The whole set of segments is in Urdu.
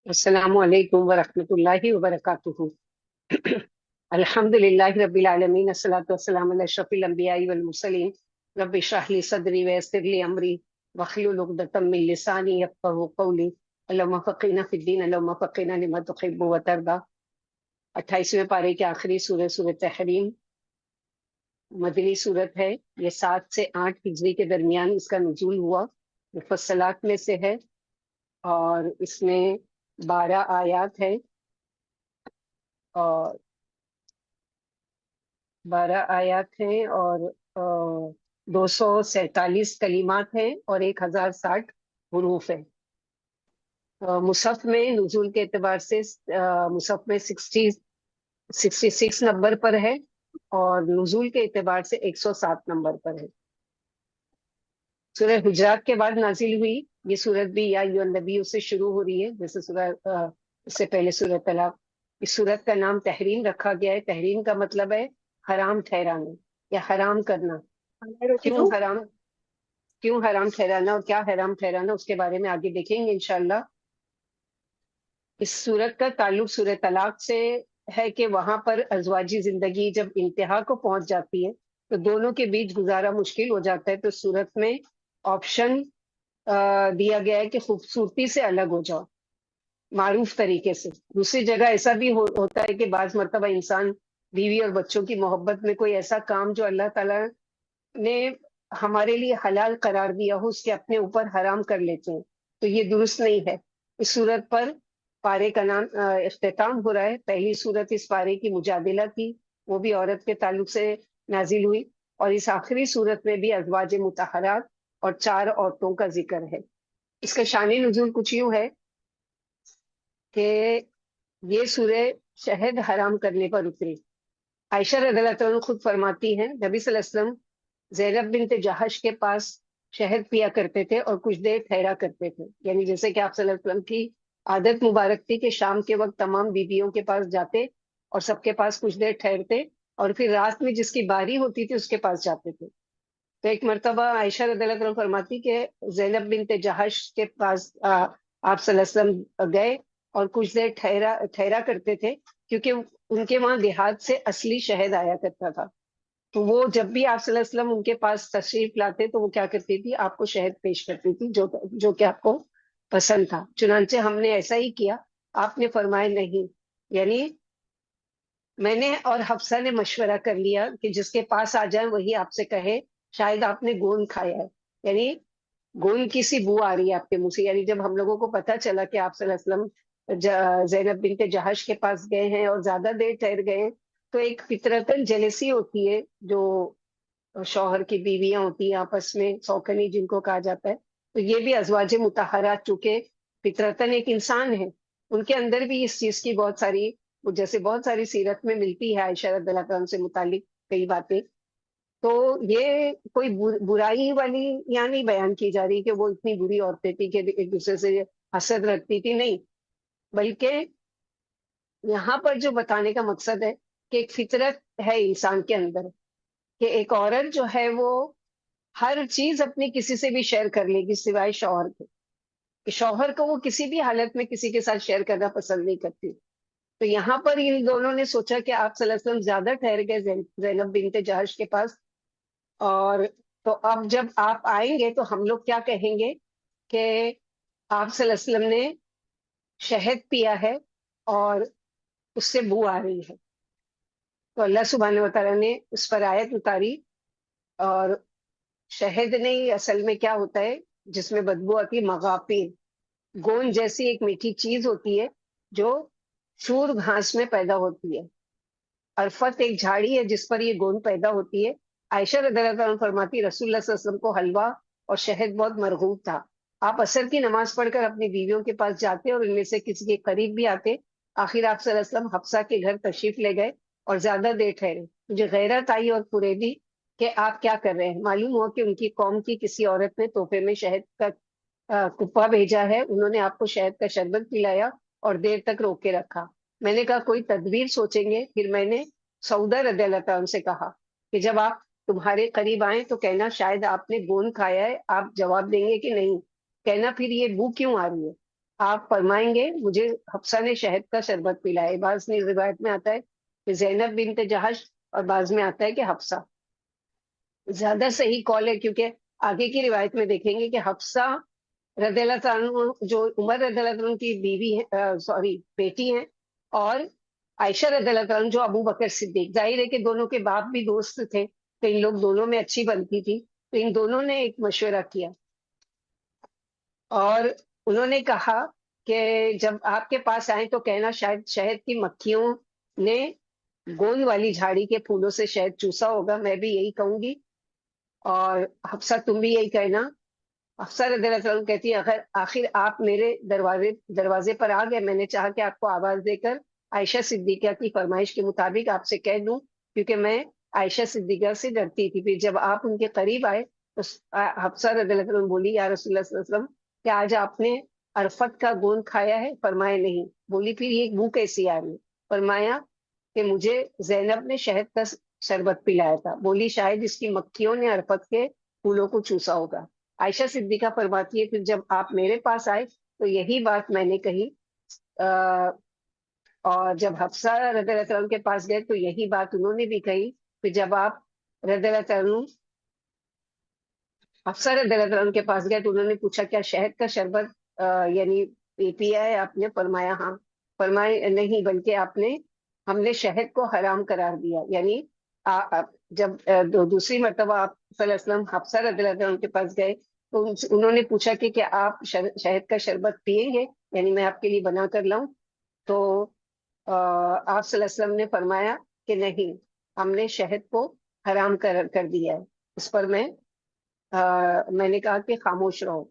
السلام علیکم ورحمۃ اللہ وبرکاتہ۔ الحمد للہ رب العالمین، الصلاۃ والسلام علی اشرف الانبیاء والمرسلین۔ رب اشرح لی صدری ویسر لی امری واحلل عقدۃ من لسانی یفقہوا قولی۔ اللہم فقہنا فی الدین، اللہم فقہنا لما تحب وترضی۔ 28ویں پارے کے آخری سورہ تحریم مدنی صورت ہے۔ یہ 7 سے 8 ہجری کے درمیان اس کا نزول ہوا، مفصلات میں سے ہے، اور اس میں 12 آیات ہے، اور 12 آیات ہیں، اور 247 کلمات ہیں، اور 1060 حروف ہیں۔ مصحف میں نزول کے اعتبار سے مصحف میں 66 نمبر پر ہے، اور نزول کے اعتبار سے 107 نمبر پر ہے۔ سورہ حجرات کے بعد نازل ہوئی یہ سورت بھی یا ایھا النبی سے شروع ہو رہی ہے، جیسے اس سے پہلے سورہ طلاق۔ اس سورت کا نام تحریم رکھا گیا ہے۔ تحریم کا مطلب ہے حرام ٹھہرانا یا حرام کرنا۔ کیوں حرام ٹھہرانا اور کیا حرام ٹھہرانا، اس کے بارے میں آگے دیکھیں گے انشاءاللہ۔ اس سورت کا تعلق سورہ طلاق سے ہے کہ وہاں پر ازواجی زندگی جب انتہا کو پہنچ جاتی ہے تو دونوں کے بیچ گزارا مشکل ہو جاتا ہے، تو سورت میں آپشن دیا گیا ہے کہ خوبصورتی سے الگ ہو جاؤ، معروف طریقے سے۔ دوسری جگہ ایسا بھی ہوتا ہے کہ بعض مرتبہ انسان بیوی اور بچوں کی محبت میں کوئی ایسا کام جو اللہ تعالیٰ نے ہمارے لیے حلال قرار دیا ہو، اس کے اپنے اوپر حرام کر لیتے ہیں، تو یہ درست نہیں ہے۔ اس صورت پر پارے کا نام اختتام ہو رہا ہے۔ پہلی صورت اس پارے کی مجادلہ تھی، وہ بھی عورت کے تعلق سے نازل ہوئی، اور اس آخری صورت میں بھی ازواج مطہرات اور 4 عورتوں کا ذکر ہے۔ اس کا شان نزول کچھ یوں ہے کہ یہ سورہ شہد حرام کرنے پر اتری۔ عائشہ رضی اللہ تعالیٰ عنہ خود فرماتی ہیں، نبی صلی اللہ علیہ وسلم زینب بنت جہش کے پاس شہد پیا کرتے تھے اور کچھ دیر ٹھہرا کرتے تھے، یعنی جیسے کہ آپ صلی اللہ علیہ وسلم کی عادت مبارک تھی کہ شام کے وقت تمام بیویوں کے پاس جاتے اور سب کے پاس کچھ دیر ٹھہرتے، اور پھر رات میں جس کی باری ہوتی تھی اس کے پاس جاتے تھے۔ تو ایک مرتبہ عائشہ رضی اللہ عنہ فرماتی کہ زینب بنت جہش کے پاس آپ صلی اللہ علیہ وسلم گئے اور کچھ دیر ٹھہرا کرتے تھے، کیونکہ ان کے وہاں دیہات سے اصلی شہد آیا کرتا تھا۔ تو وہ جب بھی آپ صلی اللہ علیہ وسلم ان کے پاس تشریف لاتے تو وہ کیا کرتی تھی، آپ کو شہد پیش کرتی تھی جو کہ آپ کو پسند تھا۔ چنانچہ ہم نے ایسا ہی کیا، آپ نے فرمایا نہیں، یعنی میں نے اور حفصہ نے مشورہ کر لیا کہ جس کے پاس آ جائیں وہی آپ سے کہے شاید آپ نے گون کھایا ہے، یعنی گون کی سی بو آ رہی ہے آپ کے منہ سے۔ یعنی جب ہم لوگوں کو پتا چلا کہ آپ صلی اللہ علیہ وسلم زینب بنت جہش کے پاس گئے ہیں اور زیادہ دیر ٹھہر گئے ہیں، تو ایک فطرتاً جیلسی ہوتی ہے، جو شوہر کی بیویاں ہوتی ہیں آپس میں سوکھنی جن کو کہا جاتا ہے، تو یہ بھی ازواج مطہرات چونکہ فطرتاً ایک انسان ہے، ان کے اندر بھی اس چیز کی بہت ساری، جیسے بہت ساری سیرت میں ملتی ہے عائشہ رضی اللہ عنہ سے متعلق کئی باتیں، تو یہ کوئی برائی والی یہاں نہیں بیان کی جا رہی کہ وہ اتنی بری عورتیں تھیں کہ ایک دوسرے سے حسد رکھتی تھی، نہیں، بلکہ یہاں پر جو بتانے کا مقصد ہے کہ ایک فطرت ہے انسان کے اندر کہ ایک عورت جو ہے وہ ہر چیز اپنی کسی سے بھی شیئر کر لے گی سوائے شوہر کے، کہ شوہر کو وہ کسی بھی حالت میں کسی کے ساتھ شیئر کرنا پسند نہیں کرتی۔ تو یہاں پر ان دونوں نے سوچا کہ آپ صلی اللہ علیہ وسلم زیادہ ٹھہر گئے زینب بنت جہش کے پاس، اور تو اب جب آپ آئیں گے تو ہم لوگ کیا کہیں گے کہ آپ صلی اللہ علیہ وسلم نے شہد پیا ہے اور اس سے بو آ رہی ہے۔ تو اللہ سبحانہ و تعالیٰ نے اس پر آیت اتاری، اور شہد نہیں، اصل میں کیا ہوتا ہے جس میں بدبو آتی ہے، مغافیر، گوند جیسی ایک میٹھی چیز ہوتی ہے جو شور گھاس میں پیدا ہوتی ہے۔ عرفت ایک جھاڑی ہے جس پر یہ گوند پیدا ہوتی ہے۔ عائشہ رضی اللہ عنہ فرماتی رسول اللہ صلی اللہ علیہ وسلم کو حلوہ اور شہد بہت مرغوب تھا، آپ عصر کی نماز پڑھ کر اپنی بیویوں کے پاس جاتے اور ان میں سے کسی کے قریب بھی آتے۔ آخر آپ صلی اللہ علیہ وسلم حفصہ کے گھر تشریف لے گئے اور زیادہ دیر ٹھہرے، مجھے غیرت آئی اور فریبی کہ آپ کیا کر رہے ہیں۔ معلوم ہوا کہ ان کی قوم کی کسی عورت نے تحفے میں شہد کا کپا بھیجا ہے، انہوں نے آپ کو شہد کا شربت پلایا اور دیر تک روک کے رکھا۔ میں نے کہا کوئی تدبیر سوچیں گے۔ پھر میں نے سعودہ رضی اللہ تعالیٰ سے کہا کہ جب آپ تمہارے قریب آئیں تو کہنا شاید آپ نے گون کھایا ہے، آپ جواب دیں گے کہ نہیں، کہنا پھر یہ بو کیوں آ رہی ہے۔ آپ فرمائیں گے مجھے حفصہ نے شہد کا شربت پلایا. بعض میں روایت میں آتا ہے کہ زینب بنت جہش، اور بعض میں آتا ہے کہ حفصہ. زیادہ صحیح کال ہے، کیونکہ آگے کی روایت میں دیکھیں گے کہ حفصہ رضی اللہ تعالیٰ عنہ جو عمر رضی اللہ تعالیٰ عنہ کی بیوی ہے، سوری بیٹی ہیں، اور عائشہ رضی اللہ تعالیٰ عنہ جو ابو بکر صدیق، ظاہر ہے کہ دونوں کے باپ بھی دوست تھے تو ان لوگ دونوں میں اچھی بنتی تھی. تو ان دونوں نے ایک مشورہ کیا اور انہوں نے کہا کہ جب آپ کے پاس آئیں تو کہنا شاید شہد کی مکھیوں نے گوند والی جھاڑی کے پھولوں سے شہد چوسا ہوگا. میں بھی یہی کہوں گی، اور حفصہ تم بھی یہی کہنا. حفصہ رضی اللہ عنہ کہتی ہے اگر آخر آپ میرے دروازے پر آ گئے، میں نے چاہا کہ آپ کو آواز دے کر عائشہ صدیقہ کی فرمائش کے مطابق آپ سے کہہ دوں، کیونکہ میں عائشہ صدیقہ سے ڈرتی تھی. پھر جب آپ ان کے قریب آئے تو حفصہ رضی اللہ عنہ بولی یا رسول اللہ صلی اللہ علیہ وسلم کہ آج آپ نے عرفت کا گوند کھایا ہے؟ فرمایا نہیں. بولی پھر یہ منہ کیسی آ رہی؟ فرمایا کہ مجھے زینب نے شہد کا شربت پلایا تھا. بولی شاید اس کی مکھیوں نے عرفت کے پھولوں کو چوسا ہوگا. عائشہ صدیقہ فرماتی ہے پھر جب آپ میرے پاس آئے تو یہی بات میں نے کہی، اور جب حفصہ رضی اللہ عنہ کے پاس گئے تو یہی بات انہوں نے بھی کہی. پھر جب آپ رضی اللہ عنہ حفصہ رضی اللہ عنہ کے پاس گئے تو انہوں نے پوچھا کیا شہد کا شربت یعنی پیا ہے آپ نے؟ فرمایا ہاں. فرمائے نہیں بلکہ آپ نے، ہم نے شہد کو حرام قرار دیا. یعنی جب دوسری مرتبہ آپ صلی اللہ علیہ وسلم حفصہ رضی اللہ عنہ کے پاس گئے تو انہوں نے پوچھا کہ کیا آپ شہد کا شربت پیئیں گے، یعنی میں آپ کے لیے بنا کر لاؤں؟ تو آپ صلی اللہ علیہ وسلم نے فرمایا کہ نہیں، ہم نے شہد کو حرام کر دیا ہے. اس پر میں نے کہا کہ خاموش رہو.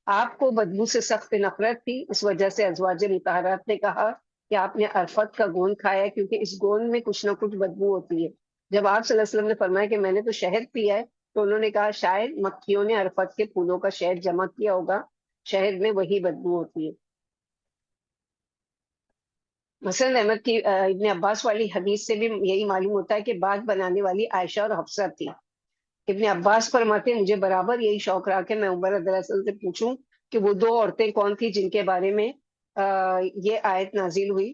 آپ کو بدبو سے سخت نفرت تھی، اس وجہ سے ازواج مطہرات نے کہا کہ آپ نے عرفت کا گوند کھایا ہے، کیونکہ اس گوند میں کچھ نہ کچھ بدبو ہوتی ہے. جب آپ صلی اللہ علیہ وسلم نے فرمایا کہ میں نے تو شہد پیا ہے تو انہوں نے کہا شاید مکھیوں نے عرفت کے پھولوں کا شہد جمع کیا ہوگا، شہد میں وہی بدبو ہوتی ہے. مثلا احمد کی ابن عباس والی حدیث سے بھی یہی معلوم ہوتا ہے کہ بات بنانے والی عائشہ اور حفصہ تھی. ابن عباس فرماتے ہیں مجھے برابر یہی شوق رہا کہ میں عمر رضی اللہ عنہ سے پوچھوں کہ وہ دو عورتیں کون تھی جن کے بارے میں یہ آیت نازل ہوئی.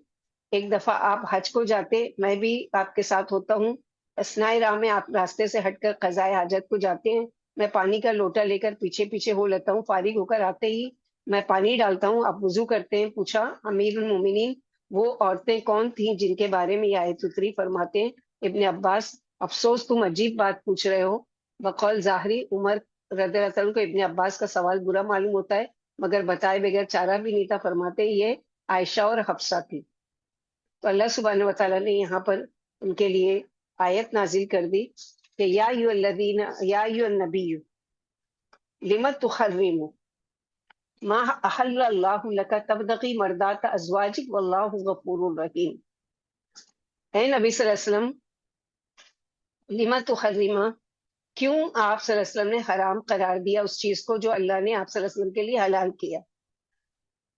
ایک دفعہ آپ حج کو جاتے، میں بھی آپ کے ساتھ ہوتا ہوں. اثناء راہ میں آپ راستے سے ہٹ کر قضائے حاجت کو جاتے ہیں. میں پانی کا لوٹا لے کر پیچھے پیچھے ہو لیتا ہوں. فارغ ہو کر آتے ہی میں پانی ڈالتا ہوں، آپ وضو کرتے ہیں. پوچھا امیر المومنین وہ عورتیں کون تھیں جن کے بارے میں یہ آیت اتری؟ فرماتے ہیں ابن عباس افسوس تم عجیب بات پوچھ رہے ہو. بقول ظاہری عمر رضی اللہ عنہ کو ابن عباس کا سوال برا معلوم ہوتا ہے، مگر بتائے بغیر چارہ بھی نہیں تھا. فرماتے یہ عائشہ اور حفصہ تھی. تو اللہ سبحانہ وتعالیٰ نے یہاں پر ان کے لیے آیت نازل کر دی کہ یا ایھا الذین یا ایھا النبی لم تحرم ما احل اللہ لک تبتغی مرضات ازواجک واللہ غفور رحیم. اے نبی صلی اللہ علیہ وسلم، لم تحرم، کیوں آپ صلی اللہ علیہ وسلم نے حرام قرار دیا اس چیز کو جو اللہ نے آپ صلی اللہ علیہ وسلم کے لیے حلال کیا؟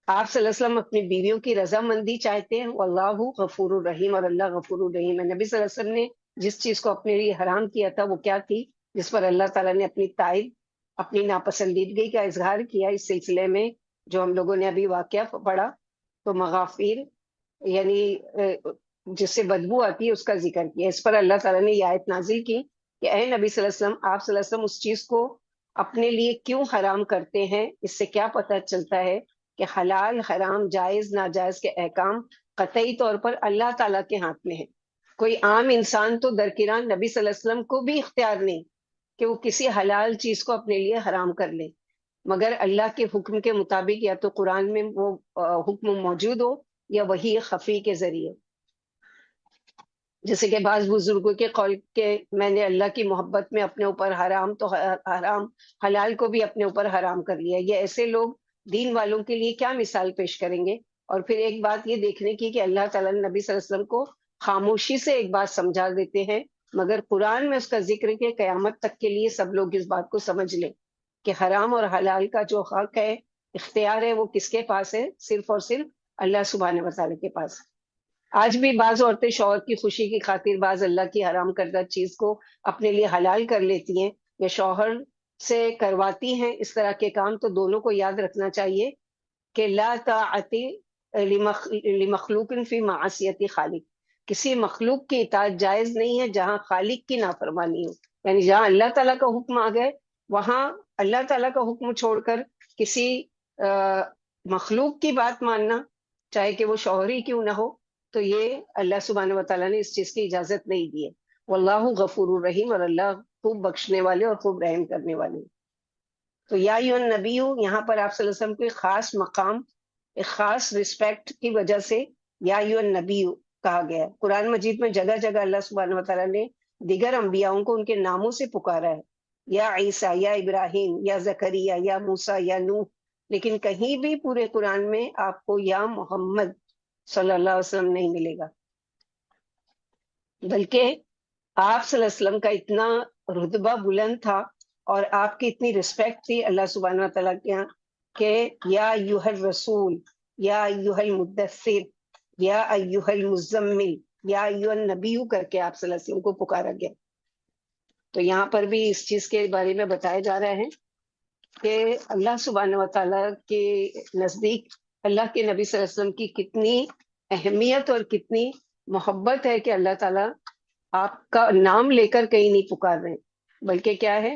آپ صلی اللہ علیہ وسلم اپنی بیویوں کی رضامندی چاہتے ہیں، واللہ غفور الرحیم، اور اللہ غفور الرحیم ہے. نبی صلی اللہ علیہ وسلم نے جس چیز کو اپنے لیے حرام کیا تھا وہ کیا تھی جس پر اللہ تعالیٰ نے اپنی تائید، اپنی ناپسندیدگی کا اظہار کیا؟ اس سلسلے میں جو ہم لوگوں نے ابھی واقعہ پڑھا تو مغافیر یعنی جس سے بدبو آتی ہے اس کا ذکر کیا. اس پر اللہ تعالیٰ نے یہ آیت نازل کی کہ اے نبی صلی اللہ علیہ وسلم، آپ صلی اللہ علیہ وسلم اس چیز کو اپنے لیے کیوں حرام کرتے ہیں؟ اس سے کیا پتہ چلتا ہے کہ حلال حرام جائز ناجائز کے احکام قطعی طور پر اللہ تعالیٰ کے ہاتھ میں ہے. کوئی عام انسان تو درکنار نبی صلی اللہ علیہ وسلم کو بھی اختیار نہیں کہ وہ کسی حلال چیز کو اپنے لیے حرام کر لے، مگر اللہ کے حکم کے مطابق یا تو قرآن میں وہ حکم موجود ہو یا وحی خفی کے ذریعے. جیسے کہ بعض بزرگوں کے قول کے میں نے اللہ کی محبت میں اپنے اوپر حرام تو حرام حلال کو بھی اپنے اوپر حرام کر لیا. یہ ایسے لوگ دین والوں کے لیے کیا مثال پیش کریں گے؟ اور پھر ایک بات یہ دیکھنے کی کہ اللہ تعالیٰ نے نبی صلی اللہ علیہ وسلم کو خاموشی سے ایک بات سمجھا دیتے ہیں، مگر قرآن میں اس کا ذکر کہ قیامت تک کے لیے سب لوگ اس بات کو سمجھ لیں کہ حرام اور حلال کا جو حق ہے، اختیار ہے، وہ کس کے پاس ہے؟ صرف اور صرف اللہ سبحانہ وتعالی کے پاس. آج بھی بعض عورتیں شوہر کی خوشی کی خاطر بعض اللہ کی حرام کردہ چیز کو اپنے لیے حلال کر لیتی ہیں یا شوہر سے کرواتی ہیں اس طرح کے کام. تو دونوں کو یاد رکھنا چاہیے کہ لا طاعت لمخلوق فی معصیت خالق، کسی مخلوق کی اطاعت جائز نہیں ہے جہاں خالق کی نافرمانی ہو. یعنی جہاں اللہ تعالیٰ کا حکم آ گئے وہاں اللہ تعالیٰ کا حکم چھوڑ کر کسی مخلوق کی بات ماننا، چاہے کہ وہ شوہر ہی کیوں نہ ہو، تو یہ اللہ سبحانہ و تعالیٰ نے اس چیز کی اجازت نہیں دی ہے. واللہ غفور الرحیم، اور اللہ خوب بخشنے والے اور خوب رحم کرنے والے. تو یا ایھا النبی، یہاں پر آپ صلی اللہ علیہ وسلم کو ایک خاص مقام، ایک خاص رسپیکٹ کی وجہ سے یا ایھا النبی کہا گیا ہے. قرآن مجید میں جگہ جگہ اللہ سبحانہ و تعالیٰ نے دیگر انبیاؤں کو ان کے ناموں سے پکارا ہے، یا عیسیٰ، یا ابراہیم، یا زکریا، یا موسیٰ، یا نوح، لیکن کہیں بھی پورے قرآن میں آپ کو یا محمد صلی اللہ علیہ وسلم نہیں ملے گا. بلکہ آپ صلی اللہ علیہ وسلم کا اتنا رتبہ بلند تھا اور آپ کی اتنی رسپیکٹ تھی اللہ سبحانہ و تعالیٰ کے یہاں کہ یا ایھا الرسول، یا ایھا المدثر، یا ایھا المزمل، یا ایھا النبی کر کے آپ صلی اللہ علیہ وسلم کو پکارا گیا. تو یہاں پر بھی اس چیز کے بارے میں بتایا جا رہا ہے کہ اللہ سبحانہ و تعالیٰ کے نزدیک اللہ کے نبی صلی اللہ علیہ وسلم کی کتنی اہمیت اور کتنی محبت ہے کہ اللہ تعالیٰ آپ کا نام لے کر کہیں نہیں پکار رہے، بلکہ کیا ہے،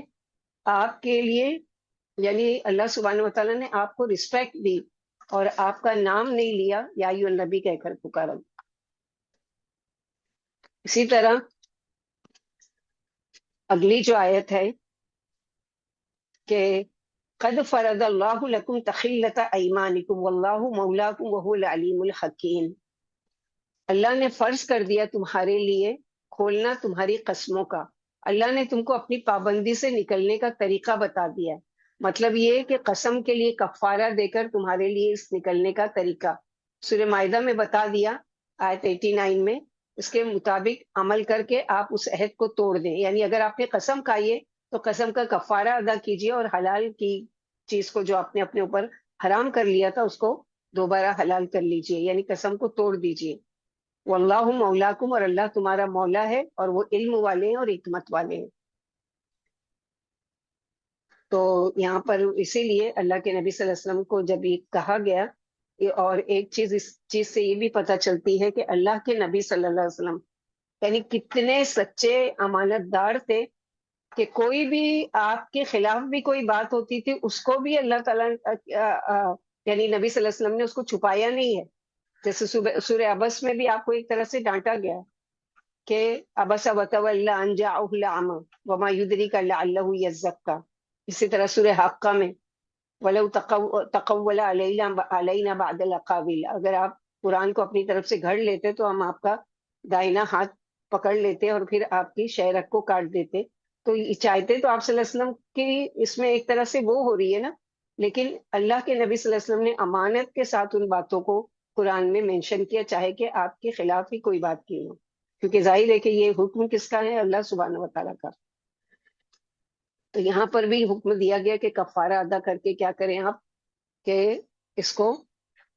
آپ کے لیے، یعنی اللہ سبحانہ و تعالیٰ نے آپ کو رسپیکٹ دی اور آپ کا نام نہیں لیا، یا ایھا النبی کہہ کر پکارا. اسی طرح اگلی جو آیت ہے کہ قد فرض اللہ لکم تحلۃ ایمانکم واللہ مولاکم وہو العلیم الحکیم. اللہ نے فرض کر دیا تمہارے لیے کھولنا تمہاری قسموں کا. اللہ نے تم کو اپنی پابندی سے نکلنے کا طریقہ بتا دیا ہے. مطلب یہ کہ قسم کے لیے کفارہ دے کر تمہارے لیے اس نکلنے کا طریقہ سورہ مائدہ میں بتا دیا، آیت 89 میں. اس کے مطابق عمل کر کے آپ اس عہد کو توڑ دیں. یعنی اگر آپ نے قسم کھائی ہے تو قسم کا کفارہ ادا کیجیے اور حلال کی چیز کو جو آپ نے اپنے اوپر حرام کر لیا تھا اس کو دوبارہ حلال کر لیجیے، یعنی قسم کو توڑ دیجیے. واللہ مولاکم، اور اللہ تمہارا مولا ہے اور وہ علم والے ہیں اور حکمت والے ہیں. تو یہاں پر اسی لیے اللہ کے نبی صلی اللہ علیہ وسلم کو جب یہ کہا گیا، اور ایک چیز اس چیز سے یہ بھی پتہ چلتی ہے کہ اللہ کے نبی صلی اللہ علیہ وسلم یعنی کتنے سچے امانت دار تھے کہ کوئی بھی آپ کے خلاف بھی کوئی بات ہوتی تھی اس کو بھی اللہ تعالیٰ یعنی نبی صلی اللہ علیہ وسلم نے اس کو چھپایا نہیں ہے. جیسے سورہ عبس میں بھی آپ کو ایک طرح سے ڈانٹا گیا کہ عبس وتولی ان جاءہ الاعمی وما یدریک لعلہ یزکا. اسی طرح سورہ حاقہ میں وَلَوْ تَقَوَّلَ عَلَيْنَا بَعْدَ الْأَقَاوِيلِ، اگر آپ قرآن کو اپنی طرف سے گھڑ لیتے تو ہم آپ کا دائنا ہاتھ پکڑ لیتے اور پھر آپ کی شہرک کو کاٹ دیتے. تو چاہتے تو آپ صلی اللہ علیہ وسلم کی اس میں ایک طرح سے وہ ہو رہی ہے نا، لیکن اللہ کے نبی صلی اللہ علیہ وسلم نے امانت کے ساتھ ان باتوں کو قرآن میں مینشن کیا، چاہے کہ آپ کے خلاف ہی کوئی بات کی ہو، کیونکہ ظاہر ہے کہ یہ حکم کس کا ہے، اللہ سبحانہ و تعالیٰ کا. تو یہاں پر بھی حکم دیا گیا کہ کفارہ ادا کر کے کیا کریں آپ، کہ اس کو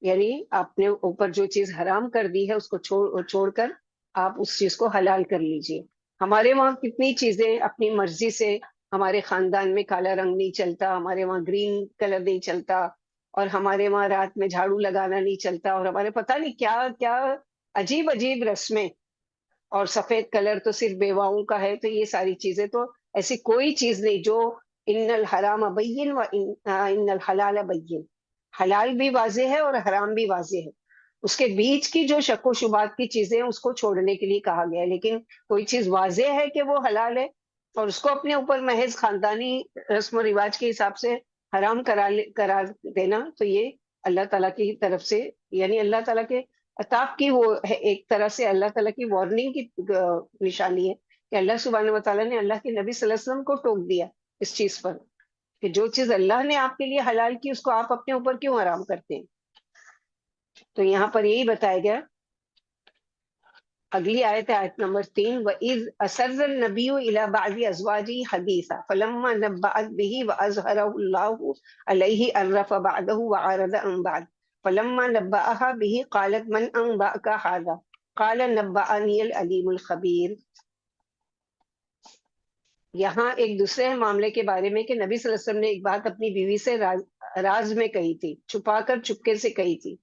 یعنی آپ نے اوپر جو چیز حرام کر دی ہے اس کو چھوڑ کر آپ اس چیز کو حلال کر لیجئے. ہمارے وہاں کتنی چیزیں اپنی مرضی سے، ہمارے خاندان میں کالا رنگ نہیں چلتا، ہمارے وہاں گرین کلر نہیں چلتا، اور ہمارے وہاں رات میں جھاڑو لگانا نہیں چلتا، اور ہمارے پتہ نہیں کیا کیا عجیب عجیب رسمیں، اور سفید کلر تو صرف بیواؤں کا ہے. تو یہ ساری چیزیں تو ایسی کوئی چیز نہیں جو ان الحرام بین و ان الحلال بین، حلال بھی واضح ہے اور حرام بھی واضح ہے. اس کے بیچ کی جو شک و شبہات کی چیزیں ہیں اس کو چھوڑنے کے لیے کہا گیا ہے. لیکن کوئی چیز واضح ہے کہ وہ حلال ہے اور اس کو اپنے اوپر محض خاندانی رسم و رواج کے حساب سے حرام قرار دینا، تو یہ اللہ تعالیٰ کی طرف سے، یعنی اللہ تعالیٰ کے عطاف کی وہ ہے، ایک طرح سے اللہ تعالیٰ کی وارننگ کی نشانی ہے کہ اللہ سبحانہ و تعالیٰ نے اللہ کے نبی صلی اللہ علیہ وسلم کو ٹوک دیا اس چیز پر کہ جو چیز اللہ نے آپ کے لیے حلال کی اس کو آپ اپنے اوپر کیوں حرام کرتے ہیں. تو یہاں پر یہی بتایا گیا. اگلی آیت ہے آیت نمبر 3، وَإِذْ أَسَرَّ النَّبِيُّ إِلَى بَعْضِ أَزْوَاجِهِ حَدِيثًا فَلَمَّا نَبَّأَتْ بِهِ وَأَظْهَرَهُ اللَّهُ عَلَيْهِ عَرَّفَ بَعْدَهُ وَأَعْرَضَ عَنْ بَعْضٍ فَلَمَّا نَبَّأَهَا بِهِ قَالَتْ مَنْ أَنْبَأَكَ هَذَا قَالَ نَبَّأَنِيَ الْعَلِيمُ الْخَبِيرُ. یہاں ایک دوسرے معاملے کے بارے میں کہ نبی صلی اللہ علیہ وسلم نے ایک بات اپنی بیوی سے راز میں کہی تھی، چھپا کر چپکے سے کہی تھی۔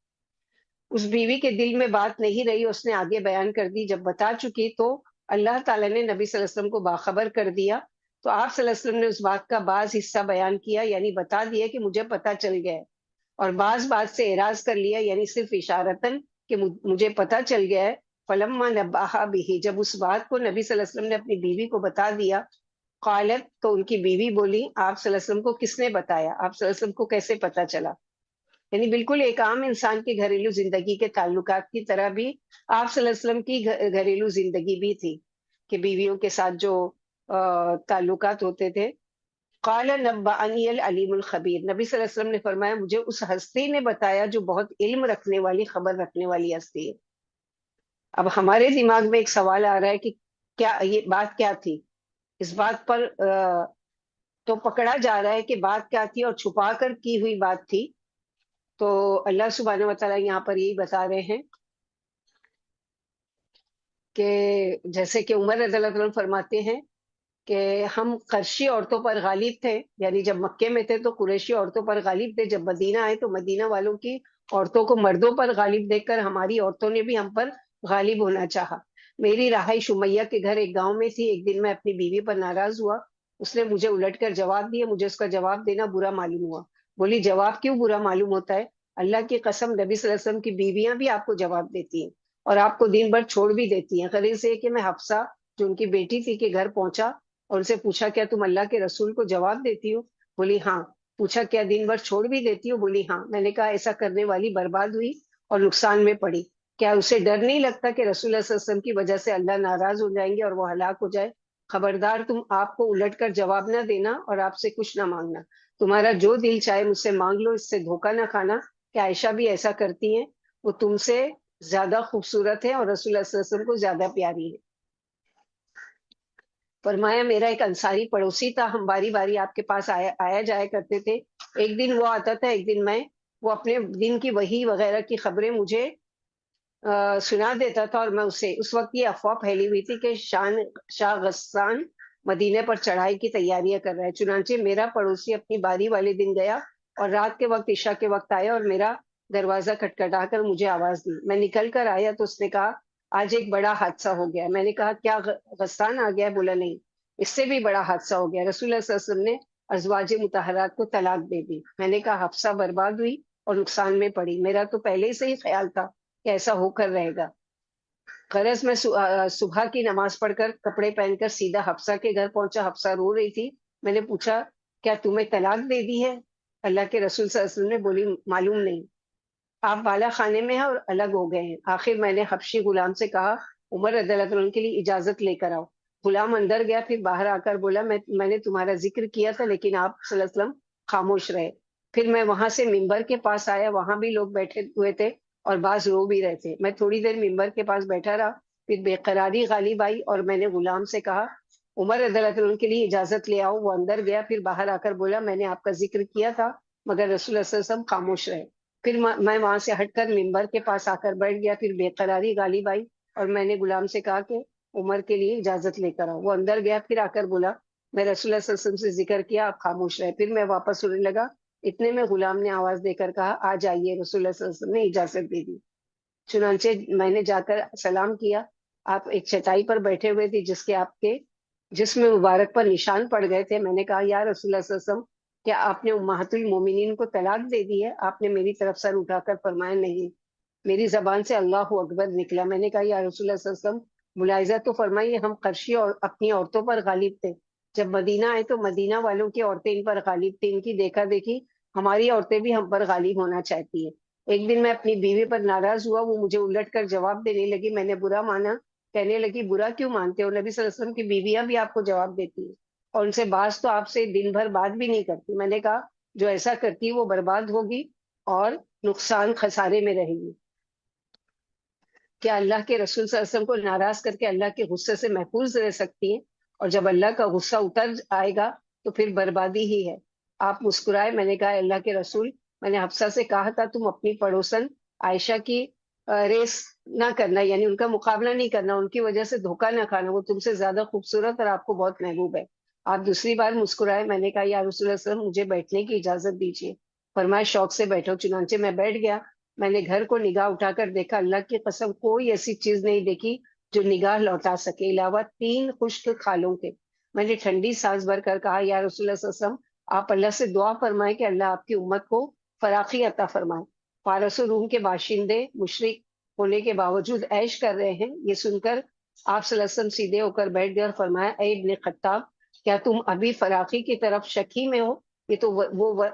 اس بیوی کے دل میں بات نہیں رہی، اس نے آگے بیان کر دی۔ جب بتا چکی تو اللہ تعالیٰ نے نبی صلی اللہ علیہ وسلم کو باخبر کر دیا۔ تو آپ صلی اللہ علیہ وسلم نے اس بات کا بعض حصہ بیان کیا، یعنی بتا دیا کہ مجھے پتا چل گیا ہے، اور بعض بات سے اعراض کر لیا، یعنی صرف اشارتاً کہ مجھے پتا چل گیا ہے۔ فلما نباہا بھی، جب اس بات کو نبی صلی اللہ علیہ وسلم نے اپنی بیوی کو بتا دیا، قالت، تو ان کی بیوی بولی، آپ صلی اللہ علیہ وسلم کو کس نے بتایا؟ آپ صلی اللہ علیہ وسلم کو کیسے پتا چلا؟ یعنی بالکل ایک عام انسان کی گھریلو زندگی کے تعلقات کی طرح بھی آپ صلی اللہ علیہ وسلم کی گھریلو زندگی بھی تھی، کہ بیویوں کے ساتھ جو تعلقات ہوتے تھے۔ قال نبأنی العلیم الخبیر، نبی صلی اللہ علیہ وسلم نے فرمایا مجھے اس ہستی نے بتایا جو بہت علم رکھنے والی، خبر رکھنے والی ہستی ہے۔ اب ہمارے دماغ میں ایک سوال آ رہا ہے کہ کیا یہ بات کیا تھی؟ اس بات پر تو پکڑا جا رہا ہے کہ بات کیا تھی، اور چھپا کر کی ہوئی بات تھی۔ تو اللہ سبحانہ و تعالیٰ یہاں پر یہی بتا رہے ہیں کہ جیسے کہ عمر رضی اللہ عنہ فرماتے ہیں کہ ہم قرشی عورتوں پر غالب تھے، یعنی جب مکے میں تھے تو قریشی عورتوں پر غالب تھے، جب مدینہ آئے تو مدینہ والوں کی عورتوں کو مردوں پر غالب دیکھ کر ہماری عورتوں نے بھی ہم پر غالب ہونا چاہا۔ میری رہائش امیہ کے گھر ایک گاؤں میں تھی۔ ایک دن میں اپنی بیوی پر ناراض ہوا، اس نے مجھے الٹ کر جواب دیا، مجھے اس کا جواب دینا برا معلوم ہوا۔ بولی جواب کیوں برا معلوم ہوتا ہے؟ اللہ کی قسم نبی صلی اللہ علیہ وسلم کی بیویاں بھی آپ کو جواب دیتی ہیں اور آپ کو دن بھر چھوڑ بھی دیتی ہیں۔ غرض یہ کہ میں حفصہ جو ان کی بیٹی تھی کے گھر پہنچا اور ان سے پوچھا کیا تم اللہ کے رسول کو جواب دیتی ہو؟ بولی ہاں۔ پوچھا کیا دن بھر چھوڑ بھی دیتی ہو؟ بولی ہاں۔ میں نے کہا ایسا کرنے والی برباد ہوئی اور نقصان میں پڑی، کیا اسے ڈر نہیں لگتا کہ رسول اللہ صلی اللہ علیہ وسلم کی وجہ سے اللہ ناراض ہو جائیں گے اور وہ ہلاک ہو جائے؟ خبردار تم آپ کو الٹ کر جواب نہ دینا اور آپ سے کچھ نہ مانگنا، تمہارا جو دل چاہے مجھ سے مانگ لو، اس سے دھوکہ نہ کھانا کہ عائشہ بھی ایسا کرتی ہیں، وہ تم سے زیادہ خوبصورت ہے اور رسول اللہ صلی اللہ علیہ وسلم کو زیادہ پیاری ہے۔ فرمایا میرا ایک انصاری پڑوسی تھا، ہم باری باری آپ کے پاس آیا جایا کرتے تھے۔ ایک دن وہ آتا تھا، ایک دن میں۔ وہ اپنے دن کی وحی وغیرہ کی خبریں مجھے سنا دیتا تھا، اور میں اسے، اس وقت یہ افواہ پھیلی ہوئی تھی کہ شاہ غسان مدینے پر چڑھائی کی تیاریاں کر رہا ہے۔ چنانچہ میرا پڑوسی اپنی باری والے دن گیا اور رات کے وقت عشاء کے وقت آیا اور میرا دروازہ کھٹکھٹا کر مجھے آواز دی۔ میں نکل کر آیا تو اس نے کہا آج ایک بڑا حادثہ ہو گیا۔ میں نے کہا کیا غسان آ گیا؟ بولا نہیں، اس سے بھی بڑا حادثہ ہو گیا، رسول اللہ صلی اللہ علیہ وسلم نے ازواج مطہرات کو طلاق دے دی۔ میں نے کہا حفصہ برباد ہوئی اور نقصان میں پڑی، میرا تو پہلے سے ہی خیال تھا کہ ایسا ہو کر رہے گا۔ غرض میں صبح کی نماز پڑھ کر کپڑے پہن کر سیدھا حفصہ کے گھر پہنچا۔ حفصہ رو رہی تھی۔ میں نے پوچھا کیا تمہیں طلاق دے دی ہے؟ اللہ کے رسول صلی اللہ علیہ وسلم نے بولی معلوم نہیں، آپ بالا خانے میں ہیں اور الگ ہو گئے ہیں۔ آخر میں نے حبشی غلام سے کہا عمر رضی اللہ عنہ کے لیے اجازت لے کر آؤ۔ غلام اندر گیا، پھر باہر آ کر بولا میں نے تمہارا ذکر کیا تھا لیکن آپ صلی اللہ علیہ وسلم خاموش رہے۔ پھر میں وہاں سے ممبر کے پاس آیا، وہاں بھی لوگ بیٹھے ہوئے تھے اور بعض رو بھی رہے تھے۔ میں تھوڑی دیر ممبر کے پاس بیٹھا رہا، پھر بے قراری غالب آئی اور میں نے غلام سے کہا عمر رضی اللہ عنہ کے لیے اجازت لے آؤ۔ وہ اندر گیا، پھر باہر آ کر بولا میں نے آپ کا ذکر کیا تھا مگر رسول اللہ صلی اللہ علیہ وسلم خاموش رہے۔ پھر میں وہاں سے ہٹ کر ممبر کے پاس آ کر بیٹھ گیا، پھر بے قراری غالب آئی اور میں نے غلام سے کہا کہ عمر کے لیے اجازت لے کر آؤ۔ وہ اندر گیا، پھر آ کر بولا میں رسول اللہ صلی اللہ علیہ وسلم سے ذکر کیا، آپ خاموش رہے۔ پھر میں واپس ہونے لگا، اتنے میں غلام نے آواز دے کر کہا آ جائیے، رسول اللہ صلی اللہ علیہ وسلم نے اجازت دے دی۔ چنانچہ میں نے جا کر سلام کیا۔ آپ ایک چٹائی پر بیٹھے ہوئے تھے جس کے آپ کے جسم مبارک پر نشان پڑ گئے تھے۔ میں نے کہا یا رسول اللہ صلی اللہ علیہ وسلم کیا آپ نے امہات المومنین کو طلاق دے دی ہے؟ آپ نے میری طرف سر اٹھا کر فرمایا نہیں۔ میری زبان سے اللہ اکبر نکلا۔ میں نے کہا یا رسول اللہ صلی اللہ علیہ وسلم ملاحظہ تو فرمائیے، ہم قرشی اور اپنی عورتوں پر غالب تھے، جب مدینہ آئے تو مدینہ والوں کی عورتیں ان پر غالب تھیں، ان کی دیکھا دیکھی ہماری عورتیں بھی ہم پر غالب ہونا چاہتی ہیں۔ ایک دن میں اپنی بیوی پر ناراض ہوا، وہ مجھے الٹ کر جواب دینے لگی، میں نے برا مانا، کہنے لگی برا کیوں مانتے ہو؟ نبی صلی اللہ علیہ وسلم کی بیویاں بھی آپ کو جواب دیتی ہیں اور ان سے بعض تو آپ سے دن بھر بات بھی نہیں کرتی۔ میں نے کہا جو ایسا کرتی وہ برباد ہوگی اور نقصان خسارے میں رہے گی۔ کیا اللہ کے رسول صلی اللہ علیہ وسلم کو ناراض کر کے اللہ کے غصے سے محفوظ رہ سکتی ہیں؟ اور جب اللہ کا غصہ اتر آئے گا تو پھر بربادی ہی ہے۔ آپ مسکرائے۔ میں نے کہا اللہ کے رسول، میں نے حفصہ سے کہا تھا تم اپنی پڑوسن عائشہ کی ریس نہ کرنا، یعنی ان کا مقابلہ نہیں کرنا، ان کی وجہ سے دھوکہ نہ کھانا، وہ تم سے زیادہ خوبصورت اور آپ کو بہت محبوب ہے۔ آپ دوسری بار مسکرائے۔ میں نے کہا یا رسول اللہ صلی اللہ علیہ وسلم مجھے بیٹھنے کی اجازت دیجیے۔ فرمایا شوق سے بیٹھو، چنانچہ میں بیٹھ گیا. میں نے گھر کو نگاہ اٹھا کر دیکھا، اللہ کی قسم کوئی ایسی چیز نہیں دیکھی جو نگاہ لوٹا سکے، علاوہ 3 خشک کھالوں کے. میں نے ٹھنڈی سانس بھر کر کہا یا رسول اللہ صلی اللہ علیہ وسلم، آپ اللہ سے دعا فرمائے کہ اللہ آپ کی امت کو فراخی عطا فرمائے. فارس و روم کے باشندے مشرک ہونے کے باوجود عیش کر رہے ہیں. یہ سن کر آپ صلی اللہ علیہ وسلم سیدھے ہو کر بیٹھ گئے اور فرمایا اے ابن خطاب، کیا تم ابھی فراخی کی طرف شکی میں ہو؟ یہ تو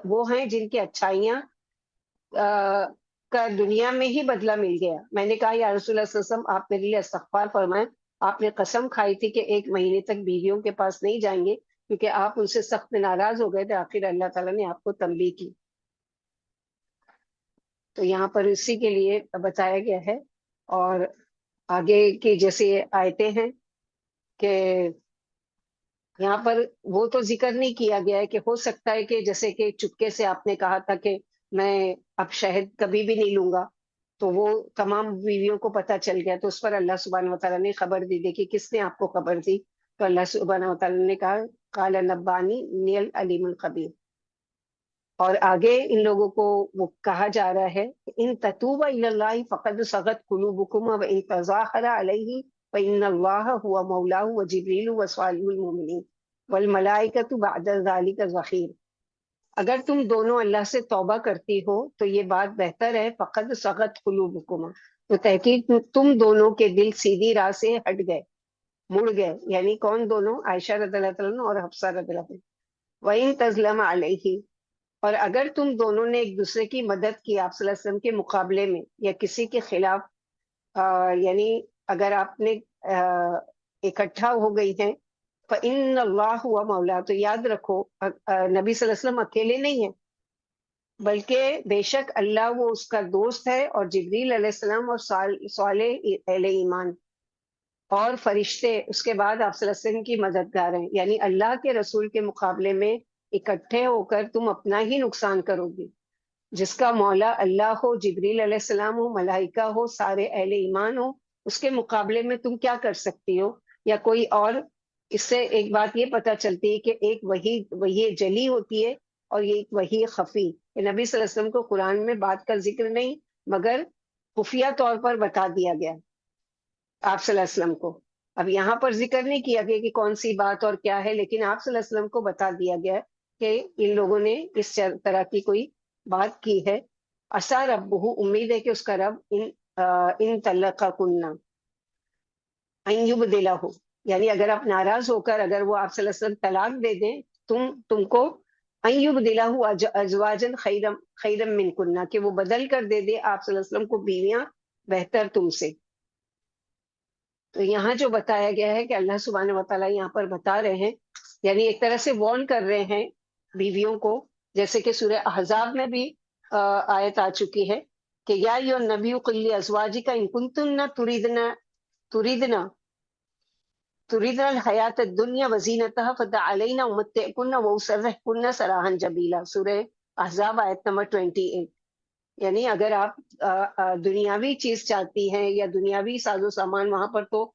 وہ ہیں جن کی اچھائیاں کا دنیا میں ہی بدلہ مل گیا. میں نے کہا یا رسول اللہ صلی اللہ علیہ وسلم، آپ میرے لیے استغفار فرمائیں. آپ نے قسم کھائی تھی کہ 1 مہینے تک بیویوں کے پاس نہیں جائیں گے کیونکہ آپ ان سے سخت ناراض ہو گئے تھے. آخر اللہ تعالیٰ نے آپ کو تنبیہ کی. تو یہاں پر اسی کے لیے بتایا گیا ہے. اور آگے کی جیسے آیتیں ہیں کہ یہاں پر وہ تو ذکر نہیں کیا گیا ہے کہ ہو سکتا ہے کہ جیسے کہ چپکے سے آپ نے کہا تھا کہ میں اب شہد کبھی بھی نہیں لوں گا، تو وہ تمام بیویوں کو پتہ چل گیا، تو اس پر اللہ سبحانہ وتعالیٰ نے خبر دی. دیکھیے کس نے آپ کو خبر دی؟ تو اللہ سبحانہ وتعالیٰ نے کہا قال نبانی نیل علیم الخبیر. اور آگے ان لوگوں کو وہ کہا جا رہا ہے ان تتوبا الی اللہ فقد صغت قلوبکم وان تظاہر علیہ فإن اللہ هو مولاه وجبریل وصالح المؤمنین والملائکۃ بعد ذلک ظہیر. اگر تم دونوں اللہ سے توبہ کرتی ہو تو یہ بات بہتر ہے. فقد صغت قلوبکم، تو تحقیق تم دونوں کے دل سیدھی راہ سے ہٹ گئے، مڑ گئے. یعنی کون دونوں؟ عائشہ رضی اللہ تعالیٰ عنہ اور حفصہ رضی اللہ عنہ. وَإِن تظلم علیہ، اور اگر تم دونوں نے ایک دوسرے کی مدد کی آپ صلی اللہ علیہ وسلم کے مقابلے میں یا کسی کے خلاف، یعنی اگر آپ نے اکٹھا ہو گئی ہیں، فَإِنَّ اللَّهُ هُوَ مَوْلَاهُ، تو یاد رکھو نبی صلی اللہ علیہ وسلم اکیلے نہیں ہیں، بلکہ بے شک اللہ وہ اس کا دوست ہے، اور جبریل علیہ السلام اور صالح اہل ایمان اور فرشتے اس کے بعد آپ صلی اللہ علیہ وسلم کی مددگار ہیں. یعنی اللہ کے رسول کے مقابلے میں اکٹھے ہو کر تم اپنا ہی نقصان کرو گی. جس کا مولا اللہ ہو، جبریل علیہ السلام ہو، ملائکہ ہو، سارے اہل ایمان ہو، اس کے مقابلے میں تم کیا کر سکتی ہو یا کوئی اور. اس سے ایک بات یہ پتہ چلتی ہے کہ ایک وحی جلی ہوتی ہے اور یہ ایک وحی خفی. کہ نبی صلی اللہ علیہ وسلم کو قرآن میں بات کا ذکر نہیں مگر خفیہ طور پر بتا دیا گیا آپ صلی اللہ علیہ وسلم کو. اب یہاں پر ذکر نہیں کیا گیا کہ کون سی بات اور کیا ہے، لیکن آپ صلی اللہ علیہ وسلم کو بتا دیا گیا کہ ان لوگوں نے اس طرح کی کوئی بات کی ہے. عسیٰ ربہ، امید ہے کہ اس کا رب ان طلقکن ان یبدلہ، یعنی اگر آپ ناراض ہو کر اگر وہ آپ صلی اللہ علیہ وسلم طلاق دے دیں تم کو، ان یبدلہ ازواجا خیرا منکن، کہ وہ بدل کر دے دے آپ صلی اللہ علیہ وسلم کو بیویاں بہتر تم سے. تو یہاں جو بتایا گیا ہے کہ اللہ سبحانہ وتعالیٰ یہاں پر بتا رہے ہیں، یعنی ایک طرح سے وارن کر رہے ہیں بیویوں کو، جیسے کہ سورہ احزاب میں بھی آیت آ چکی ہے کہ یا ایھا النبی قل لازواجک ان کنتن تریدن الحیات الدنیا وزینتها فتعالین امتعکن واسرحکن سراحا جمیلا. سورہ احزاب آیت نمبر 28. یعنی اگر آپ دنیاوی چیز چاہتی ہیں یا دنیاوی ساز و سامان، وہاں پر تو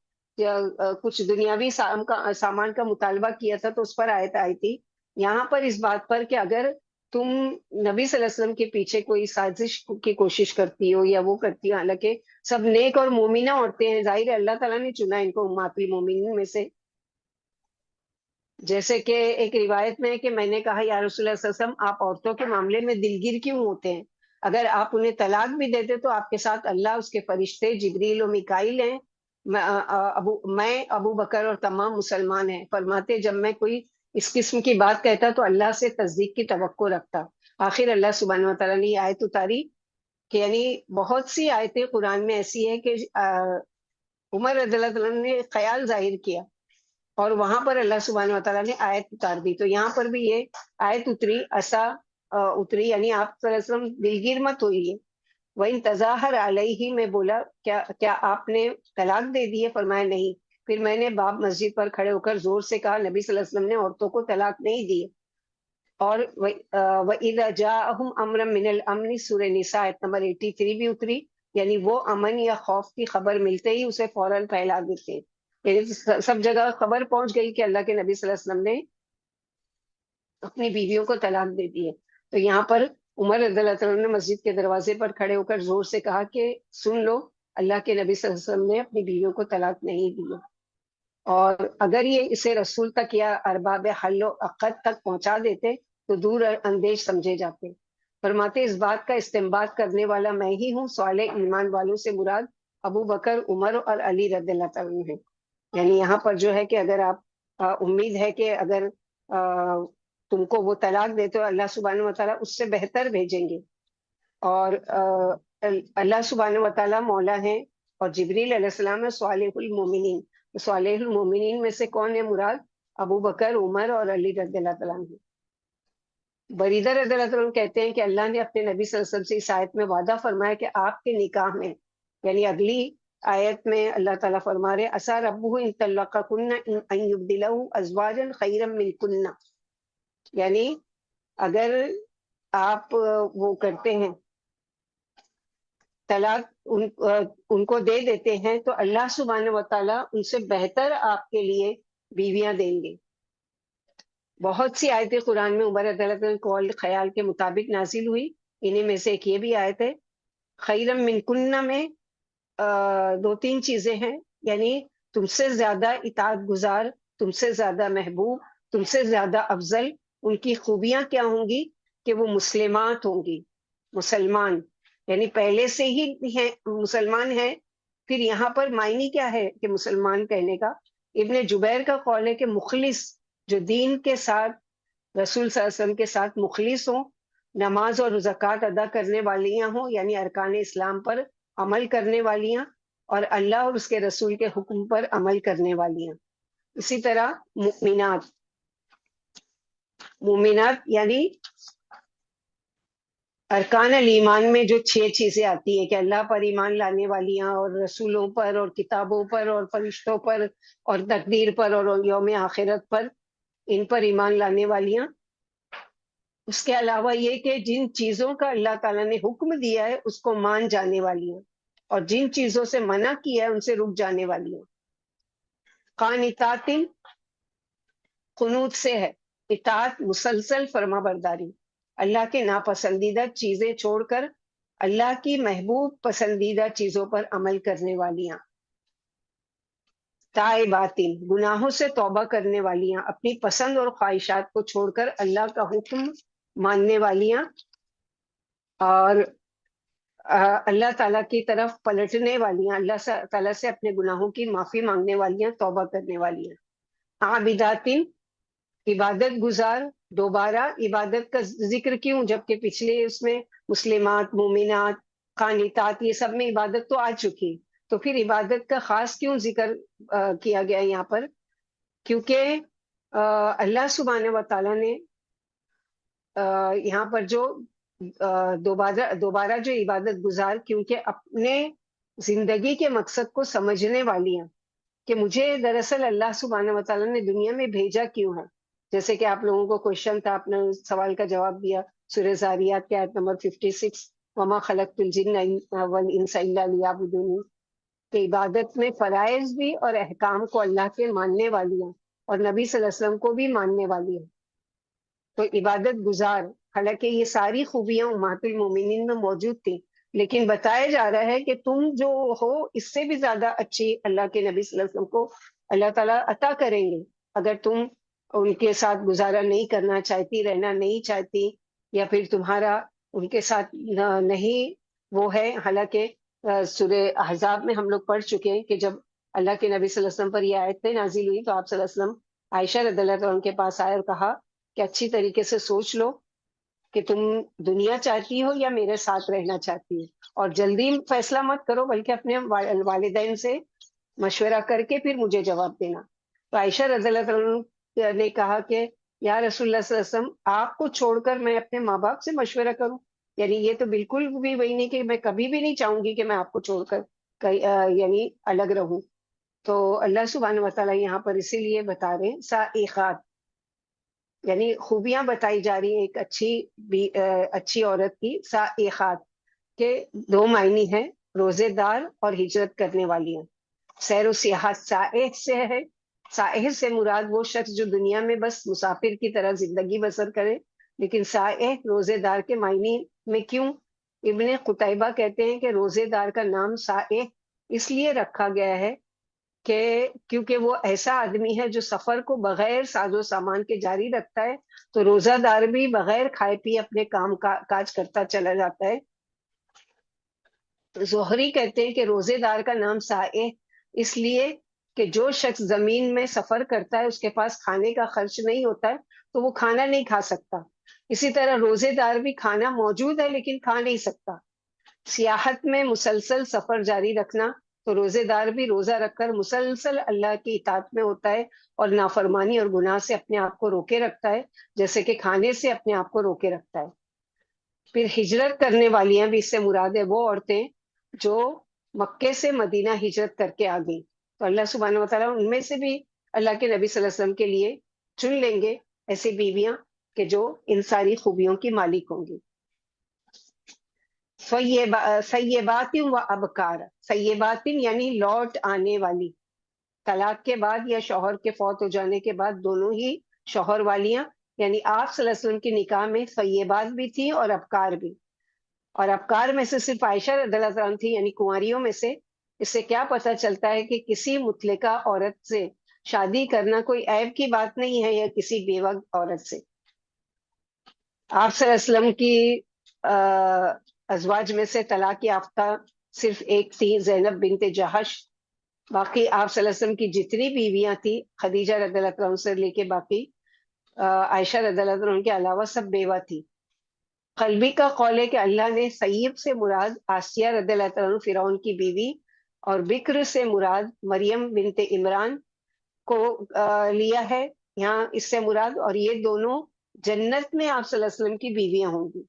کچھ دنیاوی سامان کا مطالبہ کیا تھا تو اس پر آیت آئی تھی. یہاں پر اس بات پر کہ اگر تم نبی صلی اللہ علیہ وسلم کے پیچھے کوئی سازش کی کوشش کرتی ہو یا وہ کرتی ہو، حالانکہ سب نیک اور مومنہ عورتیں ہیں، ظاہر ہے اللہ تعالیٰ نے چنا ان کو امہات المومنین میں سے. جیسے کہ ایک روایت میں ہے کہ میں نے کہا یا رسول اللہ صلی اللہ علیہ وسلم، آپ عورتوں کے معاملے میں دلگیر کیوں ہوتے ہیں؟ اگر آپ انہیں طلاق بھی دیتے تو آپ کے ساتھ اللہ، اس کے فرشتے جبریل و میکائیل ہیں، میں ابو بکر اور تمام مسلمان ہیں. فرماتے جب میں کوئی اس قسم کی بات کہتا تو اللہ سے تصدیق کی توقع رکھتا. آخر اللہ سبحانہ وتعالیٰ نے یہ آیت اتاری کہ یعنی بہت سی آیتیں قرآن میں ایسی ہیں کہ عمر رضی اللہ عنہ نے خیال ظاہر کیا اور وہاں پر اللہ سبحانہ وتعالیٰ نے آیت اتار دی. تو یہاں پر بھی یہ آیت اتری، اتری، یعنی آپ صلی اللہ علیہ وسلم دلگیر مت ہوئیے. وَإِن تَظَاهَرَ عَلَيْهِ میں بولا کیا آپ نے طلاق دے دی ہے؟ فرمایا نہیں. پھر میں نے باب مسجد پر کھڑے ہو کر زور سے کہا نبی صلی اللہ علیہ وسلم نے عورتوں کو طلاق نہیں دی. اور وَإِذَا جَاءَهُمْ أَمْرٌ مِّنَ الْأَمْنِ سورہ نساء آیت نمبر 83 بھی اتری. یعنی وہ امن یا خوف کی خبر ملتے ہی اسے فوراً پھیلا دیتے ہیں. یعنی سب جگہ خبر پہنچ گئی کہ اللہ کے نبی صلی اللہ علیہ وسلم نے اپنی بیویوں کو طلاق دے دی ہے. تو یہاں پر عمر رضی اللہ تعالیٰ عنہ نے مسجد کے دروازے پر کھڑے ہو کر زور سے کہا کہ سن لو، اللہ کے نبی صلی اللہ علیہ وسلم نے اپنی بیویوں کو طلاق نہیں دی، اور اگر یہ اسے رسول تک یا ارباب حل و عقد تک پہنچا دیتے تو دور اندیش سمجھے جاتے۔ فرماتے اس بات کا استنباط کرنے والا میں ہی ہوں، صالح ایمان والوں سے مراد ابو بکر، عمر اور علی رضی اللہ تعالیٰ عنہ ہیں۔ یعنی یہاں پر جو ہے کہ اگر آپ امید ہے کہ اگر تم کو وہ طلاق دے تو اللہ سبحانہ و تعالیٰ اس سے بہتر بھیجیں گے، اور اللہ سبحانہ و تعالیٰ مولا ہیں، اور جبریل علیہ السلام ہے صالح المومنین۔ صالح المومنین میں سے کون ہے مراد؟ ابو بکر، عمر اور علی رضی اللہ تعالیٰ عنہ۔ بریدہ رضی اللہ تعالیٰ عنہ کہتے ہیں کہ اللہ نے اپنے نبی صلی اللہ علیہ وسلم سے اس آیت میں وعدہ فرمایا کہ آپ کے نکاح میں، یعنی اگلی آیت میں اللہ تعالیٰ فرما رہے عسیٰ ربہ ان طلقکن ان یبدلہ ازواجا خیرا منکن، یعنی اگر آپ وہ کرتے ہیں طلاق ان کو دے دیتے ہیں تو اللہ سبحانہ و تعالیٰ ان سے بہتر آپ کے لیے بیویاں دیں گے۔ بہت سی آیتیں قرآن میں عمر رضی اللہ عنہ قول خیال کے مطابق نازل ہوئی، انہیں میں سے ایک یہ بھی آیت ہے۔ خیرم من کنہ میں دو تین چیزیں ہیں، یعنی تم سے زیادہ اطاعت گزار، تم سے زیادہ محبوب، تم سے زیادہ افضل۔ ان کی خوبیاں کیا ہوں گی؟ کہ وہ مسلمات ہوں گی، مسلمان، یعنی پہلے سے ہی ہیں مسلمان ہیں۔ پھر یہاں پر معنی کیا ہے کہ مسلمان کہنے کا؟ ابن جبیر کا قول ہے کہ مخلص، جو دین کے ساتھ، رسول صلی اللہ علیہ وسلم کے ساتھ مخلص ہوں، نماز اور زکوٰۃ ادا کرنے والیاں ہوں، یعنی ارکان اسلام پر عمل کرنے والیاں، اور اللہ اور اس کے رسول کے حکم پر عمل کرنے والیاں۔ اسی طرح مومنات، مومنات یعنی ارکان الایمان میں جو 6 چیزیں آتی ہیں کہ اللہ پر ایمان لانے والیاں، اور رسولوں پر، اور کتابوں پر، اور فرشتوں پر، اور تقدیر پر، اور یوم آخرت پر، ان پر ایمان لانے والیاں۔ اس کے علاوہ یہ کہ جن چیزوں کا اللہ تعالیٰ نے حکم دیا ہے اس کو مان جانے والیاں، اور جن چیزوں سے منع کیا ہے ان سے رک جانے والیاں۔ قانتات، قنوت سے ہے اطاعت، مسلسل فرما برداری، اللہ کے ناپسندیدہ چیزیں چھوڑ کر اللہ کی محبوب پسندیدہ چیزوں پر عمل کرنے والیاں۔ تائبات، گناہوں سے توبہ کرنے والیاں، اپنی پسند اور خواہشات کو چھوڑ کر اللہ کا حکم ماننے والیاں، اور اللہ تعالیٰ کی طرف پلٹنے والیاں، اللہ تعالیٰ سے اپنے گناہوں کی معافی مانگنے والیاں، توبہ کرنے والیاں۔ عابدات، عبادت گزار۔ دوبارہ عبادت کا ذکر کیوں جبکہ پچھلے اس میں مسلمات، مومنات، قانتات، یہ سب میں عبادت تو آ چکی، تو پھر عبادت کا خاص کیوں ذکر کیا گیا یہاں پر؟ کیونکہ اللہ سبحانہ و تعالیٰ نے یہاں پر جو دوبارہ جو عبادت گزار، کیونکہ اپنے زندگی کے مقصد کو سمجھنے والیاں، کہ مجھے دراصل اللہ سبحانہ و تعالیٰ نے دنیا میں بھیجا کیوں ہے۔ جیسے کہ آپ لوگوں کو کوشچن تھا، آپ نے سوال کا جواب دیا سورہ زاریات کے آیت نمبر 56، وما خلقت الجن والانس الا لیعبدون، کہ عبادت میں فرائض بھی اور احکام کو اللہ کے ماننے والی ہیں، اور نبی صلی اللہ علیہ وسلم کو بھی ماننے والی ہیں، تو عبادت گزار۔ حالانکہ یہ ساری خوبیاں امہات المومنین میں موجود تھیں، لیکن بتایا جا رہا ہے کہ تم جو ہو اس سے بھی زیادہ اچھی اللہ کے نبی صلی اللہ علیہ وسلم کو اللہ تعالیٰ عطا کریں گے، اگر تم ان کے ساتھ گزارا نہیں کرنا چاہتی، رہنا نہیں چاہتی، یا پھر تمہارا ان کے ساتھ نہیں وہ ہے۔ حالانکہ سورہ احزاب میں ہم لوگ پڑھ چکے ہیں کہ جب اللہ کے نبی صلی اللہ علیہ وسلم پر یہ آیتیں نازل ہوئی تو آپ صلی اللہ علیہ وسلم عائشہ رضی اللہ عنہ کے پاس آئے اور کہا کہ اچھی طریقے سے سوچ لو کہ تم دنیا چاہتی ہو یا میرے ساتھ رہنا چاہتی ہو، اور جلدی فیصلہ مت کرو بلکہ اپنے والدین سے مشورہ کر کے پھر مجھے جواب دینا۔ تو عائشہ رضی اللہ عنہ نے کہا کہ یا رسول اللہ صلی اللہ علیہ وسلم، آپ کو چھوڑ کر میں اپنے ماں باپ سے مشورہ کروں؟ یعنی یہ تو بالکل بھی وہی نہیں کہ میں کبھی بھی نہیں چاہوں گی کہ میں آپ کو چھوڑ کر یعنی الگ رہوں۔ تو اللہ سبحانہ وتعالیٰ یہاں پر اسی لیے بتا رہے ہیں سائقات، یعنی خوبیاں بتائی جا رہی ہیں ایک اچھی عورت کی۔ سائقات کے دو معنی ہیں، روزے دار اور ہجرت کرنے والی ہیں۔ سیر و سیاحت سائح سے ہے، سائح سے مراد وہ شخص جو دنیا میں بس مسافر کی طرح زندگی بسر کرے، لیکن سائح روزے دار کے معنی میں کیوں؟ ابن قتیبہ کہتے ہیں کہ روزے دار کا نام سائح اس لیے رکھا گیا ہے کہ کیونکہ وہ ایسا آدمی ہے جو سفر کو بغیر ساز و سامان کے جاری رکھتا ہے، تو روزہ دار بھی بغیر کھائے پیے اپنے کام کاج کرتا چلا جاتا ہے۔ زہری کہتے ہیں کہ روزے دار کا نام سائح اس لیے کہ جو شخص زمین میں سفر کرتا ہے اس کے پاس کھانے کا خرچ نہیں ہوتا ہے تو وہ کھانا نہیں کھا سکتا، اسی طرح روزے دار بھی کھانا موجود ہے لیکن کھا نہیں سکتا۔ سیاحت میں مسلسل سفر جاری رکھنا، تو روزے دار بھی روزہ رکھ کر مسلسل اللہ کی اطاعت میں ہوتا ہے اور نافرمانی اور گناہ سے اپنے آپ کو روکے رکھتا ہے، جیسے کہ کھانے سے اپنے آپ کو روکے رکھتا ہے۔ پھر ہجرت کرنے والیاں بھی اس سے مراد ہے وہ عورتیں جو مکے سے مدینہ ہجرت کر کے آ گئی، تو اللہ سبحانہ و تعالیٰ ان میں سے بھی اللہ کے نبی صلی اللہ علیہ وسلم کے لیے چن لیں گے ایسی بیویاں کہ جو ان ساری خوبیوں کی مالک ہوں گی۔ سیبات و ابکار، سیبات یعنی لوٹ آنے والی، طلاق کے بعد یا شوہر کے فوت ہو جانے کے بعد دونوں ہی شوہر والیاں، یعنی آپ صلی اللہ علیہ وسلم کے نکاح میں سیبات بھی تھیں اور ابکار بھی، اور ابکار میں سے صرف عائشہ رضی اللہ عنہ تھی یعنی کنواریوں میں سے۔ اس سے کیا پتہ چلتا ہے کہ کسی مطلقہ عورت سے شادی کرنا کوئی عیب کی بات نہیں ہے، یا کسی بیوہ عورت سے۔ آپ صلی اللہ علیہ وسلم کی ازواج میں سے طلاق یافتہ صرف ایک تھی، زینب بنت جہش، باقی آپ صلی اللہ علیہ وسلم کی جتنی بیویاں تھی خدیجہ رضی اللہ عنہ سے لے کے باقی عائشہ رضی اللہ عنہ کے علاوہ سب بیوہ تھی۔ قلبی کا قول ہے کہ اللہ نے سیب سے مراد آسیہ رضی اللہ عنہ فرعون کی بیوی اور بکر سے مراد مریم بنت عمران کو لیا ہے یہاں اس سے مراد، اور یہ دونوں جنت میں آپ صلی اللہ علیہ وسلم کی بیویاں ہوں گی۔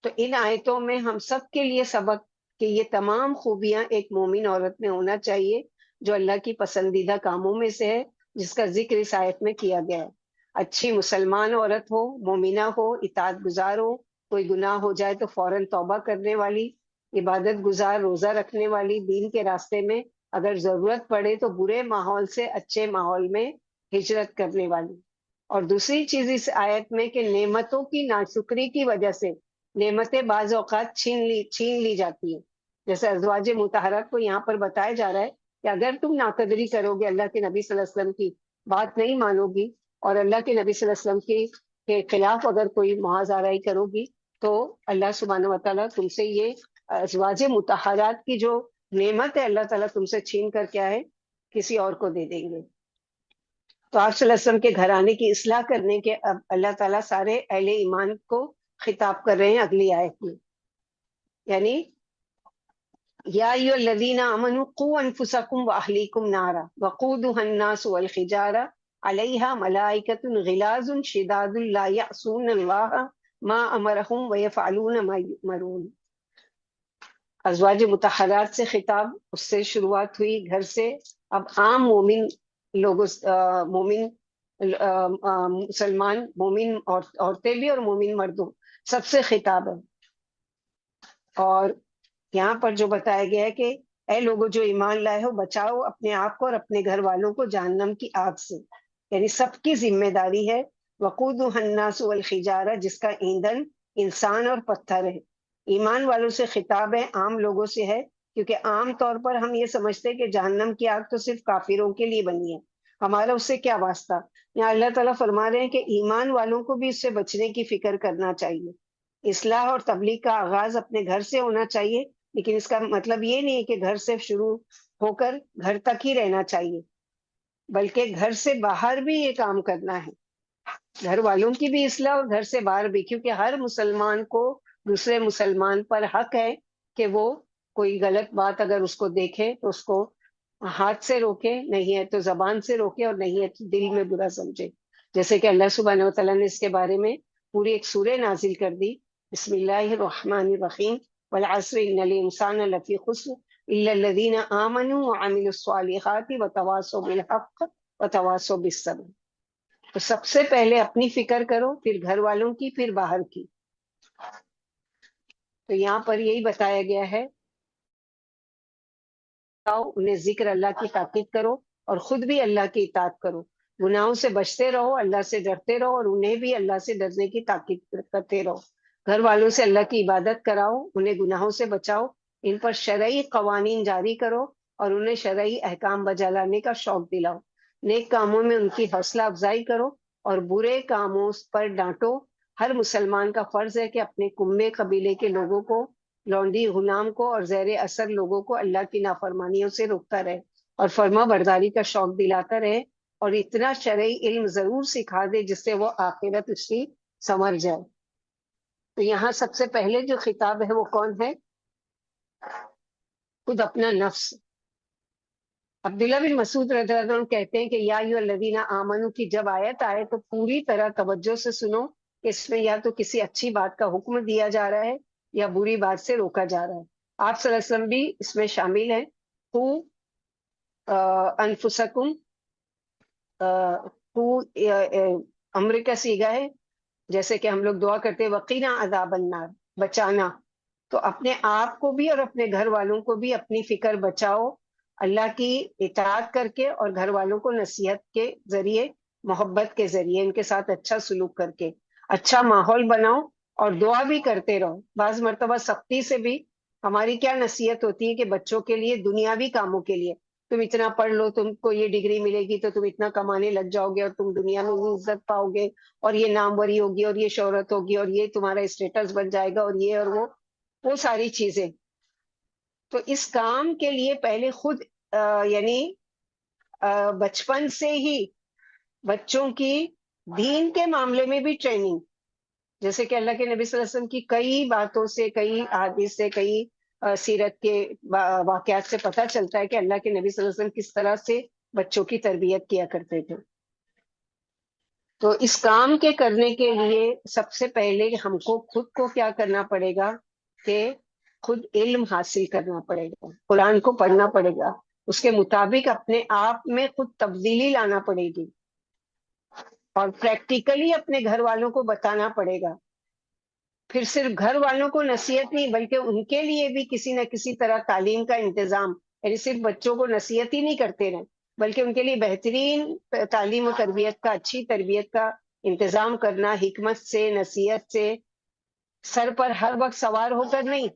تو ان آیتوں میں ہم سب کے لیے سبق کہ یہ تمام خوبیاں ایک مومن عورت میں ہونا چاہیے جو اللہ کی پسندیدہ کاموں میں سے ہے، جس کا ذکر اس آیت میں کیا گیا ہے۔ اچھی مسلمان عورت ہو، مومنہ ہو، اطاعت گزار ہو، کوئی گناہ ہو جائے تو فوراً توبہ کرنے والی، عبادت گزار، روزہ رکھنے والی، دین کے راستے میں اگر ضرورت پڑے تو برے ماحول سے اچھے ماحول میں ہجرت کرنے والی۔ اور دوسری چیز اس آیت میں کہ نعمتوں کی ناشکری کی وجہ سے نعمتیں بعض اوقات چھین لی جاتی ہیں، جیسے ازواج مطہرات کو یہاں پر بتایا جا رہا ہے کہ اگر تم ناقدری کرو گے، اللہ کے نبی صلی اللہ علیہ وسلم کی بات نہیں مانو گی اور اللہ کے نبی صلی اللہ علیہ وسلم کے خلاف اگر کوئی محاذ آرائی کرو گی تو اللہ سبحانہ و تعالیٰ تم سے یہ ازواج مطہرات کی جو نعمت ہے اللہ تعالیٰ تم سے چھین کر کیا ہے کسی اور کو دے دیں گے۔ تو آپ صلی اللہ علیہ وسلم کے گھرانے کی اصلاح کرنے کے اب اللہ تعالیٰ سارے اہل ایمان کو خطاب کر رہے ہیں اگلی آیت میں، یعنی یا ایھا الذین آمنوا قوا انفسکم واہلیکم نارا وقودها الناس والحجارہ علیہا ملائکۃ غلاظ شداد لا یعصون اللہ ما امرہم ویفعلون ما یؤمرون۔ ازواج مطہرات سے خطاب، اس سے شروعات ہوئی گھر سے، اب عام مومن لوگوں مومن مسلمان مومن عورتیں بھی اور مومن مردوں سب سے خطاب ہے۔ اور یہاں پر جو بتایا گیا ہے کہ اے لوگوں جو ایمان لائے ہو، بچاؤ اپنے آپ کو اور اپنے گھر والوں کو جہنم کی آگ سے، یعنی سب کی ذمہ داری ہے۔ وقودها الناس والحجارہ، جس کا ایندھن انسان اور پتھر ہے۔ ایمان والوں سے خطاب ہے، عام لوگوں سے ہے، کیونکہ عام طور پر ہم یہ سمجھتے ہیں کہ جہنم کی آگ تو صرف کافروں کے لیے بنی ہے، ہمارا اس سے کیا واسطہ۔ یہاں اللہ تعالیٰ فرما رہے ہیں کہ ایمان والوں کو بھی اس سے بچنے کی فکر کرنا چاہیے۔ اصلاح اور تبلیغ کا آغاز اپنے گھر سے ہونا چاہیے، لیکن اس کا مطلب یہ نہیں ہے کہ گھر سے شروع ہو کر گھر تک ہی رہنا چاہیے، بلکہ گھر سے باہر بھی یہ کام کرنا ہے، گھر والوں کی بھی اصلاح اور گھر سے باہر بھی، کیونکہ ہر مسلمان کو دوسرے مسلمان پر حق ہے کہ وہ کوئی غلط بات اگر اس کو دیکھے تو اس کو ہاتھ سے روکے، نہیں ہے تو زبان سے روکے، اور نہیں ہے تو دل میں برا سمجھے، جیسے کہ اللہ سبحانہ و تعالیٰ نے اس کے بارے میں پوری ایک سورہ نازل کر دی۔ بسم اللہ الرحمن الرحیم، والعصر ان الانسان لفی خسر الا الذین آمنوا وعملوا الصالحات وتواصوا بالحق وتواصوا بالصبر۔ تو سب سے پہلے اپنی فکر کرو، پھر گھر والوں کی، پھر باہر کی۔ تو یہاں پر یہی بتایا گیا ہے، انہیں ذکر اللہ کی تاکید کرو اور خود بھی اللہ کی اطاعت کرو۔ گناہوں سے بچتے رہو، اللہ سے ڈرتے رہو، اور انہیں بھی اللہ سے ڈرنے کی تاکید کرتے رہو۔ گھر والوں سے اللہ کی عبادت کراؤ، انہیں گناہوں سے بچاؤ، ان پر شرعی قوانین جاری کرو اور انہیں شرعی احکام بجا لانے کا شوق دلاؤ۔ نیک کاموں میں ان کی حوصلہ افزائی کرو اور برے کاموں پر ڈانٹو۔ ہر مسلمان کا فرض ہے کہ اپنے کنبے قبیلے کے لوگوں کو، لونڈی غلام کو اور زیر اثر لوگوں کو اللہ کی نافرمانیوں سے روکتا رہے اور فرما برداری کا شوق دلاتا رہے، اور اتنا شرعی علم ضرور سکھا دے جس سے وہ آخرت اس کی سنور جائے۔ تو یہاں سب سے پہلے جو خطاب ہے وہ کون ہے؟ خود اپنا نفس۔ عبداللہ بن مسعود رضی اللہ عنہ کہتے ہیں کہ یا ایھا الذین آمنو کی جب آیت آئے تو پوری طرح توجہ سے سنو کہ اس میں یا تو کسی اچھی بات کا حکم دیا جا رہا ہے یا بری بات سے روکا جا رہا ہے۔ آپ صلی اللہ علیہ وسلم بھی اس میں شامل ہیں۔ انفسکم، امر کا صیغہ ہے، جیسے کہ ہم لوگ دعا کرتے ہیں وقینا عذاب النار، بچانا۔ تو اپنے آپ کو بھی اور اپنے گھر والوں کو بھی اپنی فکر بچاؤ، اللہ کی اطاعت کر کے اور گھر والوں کو نصیحت کے ذریعے، محبت کے ذریعے، ان کے ساتھ اچھا سلوک کر کے اچھا ماحول بناؤ اور دعا بھی کرتے رہو۔ بعض مرتبہ سختی سے بھی ہماری کیا نصیحت ہوتی ہے کہ بچوں کے لیے، دنیاوی کاموں کے لیے، تم اتنا پڑھ لو، تم کو یہ ڈگری ملے گی تو تم اتنا کمانے لگ جاؤ گے اور تم دنیا میں یہ عزت پاؤ گے اور یہ ناموری ہوگی اور یہ شہرت ہوگی اور یہ تمہارا اسٹیٹس بن جائے گا اور یہ اور وہ ساری چیزیں۔ تو اس کام کے لیے پہلے خود یعنی بچپن سے ہی بچوں کی دین کے معاملے میں بھی ٹریننگ، جیسے کہ اللہ کے نبی صلی اللہ علیہ وسلم کی کئی باتوں سے، کئی احادیث سے، کئی سیرت کے واقعات سے پتہ چلتا ہے کہ اللہ کے نبی صلی اللہ علیہ وسلم کس طرح سے بچوں کی تربیت کیا کرتے تھے۔ تو اس کام کے کرنے کے لیے سب سے پہلے ہم کو خود کو کیا کرنا پڑے گا کہ خود علم حاصل کرنا پڑے گا، قرآن کو پڑھنا پڑے گا، اس کے مطابق اپنے آپ میں خود تبدیلی لانا پڑے گی اور پریکٹیکلی اپنے گھر والوں کو بتانا پڑے گا۔ پھر صرف گھر والوں کو نصیحت نہیں بلکہ ان کے لیے بھی کسی نہ کسی طرح تعلیم کا انتظام، یعنی صرف بچوں کو نصیحت ہی نہیں کرتے رہیں بلکہ ان کے لیے بہترین تعلیم و تربیت کا، اچھی تربیت کا انتظام کرنا، حکمت سے، نصیحت سے، سر پر ہر وقت سوار ہو کر نہیں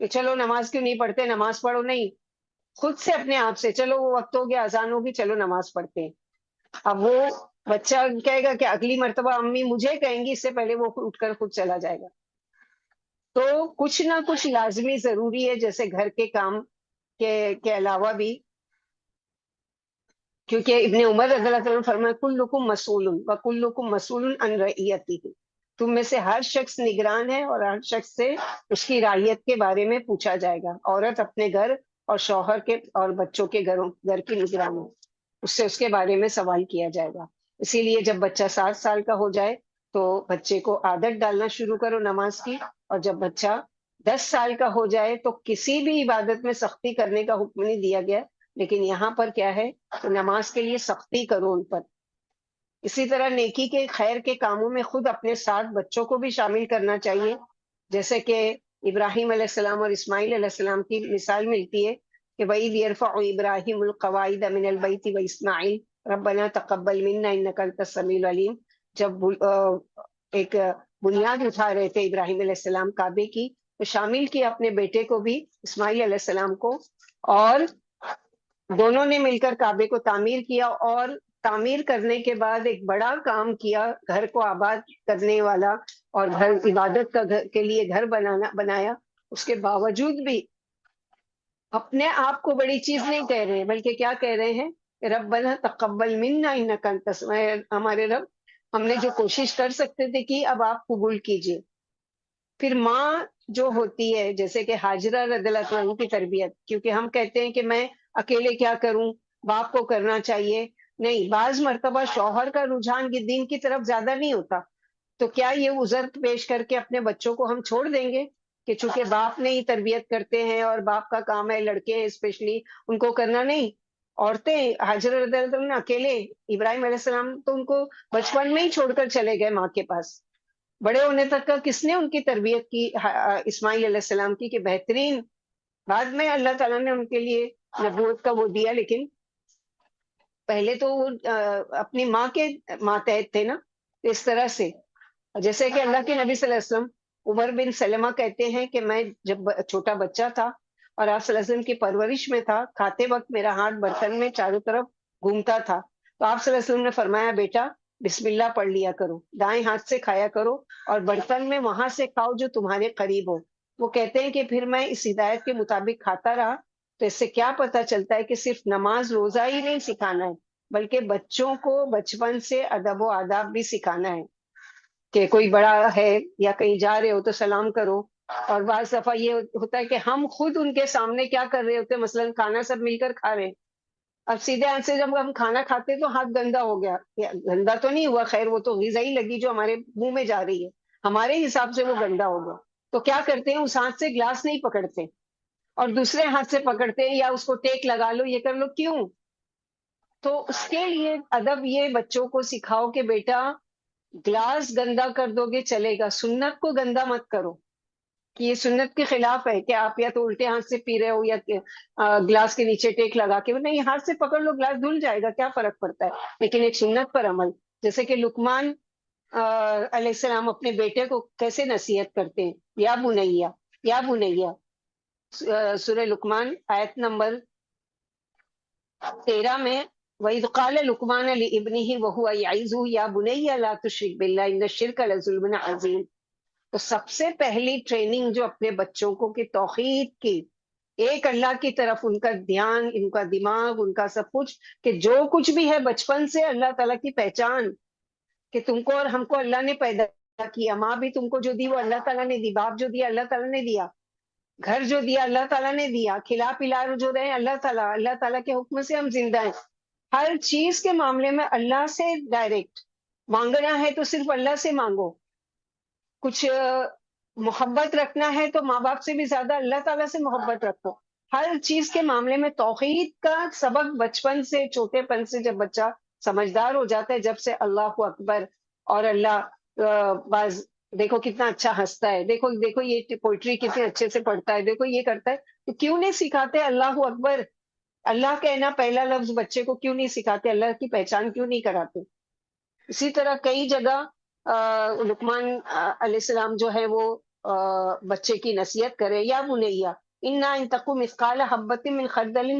کہ چلو نماز کیوں نہیں پڑھتے، نماز پڑھو، نہیں، خود سے اپنے آپ سے چلو وہ وقت ہو گیا، اذان ہوگی، چلو نماز پڑھتے ہیں۔ اب وہ بچہ کہے گا کہ اگلی مرتبہ امی مجھے کہیں گی، اس سے پہلے وہ اٹھ کر خود چلا جائے گا۔ تو کچھ نہ کچھ لازمی ضروری ہے، جیسے گھر کے کام کے علاوہ بھی، کیونکہ ابن عمر رضی اللہ عنہ فرمایا کلکم مسئول وکلکم مسئول عن رعیتہ، تم میں سے ہر شخص نگران ہے اور ہر شخص سے اس کی رعیت کے بارے میں پوچھا جائے گا۔ عورت اپنے گھر اور شوہر کے اور بچوں کے گھر کی نگران ہے، اس سے اس کے بارے میں سوال کیا جائے گا۔ اسی لیے جب بچہ 7 سال کا ہو جائے تو بچے کو عادت ڈالنا شروع کرو نماز کی، اور جب بچہ 10 سال کا ہو جائے تو کسی بھی عبادت میں سختی کرنے کا حکم نہیں دیا گیا، لیکن یہاں پر کیا ہے کہ نماز کے لیے سختی کرو ان پر۔ اسی طرح نیکی کے، خیر کے کاموں میں خود اپنے ساتھ بچوں کو بھی شامل کرنا چاہیے، جیسے کہ ابراہیم علیہ السلام اور اسماعیل علیہ السلام کی مثال ملتی ہے کہ وَإِذْ يَرْفَعُ إِبْرَاهِيمُ الْقَوَاعِدَ مِنَ الْبَيْتِ وَإِسْمَاعِيلُ رَبَّنَا تَقَبَّلْ مِنَّا إِنَّكَ أَنْتَ السَّمِيعُ الْعَلِيمُ، جب ایک بنیاد اٹھا رہے تھے ابراہیم علیہ السلام کعبے کی، تو شامل کیا اپنے بیٹے کو بھی، اسماعیل علیہ السلام کو، اور دونوں نے مل کر کعبے کو تعمیر کیا، اور تعمیر کرنے کے بعد ایک بڑا کام کیا، گھر کو آباد کرنے والا، اور گھر عبادت کا کے لیے گھر بنایا۔ اس کے باوجود بھی اپنے آپ کو بڑی چیز نہیں کہہ رہے ہیں بلکہ کیا کہہ رہے ہیں کہ ربنا تقبل منا انک انت ہمارے رب، ہم نے جو کوشش کر سکتے تھے کہ اب آپ قبول کیجئے۔ پھر ماں جو ہوتی ہے، جیسے کہ ہاجرہ رضی اللہ عنہ کی تربیت، کیونکہ ہم کہتے ہیں کہ میں اکیلے کیا کروں، باپ کو کرنا چاہیے، نہیں، بعض مرتبہ شوہر کا رجحان دین کی طرف زیادہ نہیں ہوتا، تو کیا یہ عذر پیش کر کے اپنے بچوں کو ہم چھوڑ دیں گے کہ چونکہ باپ نے ہی تربیت کرتے ہیں اور باپ کا کام ہے، لڑکے اسپیشلی ان کو کرنا نہیں؟ عورتیں، حاجرہ رضی اللہ عنہ اکیلے، ابراہیم علیہ السلام تو ان کو بچپن میں ہی چھوڑ کر چلے گئے ماں کے پاس، بڑے ہونے تک کا کس نے ان کی تربیت کی؟ اسماعیل علیہ السلام کی، کہ بہترین، بعد میں اللہ تعالیٰ نے ان کے لیے نبوت کا وہ دیا، لیکن پہلے تو وہ اپنی ماں کے ماتحت تھے نا، اس طرح سے جیسے کہ اللہ کے نبی صلی اللہ علیہ وسلم عمر بن سلمہ کہتے ہیں کہ میں جب چھوٹا بچہ تھا اور آپ صلی اللہ علیہ وسلم کی پرورش میں تھا، کھاتے وقت میرا ہاتھ برتن میں چاروں طرف گھومتا تھا، تو آپ صلی اللہ علیہ وسلم نے فرمایا بیٹا بسم اللہ پڑھ لیا کرو، دائیں ہاتھ سے کھایا کرو اور برتن میں وہاں سے کھاؤ جو تمہارے قریب ہو۔ وہ کہتے ہیں کہ پھر میں اس ہدایت کے مطابق کھاتا رہا، تو اس سے کیا پتہ چلتا ہے کہ صرف نماز روزہ ہی نہیں سکھانا ہے، بلکہ بچوں کو بچپن سے ادب و آداب بھی سکھانا ہے کہ کوئی بڑا ہے یا کہیں جا رہے ہو تو سلام کرو۔ اور بعض دفعہ یہ ہوتا ہے کہ ہم خود ان کے سامنے کیا کر رہے ہوتے ہیں، مثلاً کھانا سب مل کر کھا رہے ہیں، اب سیدھے ہاتھ سے جب ہم کھانا کھاتے ہیں تو ہاتھ گندا ہو گیا، گندا تو نہیں ہوا، خیر وہ تو غذائی لگی جو ہمارے منہ میں جا رہی ہے، ہمارے حساب سے وہ گندا ہو گیا، تو کیا کرتے ہیں اس ہاتھ سے گلاس نہیں پکڑتے اور دوسرے ہاتھ سے پکڑتے ہیں، یا اس کو ٹیک لگا لو یہ کر لو، کیوں؟ تو اس کے لیے ادب یہ بچوں کو سکھاؤ کہ بیٹا گلاس گندا کر دو گے چلے گا، سنت کو گندا مت کرو، کہ یہ سنت کے خلاف ہے کہ آپ یا تو الٹے ہاتھ سے پی رہے ہو یا گلاس کے نیچے ٹیک لگا کے، نہیں ہاتھ سے پکڑ لو گلاس دھل جائے گا کیا فرق پڑتا ہے، لیکن ایک سنت پر عمل، جیسے کہ لقمان علیہ السلام اپنے بیٹے کو کیسے نصیحت کرتے ہیں، یا بنیا یا بنیا، سورہ لقمان آیت نمبر 13 میں وَإِذْ قَالَ لُقْمَانُ لِابْنِهِ وَهُوَ يَعِظُهُ يَا بُنَيَّ لَا تُشْرِكْ بِاللَّهِ إِنَّ الشِّرْكَ لَظُلْمٌ عَظِيمٌ۔ تو سب سے پہلی ٹریننگ جو اپنے بچوں کو کہ توحید کی، ایک اللہ کی طرف ان کا دھیان، ان کا دماغ، ان کا سب کچھ، کہ جو کچھ بھی ہے بچپن سے اللہ تعالیٰ کی پہچان، کہ تم کو اور ہم کو اللہ نے پیدا کیا، ماں بھی تم کو جو دی وہ اللہ تعالیٰ نے دی، باپ جو دیا اللہ تعالیٰ نے دیا، گھر جو دیا اللہ تعالیٰ نے دیا، کھلا پلا جو رہے اللہ تعالیٰ، اللہ تعالیٰ کے حکم سے ہم زندہ ہیں، ہر چیز کے معاملے میں اللہ سے ڈائریکٹ مانگنا ہے تو صرف اللہ سے مانگو، کچھ محبت رکھنا ہے تو ماں باپ سے بھی زیادہ اللہ تعالیٰ سے محبت رکھو، ہر چیز کے معاملے میں توحید کا سبق بچپن سے، چھوٹے پن سے جب بچہ سمجھدار ہو جاتا ہے، جب سے اللہ اکبر اور اللہ بعض دیکھو کتنا اچھا ہنستا ہے، دیکھو دیکھو یہ پوئٹری کتنے اچھے سے پڑھتا ہے، دیکھو یہ کرتا ہے، تو کیوں نہیں سکھاتے اللہ اکبر، اللہ کہنا پہلا لفظ بچے کو کیوں نہیں سکھاتے، اللہ کی پہچان کیوں نہیں کراتے؟ اسی طرح کئی جگہ لقمان علیہ السلام جو ہے وہ بچے کی نصیحت کرے، یا بنیا انا ان تکو مثقال حبۃ من خردل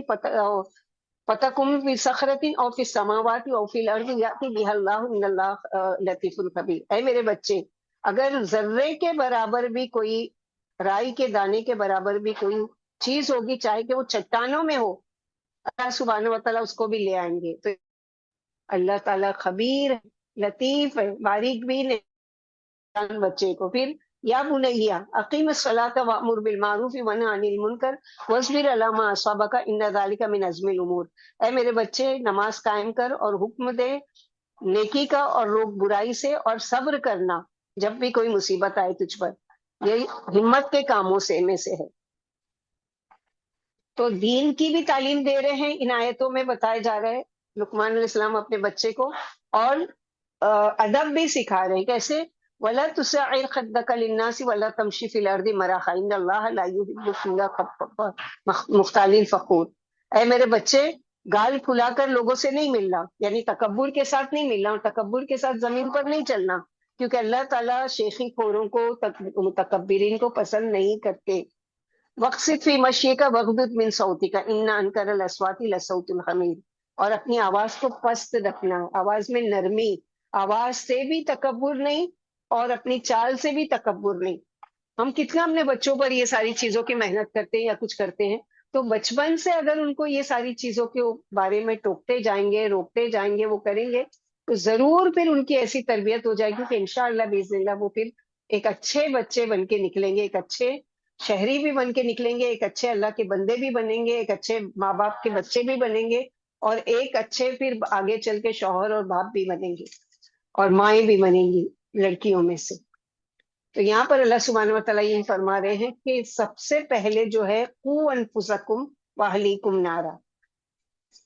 فتکم فی صخرۃ او فی السماوات او فی الارض یاتی بها اللہ ان اللہ لطیف خبیر۔ اے میرے بچے، اگر ذرے کے برابر بھی کوئی، رائی کے دانے کے برابر بھی کوئی چیز ہوگی، چاہے کہ وہ چٹانوں میں ہو، اللہ سبحانہ و تعالیٰ اس کو بھی لے آئیں گے۔ تو اللہ تعالیٰ خبیر ہے، لطیف ہے، باریک بھی نہیں بچے کو۔ پھر یا بنیا اقیم الصلاۃ وامر بالمعروف ونہی عن المنکر واصبر علی ما اصابک ان ذلک من عزم الامور۔ اے میرے بچے، نماز قائم کر اور حکم دے نیکی کا اور روک برائی سے، اور صبر کرنا جب بھی کوئی مصیبت آئے تجھ پر، یہ ہمت کے کاموں میں سے ہے۔ تو دین کی بھی تعلیم دے رہے ہیں، ان آیتوں میں بتایا جا رہا ہے لقمان علیہ السلام اپنے بچے کو، اور ادب بھی سکھا رہے ہیں، کیسے وَلَا تُسَعِّرْ خَدَّكَ لِلنَّاسِ وَلَا تَمْشِ فِي الْأَرْضِ مَرَحًا إِنَّ اللَّهَ لَا يُحِبُّ كُلَّ مختال فخور۔ اے میرے بچے، گال پھلا کر لوگوں سے نہیں ملنا، یعنی تکبر کے ساتھ نہیں ملنا، اور تکبر کے ساتھ زمین پر نہیں چلنا، کیونکہ اللہ تعالیٰ شیخی خوروں کو، متکبرین کو پسند نہیں کرتے۔ وقصد فی مشی کا وغدد من صوتی کا ان انکر الاصوات لصوت الحمیر، اور اپنی آواز کو پست رکھنا، آواز میں نرمی، آواز سے بھی تکبر نہیں اور اپنی چال سے بھی تکبر نہیں۔ ہم کتنا اپنے بچوں پر یہ ساری چیزوں کی محنت کرتے ہیں یا کچھ کرتے ہیں، تو بچپن سے اگر ان کو یہ ساری چیزوں کے بارے میں ٹوکتے جائیں گے، روکتے جائیں گے، وہ کریں گے، تو ضرور پھر ان کی ایسی تربیت ہو جائے گی کہ انشاءاللہ باذن اللہ وہ پھر ایک اچھے بچے بن کے نکلیں گے، ایک اچھے شہری بھی بن کے نکلیں گے، ایک اچھے اللہ کے بندے بھی بنیں گے، ایک اچھے ماں باپ کے بچے بھی بنیں گے، اور ایک اچھے پھر آگے چل کے شوہر اور باپ بھی بنیں گے، اور مائیں بھی بنیں گی لڑکیوں میں سے۔ تو یہاں پر اللہ سبحانہ و تعالیٰ یہ فرما رہے ہیں کہ سب سے پہلے جو ہے قوا انفسکم واہلیکم نارا،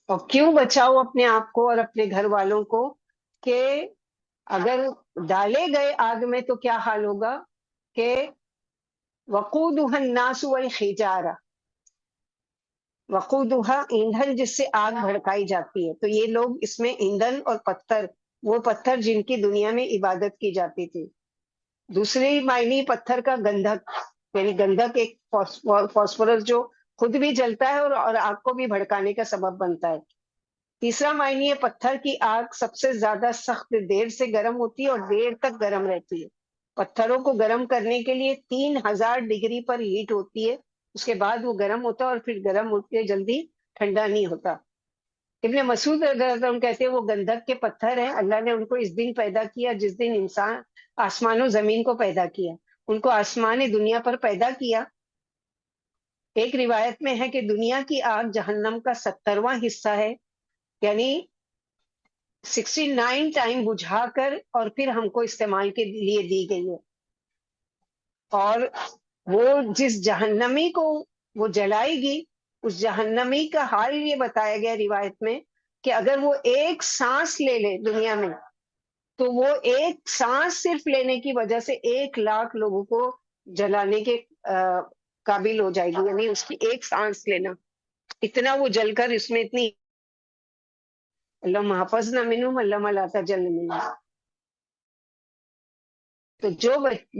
اور کیوں بچاؤ اپنے آپ کو اور اپنے گھر والوں کو، کہ اگر ڈالے گئے آگ میں تو کیا حال ہوگا، کہ وقودها الناس والحجارہ، وقودها ایندھن جس سے آگ بھڑکائی جاتی ہے. تو یہ لوگ اس میں ایندھن اور پتھر، وہ پتھر جن کی دنیا میں عبادت کی جاتی تھی. دوسری معنی پتھر کا گندھک، یعنی گندھک ایک فاسفورس جو خود بھی جلتا ہے اور آگ کو بھی بھڑکانے کا سبب بنتا ہے. تیسرا معنی ہے پتھر کی آگ سب سے زیادہ سخت دیر سے گرم ہوتی ہے اور دیر تک گرم رہتی ہے. پتھروں کو گرم کرنے کے لیے 3000 ڈگری پر ہیٹ ہوتی ہے، اس کے بعد وہ گرم ہوتا ہے اور پھر گرم ہو کے جلدی ٹھنڈا نہیں ہوتا. ابن مسعود رضی اللہ عنہ کہتے ہیں وہ گندھک کے پتھر ہیں، اللہ نے ان کو اس دن پیدا کیا جس دن انسان آسمان و زمین کو پیدا کیا. ان کو آسمان دنیا پر پیدا کیا. ایک روایت میں ہے کہ دنیا کی آگ جہنم کا 70واں حصہ ہے، یعنی 69 ٹائم بجھا کر اور پھر ہم کو استعمال کے لیے دی گئی ہے. اور وہ جس جہنمی کو وہ جلائے گی، اس جہنمی کا حال یہ بتایا گیا روایت میں کہ اگر وہ ایک سانس لے لے دنیا میں تو وہ ایک سانس صرف لینے کی وجہ سے 1,00,000 لوگوں کو جلانے کے قابل ہو جائے گی. یعنی اس کی ایک سانس لینا، اتنا وہ جل کر اس میں اتنی. اللہ محفظ نہ منہم اللہ ملاتا جل منہم. تو جو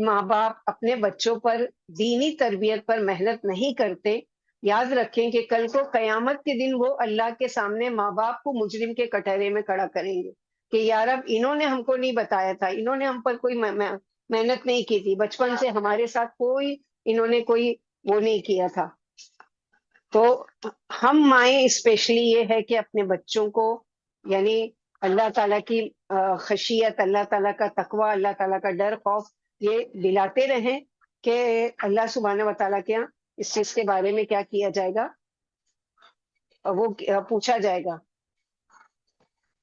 ماں باپ اپنے بچوں پر دینی تربیت پر محنت نہیں کرتے، یاد رکھیں کہ کل کو قیامت کے دن وہ اللہ کے سامنے ماں باپ کو مجرم کے کٹہرے میں کھڑا کریں گے کہ یا رب انہوں نے ہم کو نہیں بتایا تھا، انہوں نے ہم پر کوئی محنت نہیں کی تھی، بچپن سے ہمارے ساتھ کوئی انہوں نے کوئی وہ نہیں کیا تھا. تو ہم مائیں اسپیشلی یہ ہے کہ اپنے بچوں کو یعنی اللہ تعالیٰ کی خشیت، اللہ تعالیٰ کا تقوی، اللہ تعالیٰ کا ڈر خوف یہ دلاتے رہیں کہ اللہ سبحانہ و تعالیٰ کے یہاں اس چیز کے بارے میں کیا کیا جائے گا، وہ پوچھا جائے گا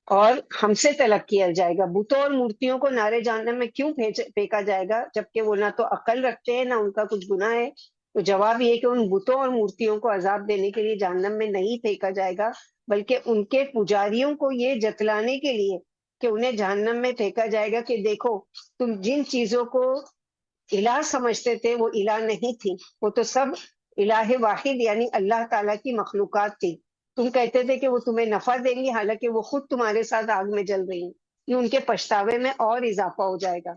اور ہم سے طلب کیا جائے گا. بتوں اور مورتیوں کو نارے جہنم میں کیوں پھینکا جائے گا جبکہ وہ نہ تو عقل رکھتے ہیں نہ ان کا کچھ گناہ ہے؟ تو جواب یہ کہ ان بتوں اور مورتیوں کو عذاب دینے کے لیے جہنم میں نہیں پھینکا جائے گا، بلکہ ان کے پجاریوں کو یہ جتلانے کے لیے کہ انہیں جہنم میں پھینکا جائے گا کہ دیکھو تم جن چیزوں کو الہ سمجھتے تھے وہ الہ نہیں تھی، وہ تو سب الہ واحد یعنی اللہ تعالیٰ کی مخلوقات تھی. تم کہتے تھے کہ وہ تمہیں نفع دیں گی، حالانکہ وہ خود تمہارے ساتھ آگ میں جل رہی ہیں. یہ ان کے پچھتاوے میں اور اضافہ ہو جائے گا.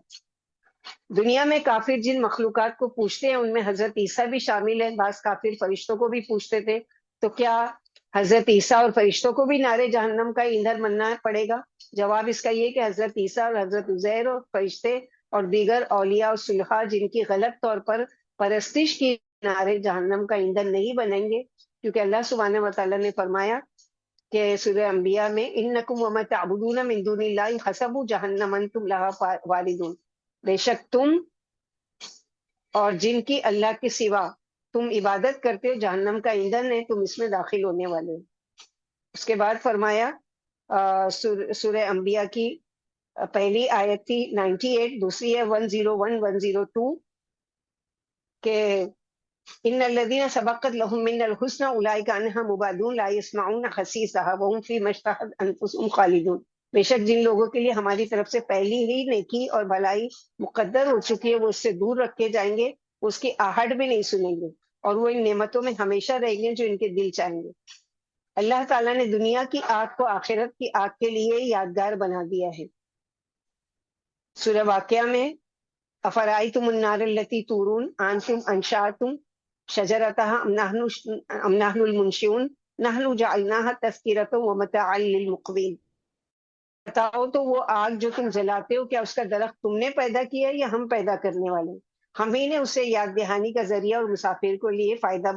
دنیا میں کافر جن مخلوقات کو پوچھتے ہیں ان میں حضرت عیسیٰ بھی شامل ہے. بعض کافر فرشتوں کو بھی پوچھتے تھے، تو کیا حضرت عیسیٰ اور فرشتوں کو بھی نارے جہنم کا ایندھن بننا پڑے گا؟ جواب اس کا یہ کہ حضرت عیسیٰ اور حضرت عزیر اور فرشتے اور دیگر اولیاء اور صلحاء جن کی غلط طور پر پرستش کی نارے جہنم کا ایندھن نہیں بنیں گے، کیونکہ اللہ سبحانہ و تعالیٰ نے فرمایا کہ سورہ انبیاء میں انکم وما تعبدون من دون اللہ حسب جہنم انتم لہا واردون، بے شک تم اور جن کی اللہ کے سوا تم عبادت کرتے ہو جہنم کا ایندھن ہے، تم اس میں داخل ہونے والے ہو. اس کے بعد فرمایا سورہ انبیاء کی پہلی آیت تھی 98، دوسری ہے 101 102 کہ ان الذين سبقت لهم من الحسنى اولئك عنها مبعدون لا يسمعون حسيسها وهم فيما اشتهت انفسهم خالدون. بے شک جن لوگوں کے لیے ہماری طرف سے پہلی ہی نیکی اور بھلائی مقدر ہو چکی ہے وہ اس سے دور رکھے جائیں گے، اس کی آہٹ بھی نہیں سنیں گے اور وہ ان نعمتوں میں ہمیشہ رہیں گے جو ان کے دل چاہیں گے. اللہ تعالیٰ نے دنیا کی آگ کو آخرت کی آگ کے لیے یادگار بنا دیا ہے. سورہ واقعہ میں افرائیتم النار التی تورون انتم انشأتم شجرتها ام نحن المنشئون نحن جعلناها تذکرة ومتاعا للمقوین. بتاؤ تو وہ آگ جو تم جلاتے ہو کیا اس کا درخت تم نے پیدا کیا یا ہم پیدا کرنے والے؟ ہم ہی نے اسے یاد دہانی کا ذریعہ اور مسافر کو لیے فائدہ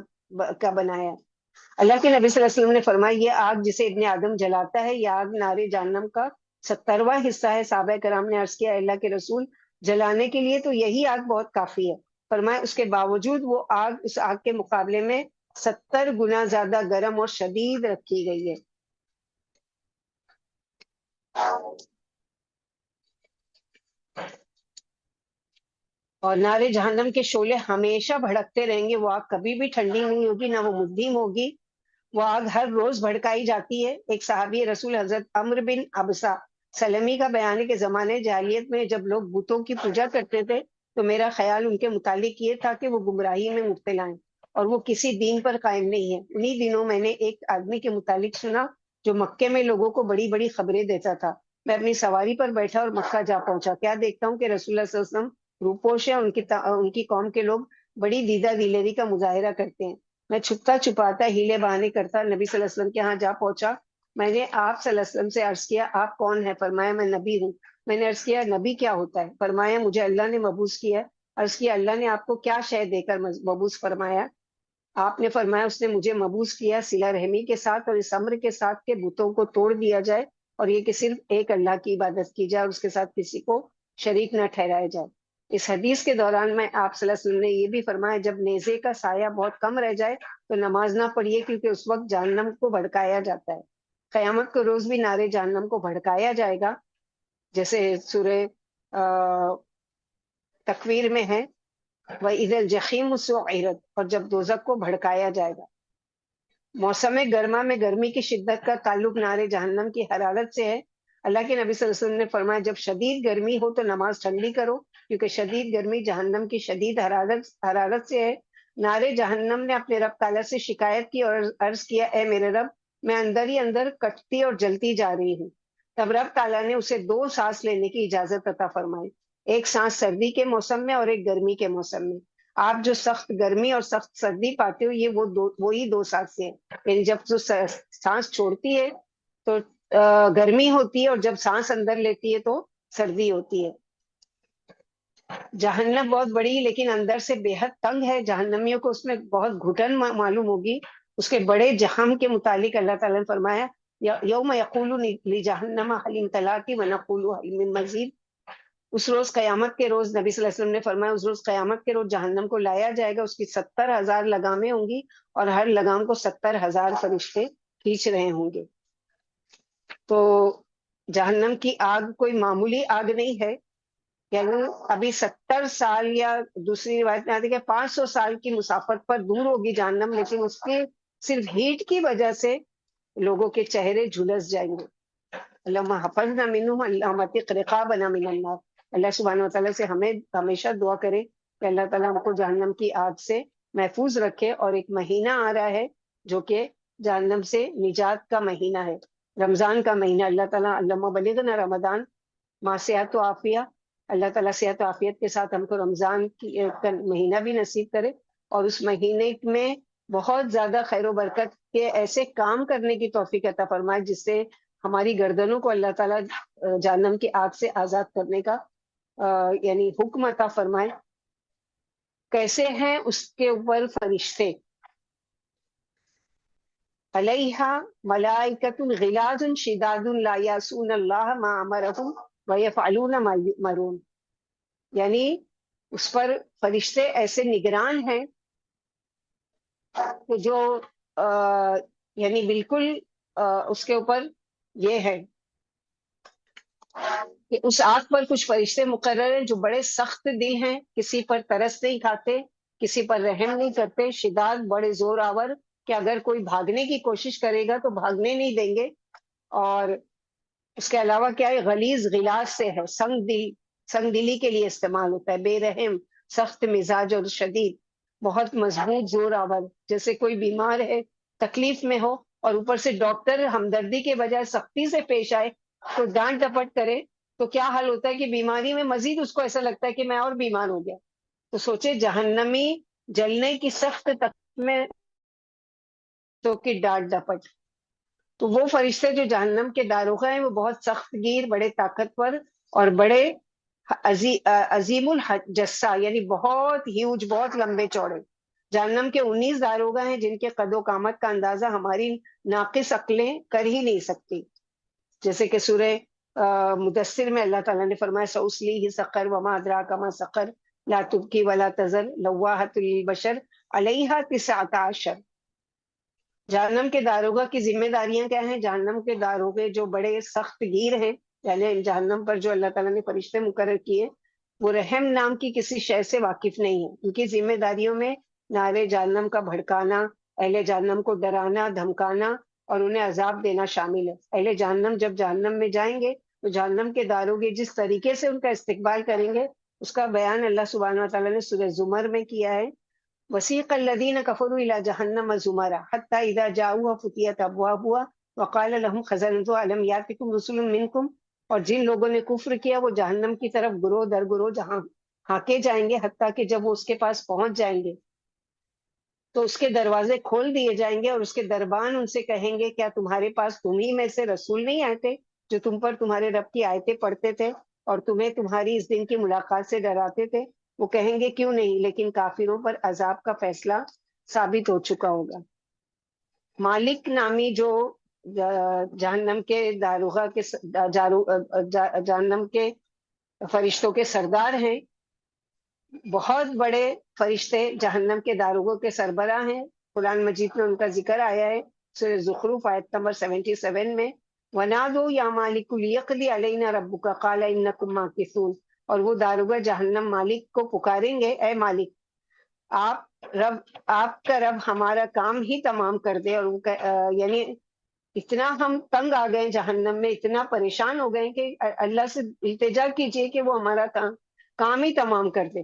کا بنایا. اللہ کے نبی صلی اللہ علیہ وسلم نے فرمایا یہ آگ جسے ابن آدم جلاتا ہے یہ آگ نارے جہنم کا 70واں حصہ ہے. صحابہ کرام نے عرض کیا اللہ کے رسول جلانے کے لیے تو یہی آگ بہت کافی ہے. فرمایا اس کے باوجود وہ آگ اس آگ کے مقابلے میں 70 گنا زیادہ گرم اور شدید رکھی گئی ہے. اور نارے جہنم کے شعلے ہمیشہ بھڑکتے رہیں گے. وہ آگ کبھی بھی ٹھنڈی نہیں ہوگی نہ وہ مدھم ہوگی. وہ آگ ہر روز بھڑکائی جاتی ہے. ایک صحابی رسول حضرت عمرو بن ابسہ سلمی کا بیان ہے کہ زمانے جاہلیت میں جب لوگ بتوں کی پوجا کرتے تھے تو میرا خیال ان کے متعلق یہ تھا کہ وہ گمراہی میں مبتلا ہیں. اور وہ کسی دین پر قائم نہیں ہے۔ انہی دنوں میں نے ایک آدمی کے متعلق سنا جو مکے میں لوگوں کو بڑی بڑی خبریں دیتا تھا۔ میں اپنی سواری پر بیٹھا اور مکہ جا پہنچا، کیا دیکھتا ہوں کہ رسول اللہ صلی اللہ علیہ وسلم روپوش ہے، ان کی قوم کے لوگ بڑی دیدہ دلیری کا مظاہرہ کرتے ہیں۔ میں چھپتا چھپاتا ہیلے بہانے کرتا نبی صلی اللہ علیہ وسلم کے ہاں جا پہنچا۔ میں نے آپ صلی اللہ علیہ وسلم سے عرض کیا آپ کون ہیں؟ فرمایا میں نبی ہوں۔ میں نے عرض کیا نبی کیا ہوتا ہے؟ فرمایا مجھے اللہ نے مبعوث کیا ہے۔ عرض کیا اللہ نے آپ کو کیا شے دے کر مبعوث فرمایا؟ آپ نے فرمایا اس نے مجھے مبعوث کیا صلہ رحمی کے ساتھ اور اس امر کے ساتھ کہ بتوں کو توڑ دیا جائے اور یہ کہ صرف ایک اللہ کی عبادت کی جائے اور اس کے ساتھ کسی کو شریک نہ ٹھہرایا جائے۔ اس حدیث کے دوران میں آپ صلی اللہ علیہ وسلم نے یہ بھی فرمایا جب نیزے کا سایہ بہت کم رہ جائے تو نماز نہ پڑھیے کیونکہ اس وقت جہنم کو بھڑکایا جاتا ہے۔ قیامت کے روز بھی نارے جہنم کو بھڑکایا جائے گا، جیسے سورہ تکویر میں ہے وَإِذَا الْجَحِيمُ سُعِّرَتْ، اور جب دوزخ کو بھڑکایا جائے گا۔ موسم گرما میں گرمی کی شدت کا تعلق نارے جہنم کی حرارت سے ہے۔ اللہ کے نبی صلی اللہ علیہ وسلم نے فرمایا جب شدید گرمی ہو تو نماز ٹھنڈی کرو کیونکہ شدید گرمی جہنم کی شدید حرارت سے ہے۔ نارے جہنم نے اپنے رب تعالیٰ سے شکایت کی اور عرض کیا اے میرے رب میں اندر ہی اندر کٹتی اور جلتی جا رہی ہوں۔ تب رب تعالیٰ نے اسے 2 سانس لینے کی اجازت عطا فرمائی، ایک سانس سردی کے موسم میں اور ایک گرمی کے موسم میں۔ آپ جو سخت گرمی اور سخت سردی پاتے ہو یہ وہی 2 سانسیں ہیں، یعنی جب تو سانس چھوڑتی ہے تو گرمی ہوتی ہے اور جب سانس اندر لیتی ہے تو سردی ہوتی ہے۔ جہنم بہت بڑی لیکن اندر سے بے حد تنگ ہے، جہنمیوں کو اس میں بہت گھٹن معلوم ہوگی۔ اس کے بڑے جہم کے متعلق اللہ تعالیٰ نے فرمایا یوم یقول لجہنم هل امتلأت ونقول هل من مزید۔ اس روز قیامت کے روز نبی صلی اللہ علیہ وسلم نے فرمایا اس روز قیامت کے روز جہنم کو لایا جائے گا، اس کی 70,000 لگامیں ہوں گی اور ہر لگام کو 70,000 فرشتے کھینچ رہے ہوں گے۔ تو جہنم کی آگ کوئی معمولی آگ نہیں ہے، یعنی ابھی 70 سال یا دوسری روایت میں آتی ہے کہ 500 سال کی مسافت پر دور ہوگی جہنم، لیکن اس کے صرف ہیٹ کی وجہ سے لوگوں کے چہرے جھلس جائیں گے۔ اللہم حفظنا منہم اللہم اطق رقابنا من النار۔ اللہ سبحانہ وتعالیٰ سے ہمیں ہمیشہ دعا کرے کہ اللہ تعالیٰ ہم کو جہنم کی آگ سے محفوظ رکھے۔ اور ایک مہینہ آ رہا ہے جو کہ جہنم سے نجات کا مہینہ ہے، رمضان کا مہینہ۔ اللہ تعالیٰ اللہم بلغنا رمضان ما صحت و عافیہ، اللہ تعالیٰ صحت و عافیت کے ساتھ ہم کو رمضان کا مہینہ بھی نصیب کرے اور اس مہینے میں بہت زیادہ خیر و برکت کے ایسے کام کرنے کی توفیق عطا فرمائے جس سے ہماری گردنوں کو اللہ تعالیٰ جہنم کی آگ سے آزاد کرنے کا یعنی حکم عطا فرمائے۔ کیسے ہیں اس کے اوپر فرشتے؟ علیہا ملائکۃ غلاظ شداد لا یعصون اللہ ما امرہم ویفعلون ما یؤمرون، یعنی اس پر فرشتے ایسے نگران ہیں کہ جو یعنی بالکل اس کے اوپر یہ ہے کہ اس آگ پر کچھ فرشتے مقرر ہیں جو بڑے سخت دل ہیں، کسی پر ترس نہیں کھاتے، کسی پر رحم نہیں کرتے، شداد بڑے زور آور کہ اگر کوئی بھاگنے کی کوشش کرے گا تو بھاگنے نہیں دیں گے۔ اور اس کے علاوہ کیا ہے غلیظ غلاظ سے ہے، سنگ دلی کے لیے استعمال ہوتا ہے، بے رحم، سخت مزاج اور شدید، بہت مضبوط زور آور۔ جیسے کوئی بیمار ہے تکلیف میں ہو اور اوپر سے ڈاکٹر ہمدردی کے بجائے سختی سے پیش آئے تو ڈانٹ ڈپٹ کرے تو کیا حال ہوتا ہے کہ بیماری میں مزید اس کو ایسا لگتا ہے کہ میں اور بیمار ہو گیا۔ تو سوچے جہنمی جلنے کی سخت تکلیف میں تو کی ڈانٹ ڈپٹ۔ تو وہ فرشتے جو جہنم کے داروغہ ہیں وہ بہت سخت گیر، بڑے طاقتور اور بڑے عظیم الجثہ، یعنی بہت ہیوج، بہت لمبے چوڑے۔ جہنم کے 19 داروغہ ہیں جن کے قد و قامت کا اندازہ ہماری ناقص عقلیں کر ہی نہیں سکتی۔ جیسے کہ سورہ مدثر میں اللہ تعالیٰ نے فرمایا سأصلیہ سقر وما ادراک ما سقر لا تبقی ولا تذر لواحۃ للبشر علیہا 19۔ جہنم کے داروغہ کی ذمہ داریاں کیا ہیں؟ جہنم کے داروغے جو بڑے سخت گیر ہیں، یعنی جہنم پر جو اللہ تعالیٰ نے فرشتے مقرر کیے، وہ رحم نام کی کسی شے سے واقف نہیں ہے۔ ان کی ذمہ داریوں میں نارے جہنم کا بھڑکانا، اہل جہنم کو ڈرانا، دھمکانا اور انہیں عذاب دینا شامل ہے۔ اہل جہنم جب جہنم میں جائیں گے تو جہنم کے داروغے جس طریقے سے ان کا استقبال کریں گے اس کا بیان اللہ سبحانہ وتعالیٰ نے سورہ زمر میں کیا ہے وسیق الذین کفروا الی جہنم زمرا حتی اذا جاؤوها فتحت ابوابها وقال لهم خزنتها الم یاتکم رسل منکم، اور جن لوگوں نے کفر کیا وہ جہنم کی طرف گروہ در گروہ جہاں ہانکے جائیں گے، حتیٰ کہ جب وہ اس کے پاس پہنچ جائیں گے تو اس کے دروازے کھول دیے جائیں گے، اور اس کے دربان ان سے کہیں گے کیا تمہارے پاس تمہیں میں سے رسول نہیں آئے تھے جو تم پر تمہارے رب کی آیتیں پڑھتے تھے اور تمہیں تمہاری اس دن کی ملاقات سے ڈراتے تھے؟ وہ کہیں گے کیوں نہیں، لیکن کافروں پر عذاب کا فیصلہ ثابت ہو چکا ہوگا۔ مالک نامی جو جہنم کے داروغہ کے جہنم کے فرشتوں کے سردار ہیں، بہت بڑے فرشتے جہنم کے داروغوں کے سربراہ ہیں۔ قرآن مجید میں ان کا ذکر آیا ہے سورہ زخرف آیت نمبر 77 میں، وَنَادُوا يَا مَالِكُ لِيَقْضِ عَلَيْنَا رَبُّكَ قَالَ إِنَّكُمْ مَاكِثُونَ، اور وہ داروغہ جہنم مالک کو پکاریں گے، اے مالک آپ کا رب ہمارا کام ہی تمام کر دے، اور وہ یعنی اتنا ہم تنگ آ گئے جہنم میں، اتنا پریشان ہو گئے کہ اللہ سے التجا کیجئے کہ وہ ہمارا کام ہی تمام کر دے۔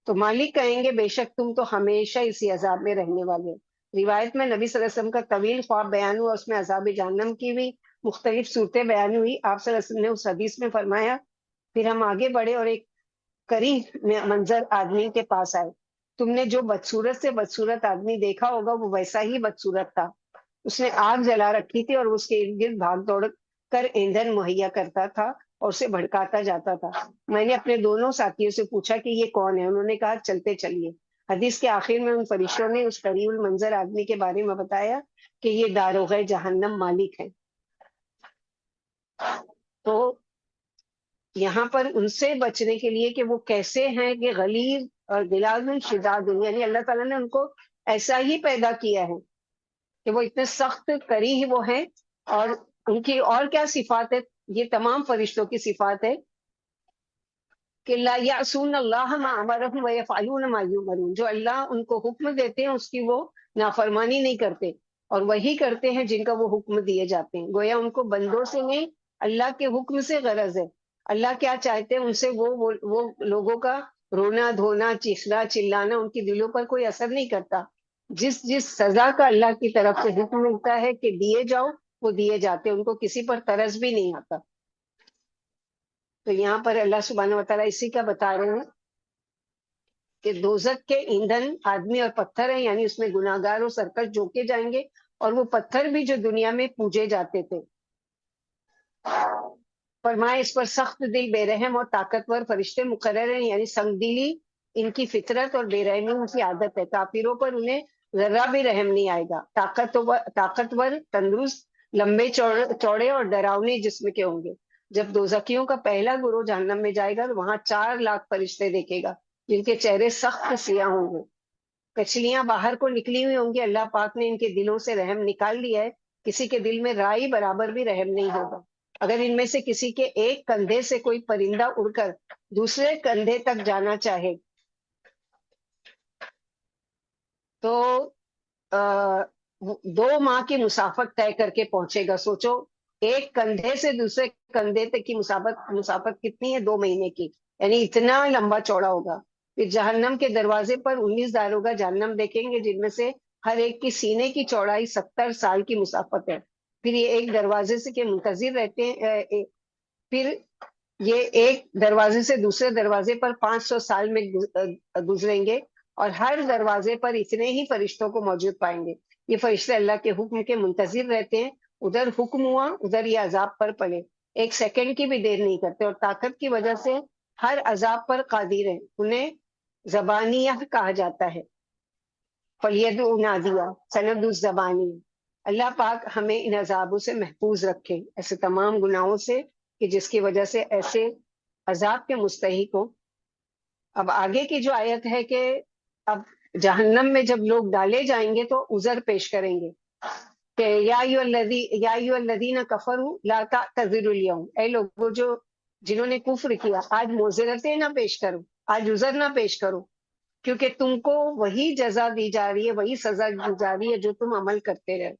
تو مالک کہیں گے بے شک تم تو ہمیشہ اسی عذاب میں رہنے والے ہو۔ روایت میں نبی صلی اللہ علیہ وسلم کا طویل خواب بیان ہوا، اس میں عذاب جہنم کی بھی مختلف صورتیں بیان ہوئی۔ آپ صلی اللہ علیہ وسلم نے اس حدیث میں فرمایا، پھر ہم آگے بڑھے اور ایک کریہ منظر آدمی کے پاس آئے۔ تم نے جو بدصورت سے بدصورت آدمی دیکھا ہوگا وہ ویسا ہی بدصورت تھا، اس نے آگ جلا رکھی تھی اور اس کے ارد گرد بھاگ دوڑ کر ایندھن مہیا کرتا تھا اور اسے بھڑکاتا جاتا تھا۔ میں نے اپنے دونوں ساتھیوں سے پوچھا کہ یہ کون ہے؟ انہوں نے کہا چلتے چلیے۔ حدیث کے آخر میں ان فرشتوں نے اس قریب المنظر آدمی کے بارے میں بتایا کہ یہ داروغہ جہنم مالک ہے۔ تو یہاں پر ان سے بچنے کے لیے کہ وہ کیسے ہیں کہ غلیظ اور غلاظ شداد، یعنی اللہ تعالیٰ نے ان کو ایسا ہی پیدا کیا ہے کہ وہ اتنے سخت کریہ وہ ہیں، اور ان کی اور کیا صفات ہے؟ یہ تمام فرشتوں کی صفات ہے کہ لا یعصون اللہ ما امرهم ویفعلون ما یؤمرون، جو اللہ ان کو حکم دیتے ہیں اس کی وہ نافرمانی نہیں کرتے، اور وہی کرتے ہیں جن کا وہ حکم دیے جاتے ہیں۔ گویا ان کو بندوں سے نہیں، اللہ کے حکم سے غرض ہے۔ اللہ کیا چاہتے ہیں ان سے، وہ لوگوں کا رونا دھونا چیخنا چلانا ان کی دلوں پر کوئی اثر نہیں کرتا۔ جس سزا کا اللہ کی طرف سے حکم ملتا ہے کہ دیے جاؤ، وہ دیے جاتے، ان کو کسی پر ترس بھی نہیں آتا۔ تو یہاں پر اللہ سبحانہ و تعالیٰ اسی کا بتا رہے ہیں کہ دوزخ کے ایندھن آدمی اور پتھر ہیں، یعنی اس میں گناہگار اور سرکش جھونکے جائیں گے، اور وہ پتھر بھی جو دنیا میں پوجے جاتے تھے۔ فرمائے اس پر سخت دل بے رحم اور طاقتور فرشتے مقرر ہیں، یعنی سنگ دلی ان کی فطرت اور بے رحمی ان کی عادت ہے۔ کافروں پر انہیں ذرہ بھی رحم نہیں آئے گا۔ طاقتور تندرست لمبے چوڑے اور ڈراؤنے جسم کے ہوں گے۔ جب دوزخیوں کا پہلا گروہ جہنم میں جائے گا تو وہاں 4 لاکھ فرشتے دیکھے گا جن کے چہرے سخت سیاہ ہوں گے، کچلیاں باہر کو نکلی ہوئی ہوں گی۔ اللہ پاک نے ان کے دلوں سے رحم نکال لیا ہے، کسی کے دل میں رائی برابر بھی رحم نہیں ہوگا۔ اگر ان میں سے کسی کے ایک کندھے سے کوئی پرندہ اڑ کر دوسرے کندھے تک جانا چاہے تو 2 ماہ کی مسافت طے کر کے پہنچے گا۔ سوچو ایک کندھے سے دوسرے کندھے تک کی مسافت کتنی ہے؟ 2 مہینے کی، یعنی اتنا لمبا چوڑا ہوگا۔ پھر جہنم کے دروازے پر 19 داروغہ جہنم دیکھیں گے جن میں سے ہر ایک کی سینے کی چوڑائی 70 سال کی مسافت ہے۔ پھر یہ ایک دروازے سے کے منتظر رہتے ہیں، پھر یہ ایک دروازے سے دوسرے دروازے پر 500 سال میں گزریں گے، اور ہر دروازے پر اتنے ہی فرشتوں کو موجود پائیں گے۔ یہ فرشتے اللہ کے حکم کے منتظر رہتے ہیں، ادھر حکم ہوا ادھر یہ عذاب پر پڑے، ایک سیکنڈ کی بھی دیر نہیں کرتے، اور طاقت کی وجہ سے ہر عذاب پر قادر ہیں۔ انہیں زبانیہ کہا جاتا ہے، فلیدعوا نادیہ سند الزبانی۔ اللہ پاک ہمیں ان عذابوں سے محفوظ رکھے، ایسے تمام گناہوں سے کہ جس کی وجہ سے ایسے عذاب کے مستحق ہو۔ اب آگے کی جو آیت ہے کہ اب جہنم میں جب لوگ ڈالے جائیں گے تو عذر پیش کریں گے کہ یا ایھا الذین کفروا لا تعتذروا اليوم، اے لوگوں جنہوں نے کفر کیا، آج معذرتیں نہ پیش کرو، آج عذر نہ پیش کرو، کیونکہ تم کو وہی جزا دی جا رہی ہے، وہی سزا دی جا رہی ہے جو تم عمل کرتے رہے۔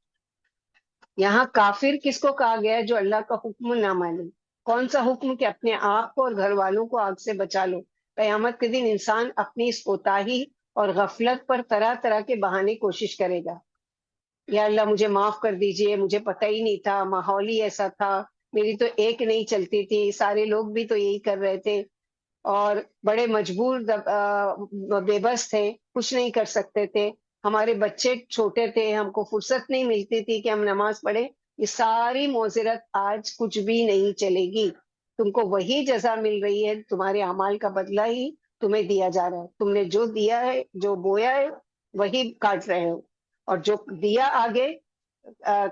یہاں کافر کس کو کہا گیا ہے؟ جو اللہ کا حکم نہ مانے۔ کون سا حکم؟ کہ اپنے آپ کو اور گھر والوں کو آگ سے بچا لو۔ قیامت کے دن انسان اپنی اس کوتاہی اور غفلت پر طرح طرح کے بہانے کوشش کرے گا. یا اللہ مجھے معاف کر دیجئے، مجھے پتہ ہی نہیں تھا، ماحول ہی ایسا تھا، میری تو ایک نہیں چلتی تھی، سارے لوگ بھی تو یہی کر رہے تھے، اور بڑے مجبور بے بس تھے، کچھ نہیں کر سکتے تھے، ہمارے بچے چھوٹے تھے، ہم کو فرصت نہیں ملتی تھی کہ ہم نماز پڑھیں. یہ ساری معذرت آج کچھ بھی نہیں چلے گی. تم کو وہی جزا مل رہی ہے، تمہارے اعمال کا بدلہ ہی تمہیں دیا جا رہا ہے. تم نے جو دیا ہے، جو بویا ہے، وہی کاٹ رہے ہو، اور جو دیا آگے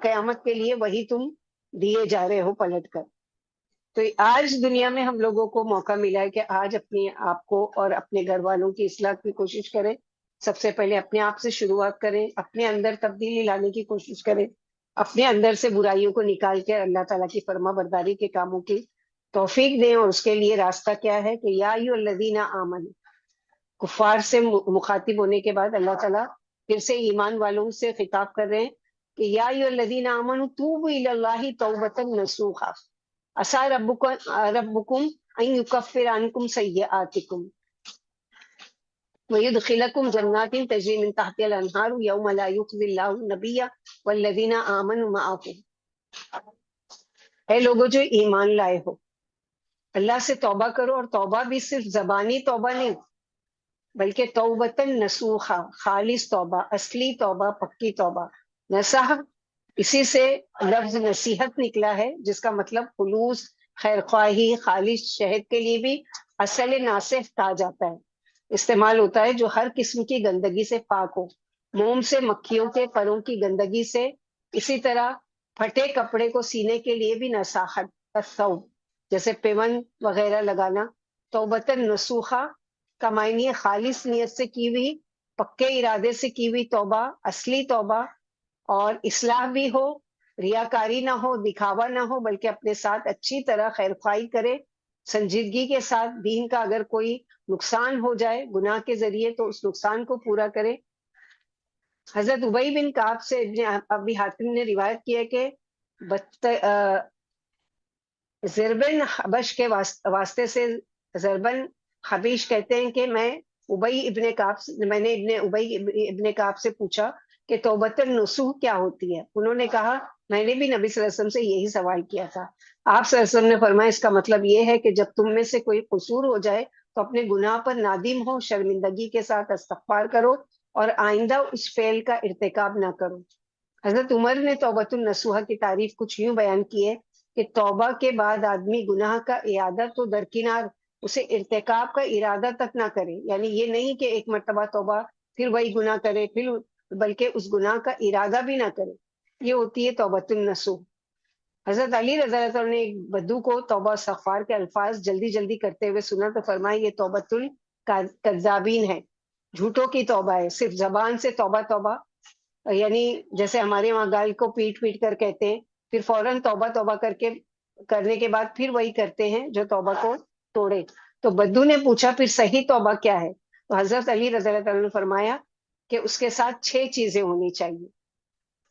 قیامت کے لیے وہی تم دیے جا رہے ہو پلٹ کر. تو آج دنیا میں ہم لوگوں کو موقع ملا ہے کہ آج اپنے آپ کو اور اپنے گھر والوں کی اصلاح کی کوشش کریں. سب سے پہلے اپنے آپ سے شروعات کریں، اپنے اندر تبدیلی لانے کی کوشش کریں، اپنے اندر سے برائیوں کو نکال کے اللہ تعالیٰ کی فرما برداری کے کاموں کی توفیق دیں. اور اس کے لیے راستہ کیا ہے کہ یا ایھا الذین آمنوا، کفار سے مخاطب ہونے کے بعد اللہ تعالیٰ پھر سے ایمان والوں سے خطاب کر رہے ہیں کہ یا ایھا الذین آمنوا توبوا الی اللہ توبۃ نصوحا عسیٰ ربکم ان یکفر عنکم سیئاتکم ویدخلکم جنات تجری من تحتها الانہار یوم لا یخزی اللہ النبی والذین آمنوا معہ. اے لوگوں جو ایمان لائے ہو، اللہ سے توبہ کرو، اور توبہ بھی صرف زبانی توبہ نہیں، بلکہ توبۃ نصوحا، خالص توبہ، اصلی توبہ، پکی توبہ. نصح اسی سے لفظ نصیحت نکلا ہے، جس کا مطلب خلوص، خیر خواہی، خالص. شہد کے لیے بھی اصل ناصح کہا جاتا ہے، استعمال ہوتا ہے جو ہر قسم کی گندگی سے پاک ہو، موم سے مکھیوں کے پروں کی گندگی سے. اسی طرح پھٹے کپڑے کو سینے کے لیے بھی نصاحت، الثوب، جیسے پیون وغیرہ لگانا. توبۃ نصوحا کا معنی ہے خالص نیت سے کی ہوئی، پکے ارادے سے کی ہوئی توبہ، اصلی توبہ، اور اصلاح بھی ہو، ریاکاری نہ ہو، دکھاوا نہ ہو، بلکہ اپنے ساتھ اچھی طرح خیر خواہی کرے، سنجیدگی کے ساتھ. دین کا اگر کوئی نقصان ہو جائے گناہ کے ذریعے تو اس نقصان کو پورا کرے. حضرت ابی بن کعب سے ابن ابی حاتم نے روایت کی ہے کہ زربن حبش کے واسطے سے، زربن حبیش کہتے ہیں کہ میں نے ابی ابن کعب سے پوچھا کہ توبۃ النصوح کیا ہوتی ہے. انہوں نے کہا میں نے بھی نبی صلی اللہ علیہ وسلم سے یہی سوال کیا تھا. آپ صلی اللہ علیہ وسلم نے فرمایا اس کا مطلب یہ ہے کہ جب تم میں سے کوئی قصور ہو جائے تو اپنے گناہ پر نادم ہو، شرمندگی کے ساتھ استغفار کرو، اور آئندہ اس فعل کا ارتکاب نہ کرو. حضرت عمر نے توبۃ النصوحہ کی تعریف کچھ یوں بیان کی ہے کہ توبہ کے بعد آدمی گناہ کا اعادہ تو درکنار، اسے ارتکاب کا ارادہ تک نہ کرے. یعنی یہ نہیں کہ ایک مرتبہ توبہ پھر وہی گناہ کرے، پھر بلکہ اس گناہ کا ارادہ بھی نہ کرے. یہ ہوتی ہے توبۃ النصوح. حضرت علی رضی اللہ عنہ نے ایک بدو کو توبہ استغفار کے الفاظ جلدی جلدی کرتے ہوئے سنا تو فرمایا یہ توبۃ الکذابین ہے، جھوٹوں کی توبہ ہے. صرف زبان سے توبہ توبہ، یعنی جیسے ہمارے وہاں گال کو پیٹ پیٹ کر کہتے ہیں، پھر فوراً توبہ توبہ کرنے کے بعد پھر وہی کرتے ہیں جو توبہ کو توڑے. تو بدو نے پوچھا پھر صحیح توبہ کیا ہے؟ تو حضرت علی رضی اللہ عنہ نے فرمایا کہ اس کے ساتھ 6 چیزیں ہونی چاہیے.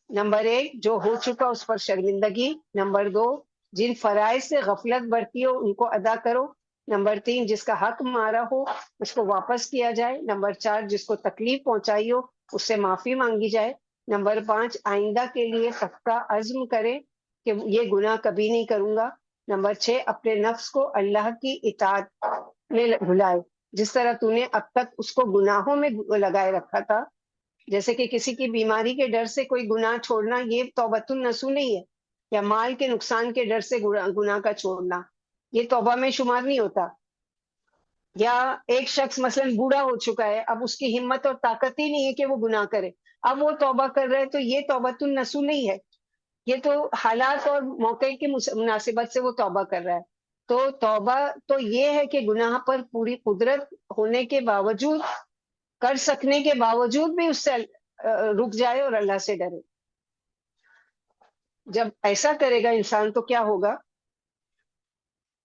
نمبر 1 جو ہو چکا اس پر شرمندگی. نمبر 2 جن فرائض سے غفلت برتی ہو ان کو ادا کرو. نمبر 3 جس کا حق مارا ہو اس کو واپس کیا جائے. نمبر 4 جس کو تکلیف پہنچائی ہو اس سے معافی مانگی جائے. نمبر 5 آئندہ کے لیے پختہ عزم کرے کہ یہ گناہ کبھی نہیں کروں گا. نمبر 6 اپنے نفس کو اللہ کی اطاعت میں بھلائے، جس طرح تو نے اب تک اس کو گناہوں میں لگائے رکھا تھا. جیسے کہ کسی کی بیماری کے ڈر سے کوئی گناہ چھوڑنا یہ توبۃ النصوح نہیں ہے، یا مال کے نقصان کے ڈر سے گناہ کا چھوڑنا یہ توبہ میں شمار نہیں ہوتا. یا ایک شخص مثلا بوڑھا ہو چکا ہے، اب اس کی ہمت اور طاقت ہی نہیں ہے کہ وہ گناہ کرے، اب وہ توبہ کر رہے تو یہ توبۃ النصوح نہیں ہے، یہ تو حالات اور موقع کی مناسبت سے وہ توبہ کر رہا ہے. تو توبہ تو یہ ہے کہ گناہ پر پوری قدرت ہونے کے باوجود، کر سکنے کے باوجود بھی اس سے رک جائے اور اللہ سے ڈرے. جب ایسا کرے گا انسان تو کیا ہوگا؟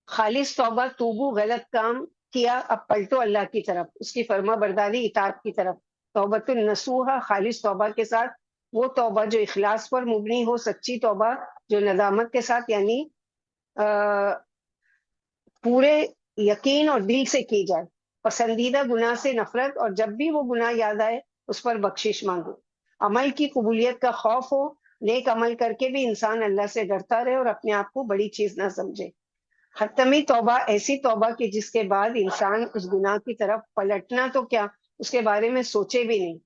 خالص توبہ، توبو، غلط کام کیا اب پلٹو اللہ کی طرف، اس کی فرما برداری اطاعت کی طرف. توبۃ النصوحہ خالص توبہ کے ساتھ، وہ توبہ جو اخلاص پر مبنی ہو، سچی توبہ جو ندامت کے ساتھ، یعنی پورے یقین اور دل سے کی جائے. پسندیدہ گناہ سے نفرت، اور جب بھی وہ گناہ یاد آئے اس پر بخشش مانگو۔ عمل کی قبولیت کا خوف ہو، نیک عمل کر کے بھی انسان اللہ سے ڈرتا رہے اور اپنے آپ کو بڑی چیز نہ سمجھے۔ حتمی توبہ ایسی توبہ کہ جس کے بعد انسان اس گناہ کی طرف پلٹنا تو کیا، اس کے بارے میں سوچے بھی نہیں۔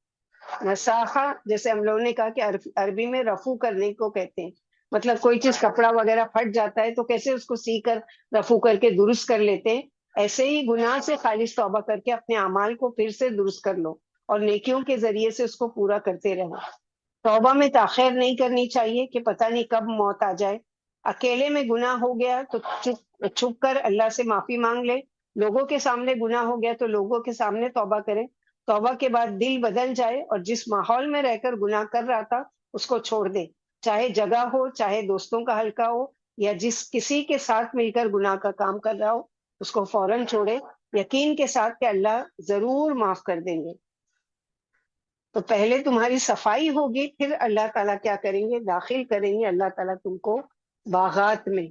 نصاحہ، جیسے ہم لوگوں نے کہا کہ عربی میں رفو کرنے کو کہتے ہیں، مطلب کوئی چیز کپڑا وغیرہ پھٹ جاتا ہے تو کیسے اس کو سی کر رفو کر کے درست کر لیتے ہیں، ایسے ہی گناہ سے خالص توبہ کر کے اپنے اعمال کو پھر سے درست کر لو اور نیکیوں کے ذریعے سے اس کو پورا کرتے رہو۔ توبہ میں تاخیر نہیں کرنی چاہیے کہ پتہ نہیں کب موت آ جائے۔ اکیلے میں گناہ ہو گیا تو چھپ کر اللہ سے معافی مانگ لے، لوگوں کے سامنے گناہ ہو گیا تو لوگوں کے سامنے توبہ کرے، توبہ کے بعد دل بدل جائے اور جس ماحول میں رہ کر گناہ کر رہا تھا اس کو چھوڑ دے، چاہے جگہ ہو، چاہے دوستوں کا حلقہ ہو، یا جس کسی کے ساتھ مل کر گناہ کا کام کر رہا ہو اس کو فوراً چھوڑے، یقین کے ساتھ کہ اللہ ضرور معاف کر دیں گے۔ تو پہلے تمہاری صفائی ہوگی، پھر اللہ تعالیٰ کیا کریں گے، داخل کریں گے اللہ تعالیٰ تم کو باغات میں۔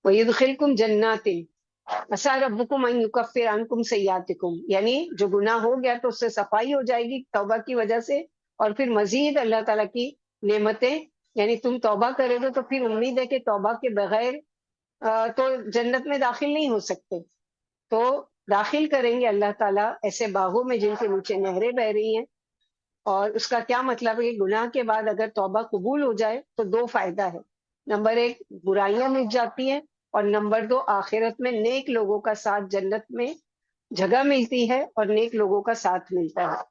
وَيُدْخِلْكُمْ جَنَّاتٍ عَسَىٰ رَبُّكُمْ أَن يُكَفِّرَ عَنكُمْ سَيِّئَاتِكُمْ، یعنی جو گناہ ہو گیا تو اس سے صفائی ہو جائے گی توبہ کی وجہ سے، اور پھر مزید اللہ تعالیٰ کی نعمتیں، یعنی تم توبہ کرے گے تو پھر امید ہے کہ توبہ کے بغیر تو جنت میں داخل نہیں ہو سکتے، تو داخل کریں گے اللہ تعالیٰ ایسے باغوں میں جن کے نیچے نہریں بہ رہی ہیں۔ اور اس کا کیا مطلب ہے کہ گناہ کے بعد اگر توبہ قبول ہو جائے تو دو فائدہ ہے، نمبر ایک برائیاں مٹ جاتی ہیں، اور نمبر دو آخرت میں نیک لوگوں کا ساتھ جنت میں جگہ ملتی ہے اور نیک لوگوں کا ساتھ ملتا ہے۔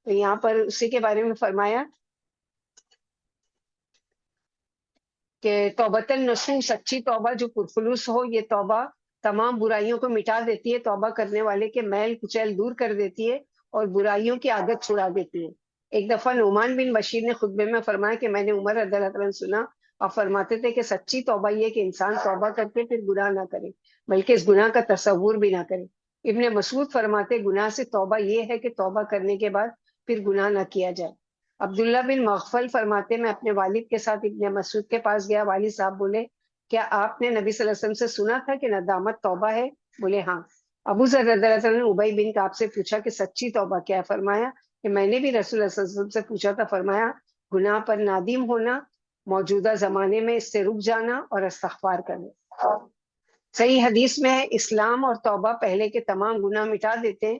تو یہاں پر اسی کے بارے میں فرمایا کہ توبۃ النصوح، سچی توبہ جو پرخلوص ہو، یہ توبہ تمام برائیوں کو مٹا دیتی ہے، توبہ کرنے والے کے میل کچیل دور کر دیتی ہے اور برائیوں کی عادت چھڑا دیتی ہے۔ ایک دفعہ نعمان بن بشیر نے خطبے میں فرمایا کہ میں نے عمر رضی اللہ عنہ سنا اور فرماتے تھے کہ سچی توبہ یہ کہ انسان توبہ کر کے پھر گناہ نہ کرے، بلکہ اس گناہ کا تصور بھی نہ کرے۔ ابن مسعود فرماتے گناہ سے توبہ یہ ہے کہ توبہ کرنے کے بعد پھر گناہ نہ کیا جائے۔ عبداللہ بن مغفل فرماتے میں اپنے والد کے ساتھ ابن مسعود کے پاس گیا، والد صاحب بولے کیا آپ نے نبی صلی اللہ علیہ وسلم سے سنا تھا کہ ندامت توبہ ہے؟ بولے ہاں۔ ابو ذر رضی اللہ عنہ نے ابی بن کعب سے پوچھا کہ سچی توبہ کیا ہے؟ فرمایا کہ میں نے بھی رسول اللہ صلی اللہ علیہ وسلم سے پوچھا تھا، فرمایا گناہ پر نادم ہونا، موجودہ زمانے میں اس سے رک جانا اور استغفار کرنا۔ صحیح حدیث میں ہے اسلام اور توبہ پہلے کے تمام گناہ مٹا دیتے ہیں۔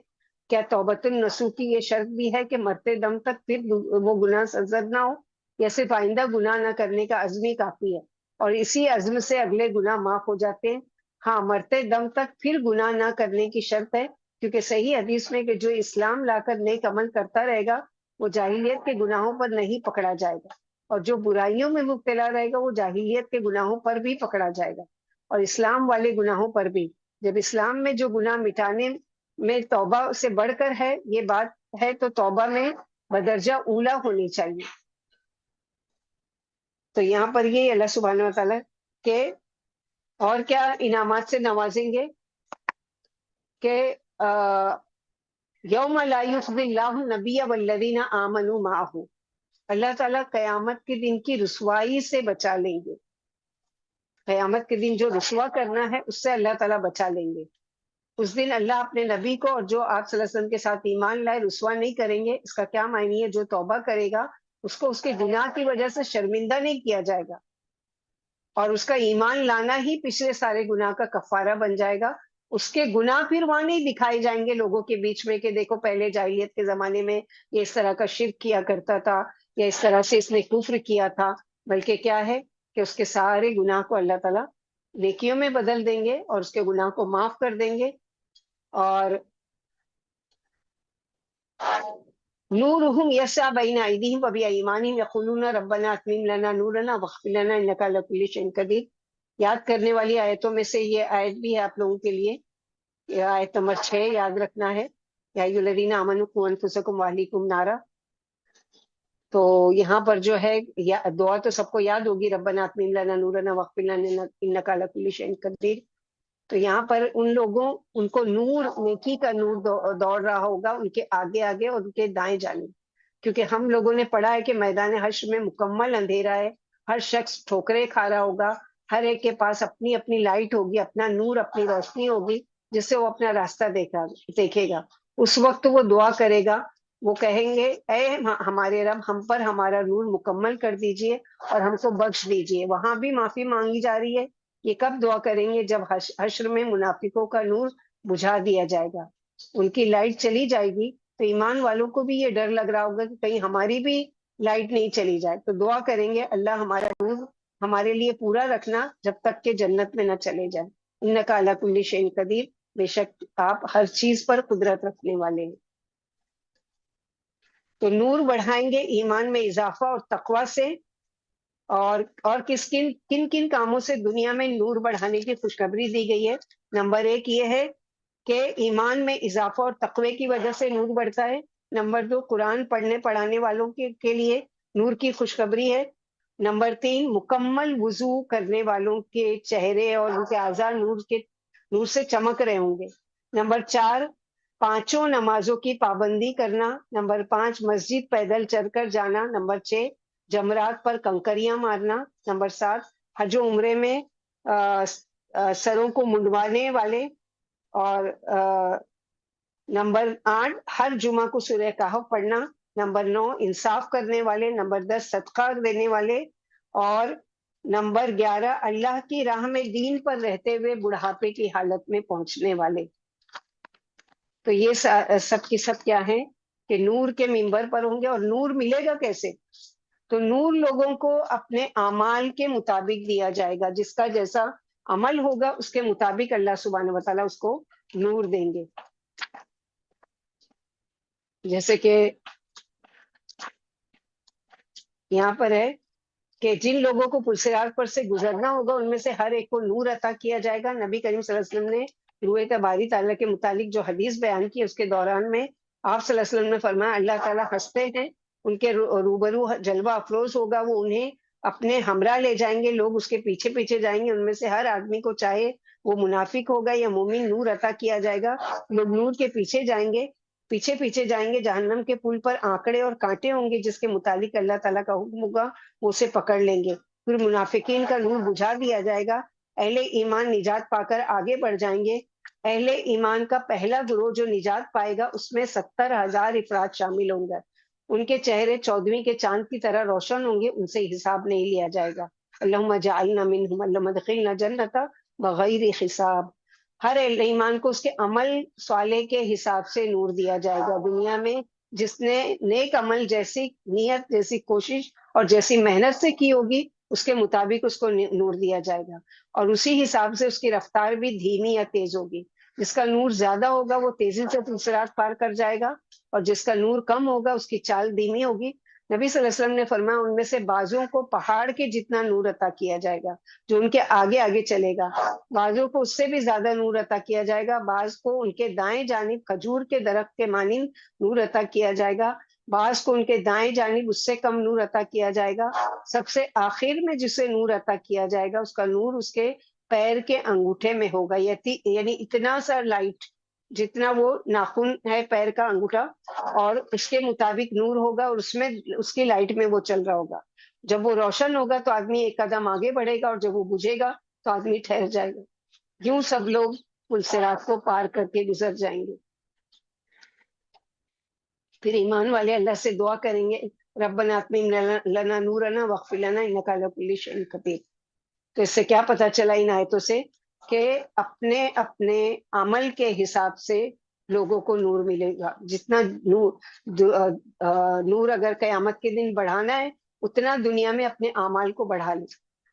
کیا توبۃ النصوح کی یہ شرط بھی ہے کہ مرتے دم تک پھر وہ گناہ سرزد نہ ہو، یا صرف آئندہ گناہ نہ کرنے کا عزم ہی کافی ہے اور اسی عزم سے اگلے گناہ معاف ہو جاتے ہیں؟ ہاں، مرتے دم تک پھر گناہ نہ کرنے کی شرط ہے، کیونکہ صحیح حدیث میں کہ جو اسلام لا کر نیک عمل کرتا رہے گا وہ جاہلیت کے گناہوں پر نہیں پکڑا جائے گا، اور جو برائیوں میں مبتلا رہے گا وہ جاہلیت کے گناہوں پر بھی پکڑا جائے گا اور اسلام والے گناہوں پر بھی۔ جب اسلام میں جو گناہ مٹانے میں توبہ سے بڑھ کر ہے یہ بات ہے تو توبہ میں بدرجہ اولا ہونی چاہیے۔ تو یہاں پر یہ اللہ سبحانہ و تعالیٰ کے اور کیا انعامات سے نوازیں گے کہ یوم لا یخزی اللہ النبی والذین آمنوا معہ، اللہ تعالیٰ قیامت کے دن کی رسوائی سے بچا لیں گے۔ قیامت کے دن جو رسوا کرنا ہے اس سے اللہ تعالیٰ بچا لیں گے۔ اس دن اللہ اپنے نبی کو اور جو آپ صلی اللہ علیہ وسلم کے ساتھ ایمان لائے رسوا نہیں کریں گے۔ اس کا کیا معنی ہے؟ جو توبہ کرے گا اس کو اس کے گناہ کی وجہ سے شرمندہ نہیں کیا جائے گا، اور اس کا ایمان لانا ہی پچھلے سارے گناہ کا کفارہ بن جائے گا۔ اس کے گناہ پھر وہاں نہیں دکھائے جائیں گے لوگوں کے بیچ میں کہ دیکھو پہلے جاہلیت کے زمانے میں یہ اس طرح کا شرک کیا کرتا تھا یا اس طرح سے اس نے کفر کیا تھا، بلکہ کیا ہے کہ اس کے سارے گناہ کو اللہ تعالیٰ نیکیوں میں بدل دیں گے اور اس کے گناہ کو معاف کر دیں گے۔ اور نورہم یسعی بین ایدیہم وبایمانہم یقولون ربنا اتمم لنا نورنا واغفر لنا انک علی کل شیء قدیر۔ یاد کرنے والی آیتوں میں سے یہ آیت بھی ہے آپ لوگوں کے لیے، یہ آیت نمبر 6 یاد رکھنا ہے، یا ایھا الذین آمنوا قوا انفسکم واہلیکم نارا۔ تو یہاں پر جو ہے دعا تو سب کو یاد ہوگی، ربنا اتمم لنا نورنا واغفر لنا انک علی کل شیء قدیر۔ تو یہاں پر ان کو نور، نیکی کا نور دوڑ رہا ہوگا ان کے آگے آگے اور ان کے دائیں جانب، کیونکہ ہم لوگوں نے پڑھا ہے کہ میدان حشر میں مکمل اندھیرا ہے، ہر شخص ٹھوکریں کھا رہا ہوگا، ہر ایک کے پاس اپنی اپنی لائٹ ہوگی، اپنا نور، اپنی روشنی ہوگی، جس سے وہ اپنا راستہ دیکھے گا. اس وقت وہ دعا کرے گا، وہ کہیں گے اے ہمارے رب، ہم پر ہمارا نور مکمل کر دیجئے اور ہم کو بخش دیجئے. وہاں بھی معافی مانگی جا رہی ہے. یہ کب دعا کریں گے؟ جب حشر میں منافقوں کا نور بجھا دیا جائے گا، ان کی لائٹ چلی جائے گی. تو ایمان والوں کو بھی یہ ڈر لگ رہا ہوگا کہ کہیں ہماری بھی لائٹ نہیں چلی جائے. تو دعا کریں گے اللہ ہمارا نور ہمارے لیے پورا رکھنا جب تک کہ جنت میں نہ چلے جائیں. انک علی کل شیء قدیر، بے شک آپ ہر چیز پر قدرت رکھنے والے ہیں. تو نور بڑھائیں گے ایمان میں اضافہ اور تقوی سے. اور کن کن کاموں سے دنیا میں نور بڑھانے کی خوشخبری دی گئی ہے؟ نمبر 1 یہ ہے کہ ایمان میں اضافہ اور تقوی کی وجہ سے نور بڑھتا ہے. نمبر 2 قرآن پڑھنے پڑھانے والوں کے لیے نور کی خوشخبری ہے. نمبر 3 مکمل وضو کرنے والوں کے چہرے اور ان کے اعضاء نور سے چمک رہے ہوں گے. نمبر 4 5 نمازوں کی پابندی کرنا. نمبر 5 مسجد پیدل چل کر جانا. نمبر 6 جمرات پر کنکریاں مارنا. نمبر 7 حج و عمرے میں سروں کو منڈوانے والے. اور نمبر 8 ہر جمعہ کو سورہ کہف پڑھنا. نمبر 9 انصاف کرنے والے. نمبر 10 صدقہ دینے والے. اور نمبر 11 اللہ کی راہ میں دین پر رہتے ہوئے بڑھاپے کی حالت میں پہنچنے والے. تو یہ سب کی سب کیا ہیں کہ نور کے ممبر پر ہوں گے. اور نور ملے گا کیسے؟ تو نور لوگوں کو اپنے اعمال کے مطابق دیا جائے گا. جس کا جیسا عمل ہوگا اس کے مطابق اللہ سبحانہ و تعالیٰ اس کو نور دیں گے. جیسے کہ یہاں پر ہے کہ جن لوگوں کو پلسرات پر سے گزرنا ہوگا ان میں سے ہر ایک کو نور عطا کیا جائے گا. نبی کریم صلی اللہ علیہ وسلم نے روح تباری تعالیٰ کے متعلق جو حدیث بیان کی اس کے دوران میں آپ صلی اللہ علیہ وسلم نے فرمایا اللہ تعالیٰ ہنستے ہیں، ان کے روبرو جلوہ افروز ہوگا، وہ انہیں اپنے ہمراہ لے جائیں گے، لوگ اس کے پیچھے پیچھے جائیں گے. ان میں سے ہر آدمی کو چاہے وہ منافق ہوگا یا مومن نور عطا کیا جائے گا. لوگ نور کے پیچھے جائیں گے، پیچھے پیچھے جائیں گے. جہنم کے پل پر آنکڑے اور کانٹے ہوں گے جس کے متعلق اللہ تعالیٰ کا حکم ہوگا وہ اسے پکڑ لیں گے. پھر منافقین کا نور بجھا دیا جائے گا. اہل ایمان نجات پا کر آگے بڑھ جائیں گے. اہل ایمان کا پہلا گروہ جو نجات پائے گا اس میں 70,000 افراد شامل ہوں گے. ان کے چہرے 14ویں کے چاند کی طرح روشن ہوں گے، ان سے حساب نہیں لیا جائے گا. اللہم جعلنا منہم، اللہم ادخلنا جنت بغیر حساب. ہر اہل ایمان کو اس کے عمل صالح کے حساب سے نور دیا جائے گا. دنیا میں جس نے نیک عمل جیسی نیت، جیسی کوشش اور جیسی محنت سے کی ہوگی اس کے مطابق اس کو نور دیا جائے گا. اور اسی حساب سے اس کی رفتار بھی دھیمی یا تیز ہوگی. جس کا نور زیادہ ہوگا وہ تیزی سے پلسرات پار کر جائے گا، اور جس کا نور کم ہوگا اس کی چال دھیمی ہوگی. نبی صلی اللہ علیہ وسلم نے فرمایا ان میں سے بعضوں کو پہاڑ کے جتنا نور عطا کیا جائے گا جو ان کے آگے آگے چلے گا، بعضوں کو اس سے بھی زیادہ نور عطا کیا جائے گا، بعض کو ان کے دائیں جانب کھجور کے درخت کے مانند نور عطا کیا جائے گا، بعض کو ان کے دائیں جانب اس سے کم نور عطا کیا جائے گا. سب سے آخر میں جسے نور عطا کیا جائے گا اس کا نور اس کے پیر کے انگوٹھے میں ہوگا. یعنی اتنا سا لائٹ جتنا وہ ناخن ہے پیر کا انگوٹھا، اور اس کے مطابق نور ہوگا اور اس کی لائٹ میں وہ چل رہا ہوگا. جب وہ روشن ہوگا تو آدمی ایک قدم آگے بڑھے گا، اور جب وہ بجھے گا تو آدمی ٹھہر جائے گا. یوں سب لوگ پلسرات کو پار کر کے گزر جائیں گے. پھر ایمان والے اللہ سے دعا کریں گے ربنا اتمم لنا نورنا واغفر لنا انک علی کل شیء قدیر. تو اس سے کیا پتا چلا ان آیتوں سے کہ اپنے اپنے عمل کے حساب سے لوگوں کو نور ملے گا. جتنا نور اگر قیامت کے دن بڑھانا ہے اتنا دنیا میں اپنے اعمال کو بڑھا لیں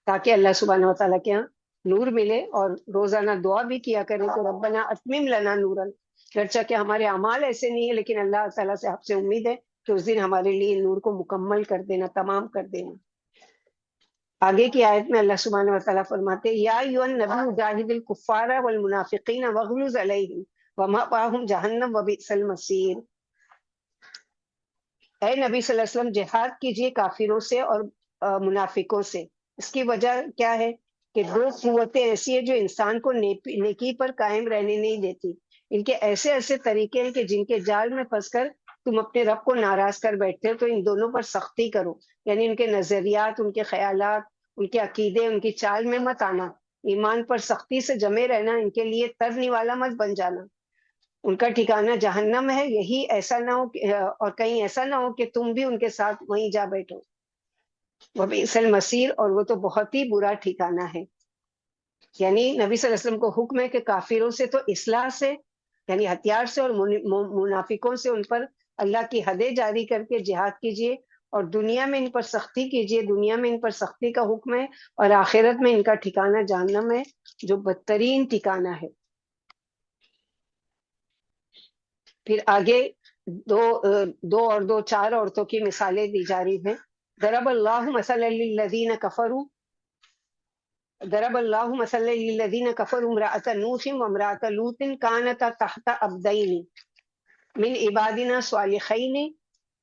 تاکہ اللہ سبحانہ و تعالیٰ کے یہاں نور ملے. اور روزانہ دعا بھی کیا کریں کہ ربنا اتمم لنا نورا، گرچہ کہ ہمارے اعمال ایسے نہیں ہیں لیکن اللہ تعالیٰ سے آپ سے امید ہے کہ اس دن ہمارے لیے نور کو مکمل کر دینا، تمام کر دینا. آگے کی آیت میں اللہ سبحانہ و تعالیٰ فرماتے یا ایھا النبی جاہد الکفار والمنافقین واغلظ علیہم ومأواہم جہنم وبئس المصیر. اے نبی صلی اللہ علیہ وسلم جہاد کیجیے کافروں سے اور منافقوں سے. اس کی وجہ کیا ہے کہ دو قوتیں ایسی ہیں جو انسان کو نیکی پر قائم رہنے نہیں دیتی. ان کے ایسے ایسے طریقے ہیں کہ جن کے جال میں پھنس کر تم اپنے رب کو ناراض کر بیٹھتے ہو. تو ان دونوں پر سختی کرو، یعنی ان کے نظریات، ان کے خیالات، ان کے عقیدے، ان کی چال میں مت آنا. ایمان پر سختی سے جمے رہنا، ان کے لیے ترنے والا مت بن جانا، ان کا ٹھکانہ جہنم ہے، یہی ایسا نہ ہو اور کہیں ایسا نہ ہو کہ تم بھی ان کے ساتھ وہیں جا بیٹھو، وبئس المصیر، اور وہ تو بہت ہی برا ٹھکانہ ہے۔ یعنی نبی صلی اللہ علیہ وسلم کو حکم ہے کہ کافروں سے تو اصلاح سے، یعنی ہتھیار سے، اور منافقوں سے ان پر اللہ کی حدیں جاری کر کے جہاد کیجیے، اور دنیا میں ان پر سختی کیجیے، دنیا میں ان پر سختی کا حکم ہے، اور آخرت میں ان کا ٹھکانہ جہنم ہے جو بدترین ٹھکانہ ہے۔ پھر آگے دو چار عورتوں کی مثالیں دی جا رہی ہیں۔ ضرب اللہ مثلا للذین کفروا ضرب اللہ مثلا للذین کفروا امرأۃ نوح وامرأۃ لوط كانتا تحت عبدین من عبادنا صالحین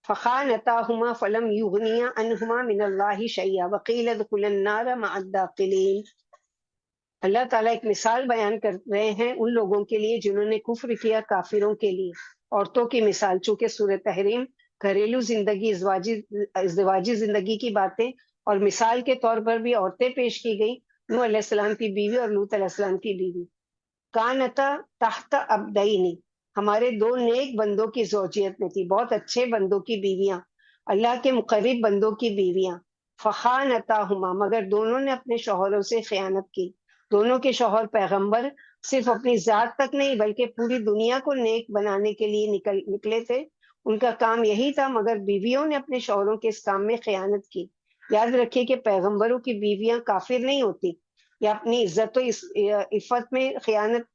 فخانتاهما فلم یغنیا عنہما من اللہ شیئا وقیل ادخلا النار مع الداخلین۔ اللہ تعالیٰ ایک مثال بیان کر رہے ہیں ان لوگوں کے لیے جنہوں نے کفر کیا، کافروں کے لیے۔ عورتوں کی مثال، چونکہ سورہ تحریم گھریلو زندگی، ازدواجی زندگی کی باتیں اور مثال کے طور پر بھی عورتیں پیش کی گئی، نوح علیہ السلام کی بیوی اور لوط علیہ السلام کی بیوی۔ کانتا تحت عبدین، ہمارے دو نیک بندوں کی زوجیت میں تھی، بہت اچھے بندوں کی بیویاں، اللہ کے مقرب بندوں کی بیویاں۔ فخانتاہما، مگر دونوں نے اپنے شوہروں سے خیانت کی۔ دونوں کے شوہر پیغمبر صرف اپنی ذات تک نہیں بلکہ پوری دنیا کو نیک بنانے کے لیے نکلے تھے، ان کا کام یہی تھا، مگر بیویوں نے اپنے شوہروں کے اس کام میں خیانت کی۔ یاد رکھیے کہ پیغمبروں کی بیویاں کافر نہیں ہوتی، یا اپنی عزت و عفت میں خیانت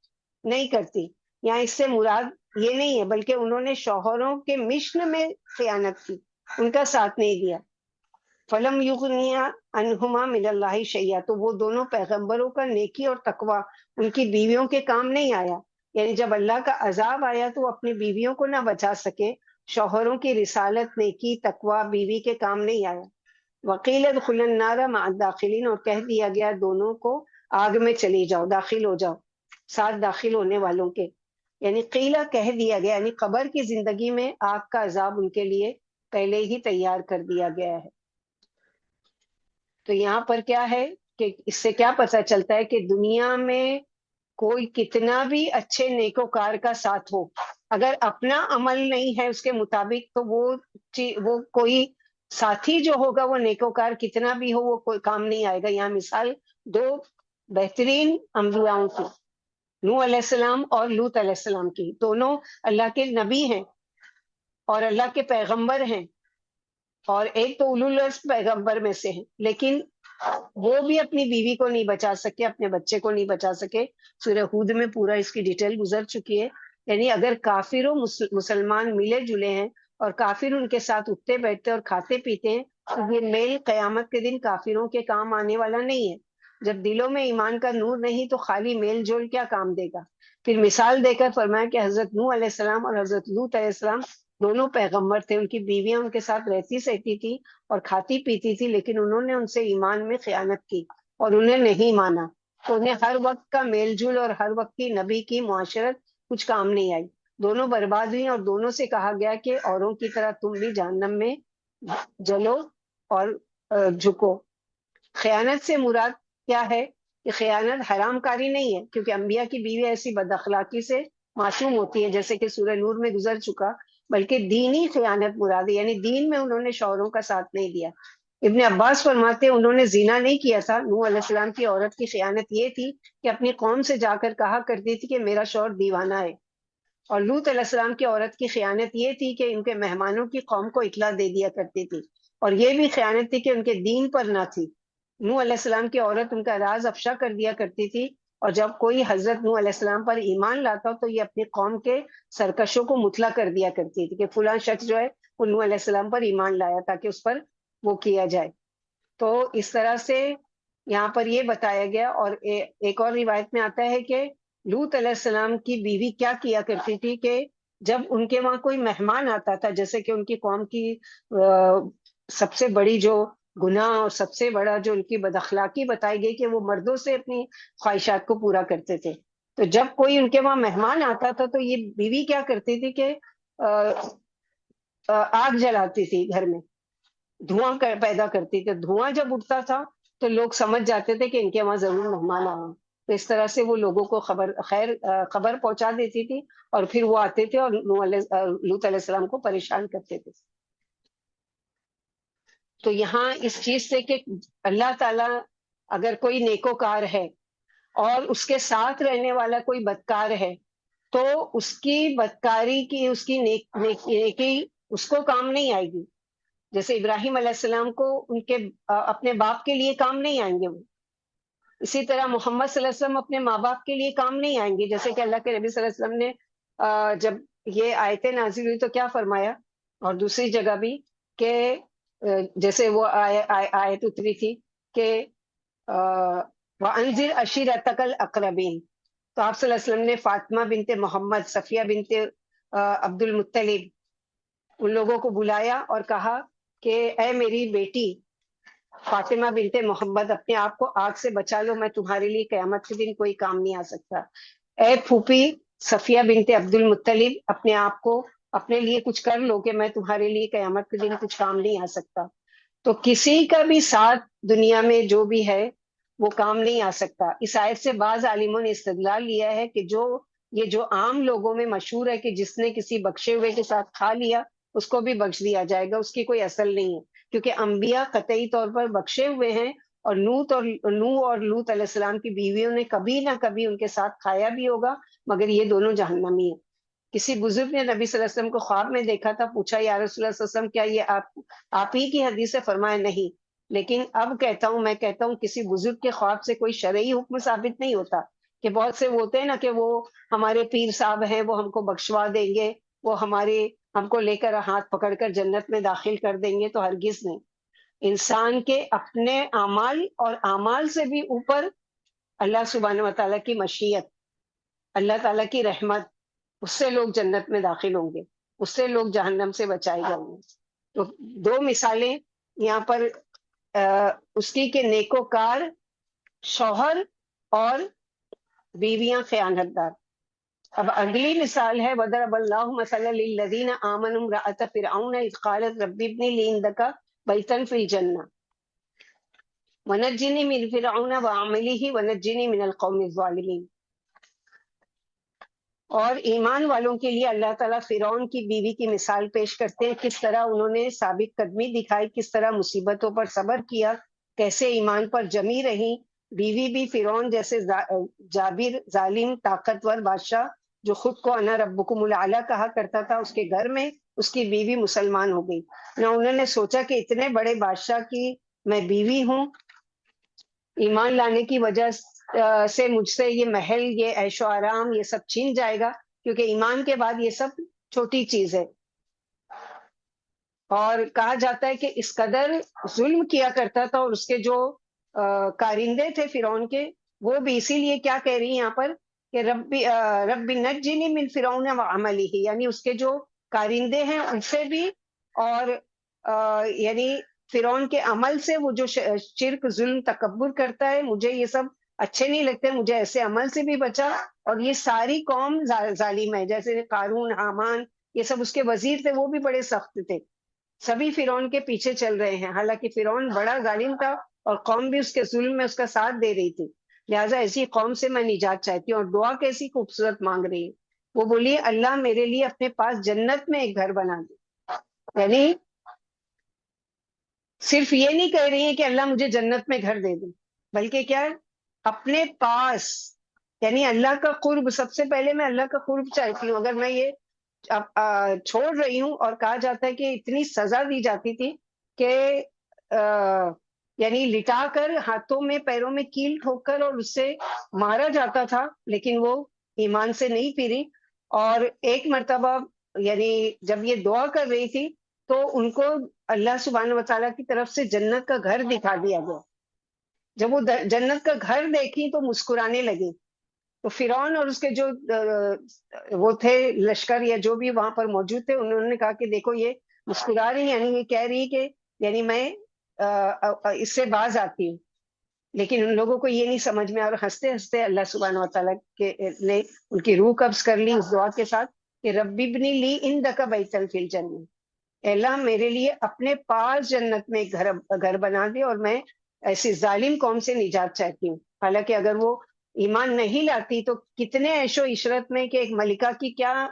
نہیں کرتی، یا اس سے مراد یہ نہیں ہے، بلکہ انہوں نے شوہروں کے مشن میں خیانت کی، ان کا ساتھ نہیں دیا۔ فلم یغنیا عنہما من اللہ شیئا، تو وہ دونوں پیغمبروں کا نیکی اور تقوی ان کی بیویوں کے کام نہیں آیا، یعنی جب اللہ کا عذاب آیا تو وہ اپنی بیویوں کو نہ بچا سکے، شوہروں کی رسالت، نیکی، تقوی بیوی کے کام نہیں آیا۔ وقیل ادخلا النار مع الداخلین، اور کہہ دیا گیا دونوں کو آگ میں چلی جاؤ، داخل ہو جاؤ ساتھ داخل ہونے والوں کے، یعنی قیلہ کہہ دیا گیا، یعنی قبر کی زندگی میں آگ کا عذاب ان کے لیے پہلے ہی تیار کر دیا گیا ہے۔ تو یہاں پر کیا ہے کہ اس سے کیا پتہ چلتا ہے کہ دنیا میں کوئی کتنا بھی اچھے نیکوکار کا ساتھ ہو، اگر اپنا عمل نہیں ہے اس کے مطابق تو وہ کوئی ساتھی جو ہوگا وہ نیکوکار کتنا بھی ہو وہ کوئی کام نہیں آئے گا۔ یہاں مثال دو بہترین انبیاؤں کی، نوح علیہ السلام اور لوط علیہ السلام کی، دونوں اللہ کے نبی ہیں اور اللہ کے پیغمبر ہیں، اور ایک تو اولو العزم پیغمبر میں سے ہیں، لیکن وہ بھی اپنی بیوی کو نہیں بچا سکے، اپنے بچے کو نہیں بچا سکے۔ سورہ ہود میں پورا اس کی ڈیٹیل گزر چکی ہے۔ یعنی اگر کافر و مسلمان ملے جلے ہیں اور کافر ان کے ساتھ اٹھتے بیٹھتے اور کھاتے پیتے ہیں تو یہ میل قیامت کے دن کافروں کے کام آنے والا نہیں ہے۔ جب دلوں میں ایمان کا نور نہیں تو خالی میل جول کیا کام دے گا۔ پھر مثال دے کر فرمایا کہ حضرت نوح علیہ السلام اور حضرت لوط علیہ السلام دونوں پیغمبر تھے، ان کی بیویاں ان کے ساتھ رہتی سہتی تھی اور کھاتی پیتی تھی، لیکن انہوں نے ان سے ایمان میں خیانت کی اور انہیں نہیں مانا، تو انہیں ہر وقت کا میل جول اور ہر وقت کی نبی کی معاشرت کچھ کام نہیں آئی، دونوں برباد ہوئی، اور دونوں سے کہا گیا کہ اوروں کی طرح تم بھی جہنم میں جلو اور جھکو۔ خیانت سے مراد کیا ہے کہ خیانت حرام کاری نہیں ہے، کیونکہ انبیاء کی بیوی ایسی بد اخلاقی سے معصوم ہوتی ہے جیسے کہ سورہ نور میں گزر چکا، بلکہ دینی خیانت مراد ہے، یعنی دین میں انہوں نے شوہروں کا ساتھ نہیں دیا۔ ابن عباس فرماتے ہیں انہوں نے زنا نہیں کیا تھا، نوح علیہ السلام کی عورت کی خیانت یہ تھی کہ اپنی قوم سے جا کر کہا کرتی تھی کہ میرا شوہر دیوانہ ہے، اور لوط علیہ السلام کی عورت کی خیانت یہ تھی کہ ان کے مہمانوں کی قوم کو اطلاع دے دیا کرتی تھی، اور یہ بھی خیانت تھی کہ ان کے دین پر نہ تھی۔ نوح علیہ السلام کی عورت ان کا راز افشا کر دیا کرتی تھی، اور جب کوئی حضرت نوح علیہ السلام پر ایمان لاتا تو یہ اپنی قوم کے سرکشوں کو مطلع کر دیا کرتی تھی کہ فلاں شخص جو ہے وہ نوح علیہ السلام پر ایمان لایا تاکہ اس پر وہ کیا جائے۔ تو اس طرح سے یہاں پر یہ بتایا گیا، اور ایک اور روایت میں آتا ہے کہ لوط علیہ السلام کی بیوی کیا کیا کرتی تھی کہ جب ان کے وہاں کوئی مہمان آتا تھا، جیسے کہ ان کی قوم کی سب سے بڑی جو گناہ اور سب سے بڑا جو ان کی بد اخلاقی بتائی گئی کہ وہ مردوں سے اپنی خواہشات کو پورا کرتے تھے، تو جب کوئی ان کے وہاں مہمان آتا تھا تو یہ بیوی کیا کرتی تھی کہ آگ جلاتی تھی، گھر میں دھواں پیدا کرتی تھی، دھواں جب اٹھتا تھا تو لوگ سمجھ جاتے تھے کہ ان کے وہاں ضرور مہمان آئے ہیں۔ تو اس طرح سے وہ لوگوں کو خبر پہنچا دیتی تھی، اور پھر وہ آتے تھے اور لوط علیہ السلام کو پریشان کرتے تھے۔ تو یہاں اس چیز سے کہ اللہ تعالیٰ اگر کوئی نیکوکار ہے اور اس کے ساتھ رہنے والا کوئی بدکار ہے، تو اس کی بدکاری کی، اس کی نیکی اس کو کام نہیں آئے گی۔ جیسے ابراہیم علیہ السلام کو ان کے اپنے باپ کے لیے کام نہیں آئیں گے وہ، اسی طرح محمد صلی اللہ علیہ وسلم اپنے ماں باپ کے لیے کام نہیں آئیں گے۔ جیسے کہ اللہ کے نبی صلی اللہ علیہ وسلم نے جب یہ آیتیں نازل ہوئی تو کیا فرمایا، اور دوسری جگہ بھی کہ جیسے وہ آیت اتری تھی کہ وَأَنذِرْ عَشِيرَتَكَ الْأَقْرَبِينَ، تو آپ صلی اللہ علیہ وسلم نے فاطمہ بنت محمد، صفیہ بنت عبد المطلب، ان لوگوں کو بلایا اور کہا کہ اے میری بیٹی فاطمہ بنت محمد، اپنے آپ کو آگ سے بچا لو، میں تمہارے لیے قیامت کے دن کوئی کام نہیں آ سکتا۔ اے پھوپھی صفیہ بنت عبد المطلب، اپنے آپ کو اپنے لیے کچھ کر لو کہ میں تمہارے لیے قیامت کے دن کچھ کام نہیں آ سکتا۔ تو کسی کا بھی ساتھ دنیا میں جو بھی ہے وہ کام نہیں آ سکتا۔ اس آیت سے بعض عالموں نے استدلال لیا ہے کہ یہ جو عام لوگوں میں مشہور ہے کہ جس نے کسی بخشے ہوئے کے ساتھ کھا لیا اس کو بھی بخش دیا جائے گا، اس کی کوئی اصل نہیں ہے، کیونکہ انبیاء قطعی طور پر بخشے ہوئے ہیں، اور نوح اور لوط علیہ السلام کی بیویوں نے کبھی نہ کبھی ان کے ساتھ کھایا بھی ہوگا، مگر یہ دونوں جہنمی ہیں۔ کسی بزرگ نے نبی صلی اللہ علیہ وسلم کو خواب میں دیکھا تھا، پوچھا یا رسول اللہ صلی اللہ علیہ وسلم کیا یہ آپ ہی کی حدیث ہے؟ فرمایا نہیں، لیکن اب میں کہتا ہوں کسی بزرگ کے خواب سے کوئی شرعی حکم ثابت نہیں ہوتا، کہ بہت سے وہ ہوتے ہیں نا کہ وہ ہمارے پیر صاحب ہیں، وہ ہم کو بخشوا دیں گے، وہ ہم کو لے کر ہاتھ پکڑ کر جنت میں داخل کر دیں گے، تو ہرگز نہیں۔ انسان کے اپنے اعمال اور اعمال سے بھی اوپر اللہ سبحانہ و تعالیٰ کی مشیت، اللہ تعالیٰ کی رحمت، اس سے لوگ جنت میں داخل ہوں گے، اس سے لوگ جہنم سے بچائے جائیں گے۔ تو دو مثالیں یہاں پر اس کی کہ نیکوکار شوہر اور بیویاں خیانتدار۔ اب اگلی مثال ہے وَضَرَبَ اللَّهُ مَثَلًا لِلَّذِينَ آمَنُوا امْرَأَتَ فِرْعَوْنَ إِذْ قَالَتْ رَبِّ ابْنِ لِي عِندَكَ بَيْتًا فِي الْجَنَّةِ وَنَجِّنِي مِنْ فِرْعَوْنَ وَعَمَلِهِ وَنَجِّنِي مِنَ الْقَوْمِ الظَّالِمِينَ۔ اور ایمان والوں کے لیے اللہ تعالیٰ فرعون کی بیوی کی مثال پیش کرتے ہیں، کس طرح انہوں نے ثابت قدمی دکھائی، کس طرح مصیبتوں پر صبر کیا، کیسے ایمان پر جمی رہی۔ بیوی بھی فرعون جیسے جابر، ظالم، طاقتور بادشاہ جو خود کو انا ربکم الاعلی کہا کرتا تھا، اس کے گھر میں اس کی بیوی مسلمان ہو گئی۔ نہ انہوں نے سوچا کہ اتنے بڑے بادشاہ کی میں بیوی ہوں، ایمان لانے کی وجہ سے مجھ سے یہ محل، یہ عیش و آرام، یہ سب چھین جائے گا، کیونکہ ایمان کے بعد یہ سب چھوٹی چیز ہے۔ اور کہا جاتا ہے کہ اس قدر ظلم کیا کرتا تھا، اور اس کے جو کارندے تھے فرعون کے، وہ بھی اسی لیے کیا کہہ رہی ہیں یہاں پر کہ رب نجنی من فرعون وعملہ، یعنی اس کے جو کارندے ہیں ان سے بھی، اور یعنی فرعون کے عمل سے، وہ جو شرک، ظلم، تکبر کرتا ہے، مجھے یہ سب اچھے نہیں لگتے، مجھے ایسے عمل سے بھی بچا۔ اور یہ ساری قوم ظالم ہے، جیسے قارون، حامان، یہ سب اس کے وزیر تھے، وہ بھی بڑے سخت تھے، سبھی فرعون کے پیچھے چل رہے ہیں، حالانکہ فرعون بڑا ظالم تھا اور قوم بھی اس کے ظلم میں اس کا ساتھ دے رہی تھی۔ لہٰذا ایسی قوم سے میں نجات چاہتی ہوں۔ اور دعا کیسی خوبصورت مانگ رہی ہے، وہ بولی اللہ میرے لیے اپنے پاس جنت میں ایک گھر بنا دے، یعنی صرف یہ نہیں کہہ رہی ہے کہ اللہ مجھے جنت میں گھر دے دے، بلکہ کیا اپنے پاس، یعنی اللہ کا قرب، سب سے پہلے میں اللہ کا قرب چاہتی ہوں۔ اگر میں یہ چھوڑ رہی ہوں، اور کہا جاتا ہے کہ اتنی سزا دی جاتی تھی کہ یعنی لٹا کر، ہاتھوں میں پیروں میں کیل ٹھوک کر، اور اس سے مارا جاتا تھا، لیکن وہ ایمان سے نہیں پھری۔ اور ایک مرتبہ یعنی جب یہ دعا کر رہی تھی تو ان کو اللہ سبحانہ و تعالیٰ کی طرف سے جنت کا گھر دکھا دیا گیا۔ جب وہ جنت کا گھر دیکھی تو مسکرانے لگی۔ تو فرعون اور اس کے جو وہ تھے لشکر یا جو بھی وہاں پر موجود تھے، انہوں نے کہا کہ دیکھو یہ مسکرا رہی، یعنی یہ کہہ رہی کہ یعنی میں اس سے باز آتی ہوں، لیکن ان لوگوں کو یہ نہیں سمجھ میں، اور ہنستے ہنستے اللہ سبحانہ و تعالیٰ نے ان کی روح قبض کر لی اس دعا کے ساتھ کہ رب ابنی لی عندک بیتا فی الجنہ، اے اللہ میرے لیے اپنے پاس جنت میں ایک گھر بنا دے، اور میں ایسی ظالم قوم سے نجات چاہتی ہوں. حالانکہ اگر وہ ایمان نہیں لاتی تو کتنے عیش و عشرت میں کہ ایک ملکہ کی کیا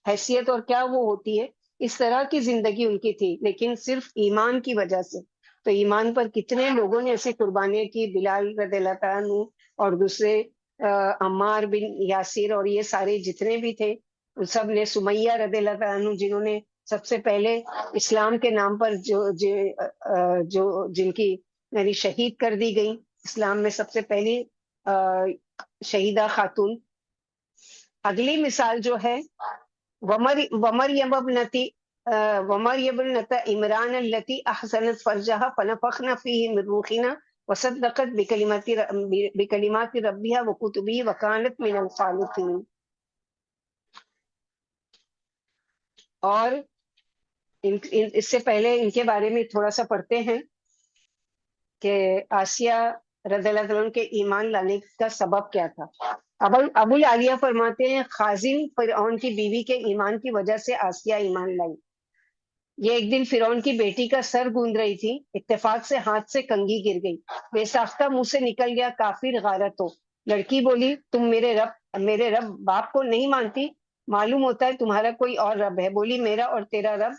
حیثیت اور کیا وہ ہوتی ہے، اس طرح کی زندگی ان کی تھی، لیکن صرف ایمان کی وجہ سے. تو ایمان پر کتنے لوگوں نے ایسی قربانیاں کی، بلال رضی اللہ تعالیٰ عنہ اور دوسرے عمار بن یاسر اور یہ سارے جتنے بھی تھے، ان سب نے، سمیہ رضی اللہ تعالیٰ عنہ جنہوں نے سب سے پہلے اسلام کے نام پر جو جن کی یعنی شہید کر دی گئی، اسلام میں سب سے پہلی شہیدہ خاتون. اگلی مثال جو ہے ومریم ابنتی ومریم ابنت عمران التي احسنت فرجها فنفخنا فيه من روحنا وصدقت بکلمات ربها وکتبه وکانت من القانتین. اور اس سے پہلے ان کے بارے میں تھوڑا سا پڑھتے ہیں کہ آسیہ رضی اللہ عنہ کے ایمان لانے کا سبب کیا تھا. ابو العالیہ فرماتے ہیں خازن فرعون کی بیوی کے ایمان کی وجہ سے آسیہ ایمان لائی. یہ ایک دن فرعون کی بیٹی کا سر گوند رہی تھی، اتفاق سے ہاتھ سے کنگھی گر گئی، بے ساختہ منہ سے نکل گیا کافر غارت ہو. لڑکی بولی تم میرے رب باپ کو نہیں مانتی؟ معلوم ہوتا ہے تمہارا کوئی اور رب ہے. بولی میرا اور تیرا رب،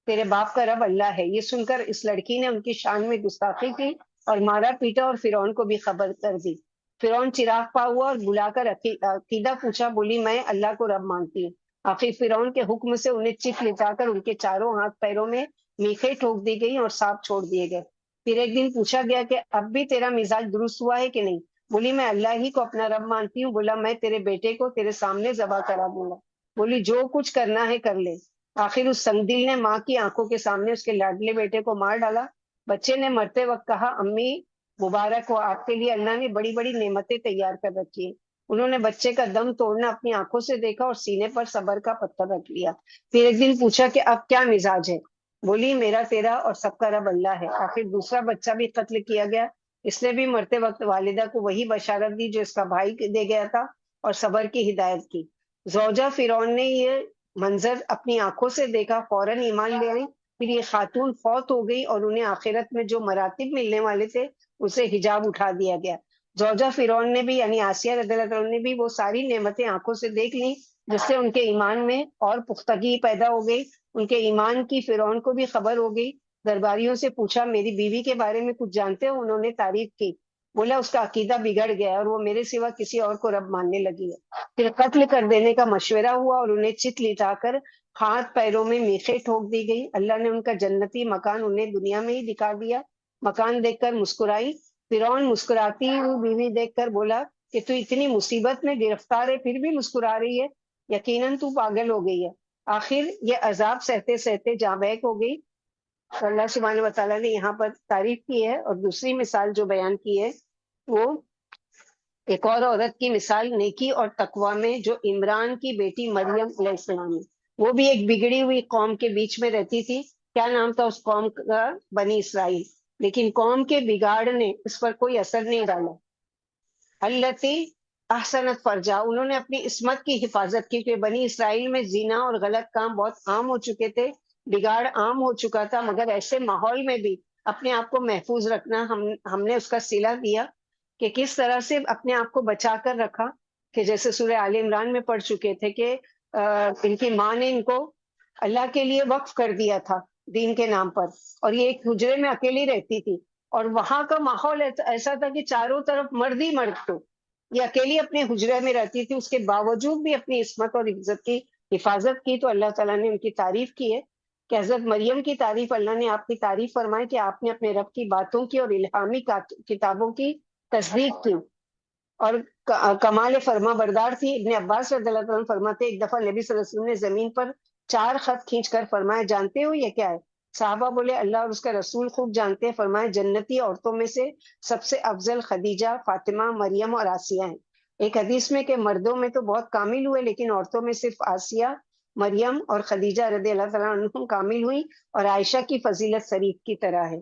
تیرے باپ کا رب اللہ ہے. یہ سن کر اس لڑکی نے ان کی شان میں گستاخی کی اور مارا پیٹا اور فرعون کو بھی خبر کر دی. فرعون چراغ پا ہوا اور بلا کر عقیدہ پوچھا. بولی میں اللہ کو رب مانتی ہوں. آخر فرعون کے حکم سے انہیں چپ لٹا کر ان کے چاروں ہاتھ پیروں میں میخیں ٹھوک دی گئی اور سانپ چھوڑ دیے گئے. پھر ایک دن پوچھا گیا کہ اب بھی تیرا مزاج درست ہوا ہے کہ نہیں؟ بولی میں اللہ ہی کو اپنا رب مانتی ہوں. بولا میں تیرے بیٹے کو تیرے سامنے ذبح کرا دوں گا. بولی جو کچھ کرنا ہے کر لے. آخر اس سنگدل نے ماں کی آنکھوں کے سامنے اس کے لاڈلے بیٹے کو مار ڈالا. بچے نے مرتے وقت کہا امی مبارک ہو، آپ کے لیے اللہ نے بڑی بڑی نعمتیں تیار کر رکھی ہیں. انہوں نے بچے کا دم توڑنا اپنی آنکھوں سے دیکھا اور سینے پر صبر کا پتھر رکھ لیا. پھر ایک دن پوچھا کہ اب کیا مزاج ہے؟ بولی میرا تیرا اور سب کا رب اللہ ہے. آخر دوسرا بچہ بھی قتل کیا گیا. اس نے بھی مرتے وقت والدہ کو وہی بشارت دی جو اس کا بھائی دے گیا تھا اور صبر کی ہدایت کی. زوجہ فرعون نے یہ منظر اپنی آنکھوں سے دیکھا، فوراً ایمان لے آئی. پھر یہ خاتون فوت ہو گئی اور انہیں آخرت میں جو مراتب ملنے والے تھے اسے حجاب اٹھا دیا گیا. زوجہ فرعون نے بھی یعنی آسیہ رضی اللہ عنہ نے بھی وہ ساری نعمتیں آنکھوں سے دیکھ لی جس سے ان کے ایمان میں اور پختگی پیدا ہو گئی. ان کے ایمان کی فرعون کو بھی خبر ہو گئی. درباریوں سے پوچھا میری بیوی کے بارے میں کچھ جانتے ہو؟ انہوں نے تعریف کی. بولا اس کا عقیدہ بگڑ گیا اور وہ میرے سوا کسی اور کو رب ماننے لگی ہے. پھر قتل کر دینے کا مشورہ ہوا اور انہیں چت لٹا کر ہاتھ پیروں میں میخیں ٹھوک دی گئی. اللہ نے ان کا جنتی مکان انہیں دنیا میں ہی دکھا دیا. مکان دیکھ کر مسکرائی. فرعون مسکراتی ہوئی بیوی دیکھ کر بولا کہ تو اتنی مصیبت میں گرفتار ہے پھر بھی مسکرا رہی ہے، یقیناً تو پاگل ہو گئی ہے. آخر یہ عذاب سہتے سہتے جاں بحق ہو گئی. تو اللہ سبحانہ و تعالیٰ نے یہاں پر تعریف کی ہے. اور دوسری مثال جو بیان کی ہے وہ ایک اور عورت کی مثال نیکی اور تقوی میں جو عمران کی بیٹی مریم علیہ السلام ہے. وہ بھی ایک بگڑی ہوئی قوم کے بیچ میں رہتی تھی. کیا نام تھا اس قوم کا؟ بنی اسرائیل. لیکن قوم کے بگاڑ نے اس پر کوئی اثر نہیں ڈالا. التی احسنت فرجا، انہوں نے اپنی عصمت کی حفاظت کی. کہ بنی اسرائیل میں زنا اور غلط کام بہت عام ہو چکے تھے، بگاڑ عام ہو چکا تھا، مگر ایسے ماحول میں بھی اپنے آپ کو محفوظ رکھنا ہم نے اس کا صلہ دیا کہ کس طرح سے اپنے آپ کو بچا کر رکھا. کہ جیسے سورہ آل عمران میں پڑھ چکے تھے کہ ان کی ماں نے ان کو اللہ کے لیے وقف کر دیا تھا دین کے نام پر، اور یہ ایک حجرے میں اکیلی رہتی تھی اور وہاں کا ماحول ایسا تھا کہ چاروں طرف مرد ہی مرد تھے. یہ اکیلی اپنے حجرے میں رہتی تھی، اس کے باوجود بھی اپنی عصمت اور عزت کی حفاظت کی. تو اللہ تعالیٰ نے ان کی تعریف کی ہے کہ حضرت مریم کی تعریف، اللہ نے آپ کی تعریف فرمائی کہ آپ نے اپنے رب کی باتوں کی اور الہامی کتابوں کی تصدیق کی اور کمال فرما بردار تھی. ابن عباس رضی اللہ عنہ فرماتے ایک دفعہ نبی صلی اللہ علیہ وسلم نے زمین پر 4 خط کھینچ کر فرمایا جانتے ہو یہ کیا ہے؟ صحابہ بولے اللہ اور اس کا رسول خوب جانتے ہیں. فرمایا جنتی عورتوں میں سے سب سے افضل خدیجہ، فاطمہ، مریم اور آسیہ ہیں. ایک حدیث میں کہ مردوں میں تو بہت کامل ہوئے لیکن عورتوں میں صرف آسیہ، مریم اور خدیجہ رضی اللہ تعالیٰ عنہم کامل ہوئی اور عائشہ کی فضیلت شریف کی طرح ہے.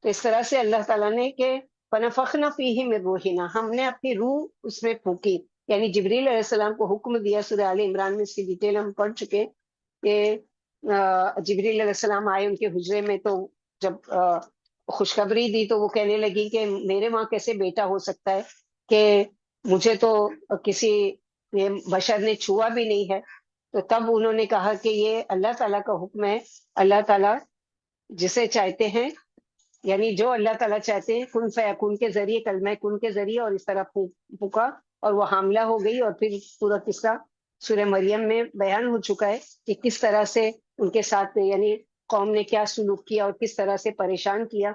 تو اس طرح سے اللہ تعالیٰ نے کہ فَنَفَخْنَا فِيهِ مِن رُوحِنَا، ہم نے اپنی روح اس میں پھونکی. یعنی جبریل علیہ السلام کو حکم دیا. سورہ آل عمران میں اس کی ڈیٹیل ہم پڑھ چکے کہ جبریل علیہ السلام آئے ان کے حجرے میں. تو جب خوشخبری دی تو وہ کہنے لگی کہ میرے وہاں کیسے بیٹا ہو سکتا ہے کہ مجھے تو کسی یہ بشر نے چھوا بھی نہیں ہے. تو تب انہوں نے کہا کہ یہ اللہ تعالیٰ کا حکم ہے. اللہ تعالیٰ جسے چاہتے ہیں، یعنی جو اللہ تعالیٰ چاہتے ہیں، کن فیکون کے ذریعے، کلمہ کن کے ذریعے، اور اس طرح پھونکا اور وہ حاملہ ہو گئی. اور پھر پورا قصہ سورہ مریم میں بیان ہو چکا ہے کہ کس طرح سے ان کے ساتھ یعنی قوم نے کیا سلوک کیا اور کس طرح سے پریشان کیا.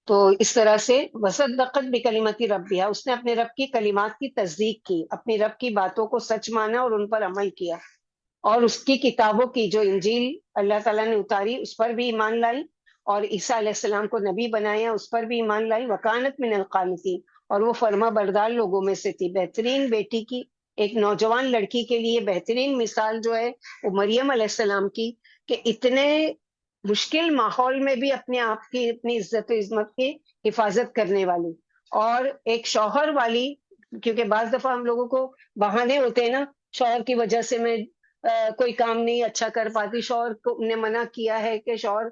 تو اس طرح سے وصدقت بکلمتی ربیہا، اس نے اپنے رب کی کلمات کی تصدیق کی، اپنی رب کی باتوں کو سچ مانا اور ان پر عمل کیا. اور اس کی کتابوں کی جو انجیل اللہ تعالیٰ نے اتاری اس پر بھی ایمان لائی، اور عیسیٰ علیہ السلام کو نبی بنایا اس پر بھی ایمان لائی. وکانت من القانتین، اور وہ فرما بردار لوگوں میں سے تھی. بہترین بیٹی کی، ایک نوجوان لڑکی کے لیے بہترین مثال جو ہے وہ مریم علیہ السلام کی، کہ اتنے مشکل ماحول میں بھی اپنے آپ کی، اپنی عزت و عظمت کی حفاظت کرنے والی، اور ایک شوہر والی. کیونکہ بعض دفعہ ہم لوگوں کو بہانے ہوتے ہیں نا، شوہر کی وجہ سے میں کوئی کام نہیں اچھا کر پاتی، شوہر کو نے منع کیا ہے کہ شوہر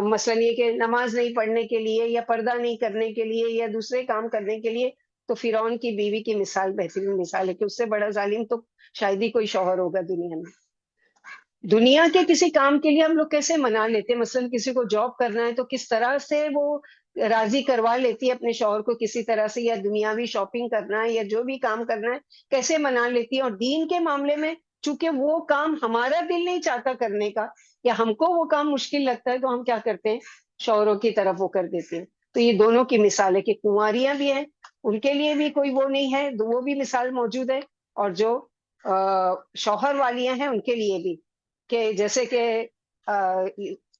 مثلاً یہ کہ نماز نہیں پڑھنے کے لیے یا پردہ نہیں کرنے کے لیے یا دوسرے کام کرنے کے لیے. تو فرعون کی بیوی کی مثال بہترین مثال ہے کہ اس سے بڑا ظالم تو شاید ہی کوئی شوہر ہوگا دنیا میں. دنیا کے کسی کام کے لیے ہم لوگ کیسے منا لیتے ہیں، مثلاً کسی کو جاب کرنا ہے تو کس طرح سے وہ راضی کروا لیتی ہے اپنے شوہر کو کسی طرح سے، یا دنیاوی شاپنگ کرنا ہے یا جو بھی کام کرنا ہے کیسے منا لیتی ہے. اور دین کے معاملے میں چونکہ وہ کام ہمارا دل نہیں چاہتا کرنے کا، یا ہم کو وہ کام مشکل لگتا ہے، تو ہم کیا کرتے ہیں، شوہروں کی طرف وہ کر دیتے ہیں. تو یہ دونوں کی مثال ہے کہ کنواریاں بھی ہیں ان کے لیے بھی کوئی وہ نہیں ہے، وہ بھی مثال موجود ہے، اور جو شوہر والیاں ہیں ان کے لیے بھی. کہ جیسے کہ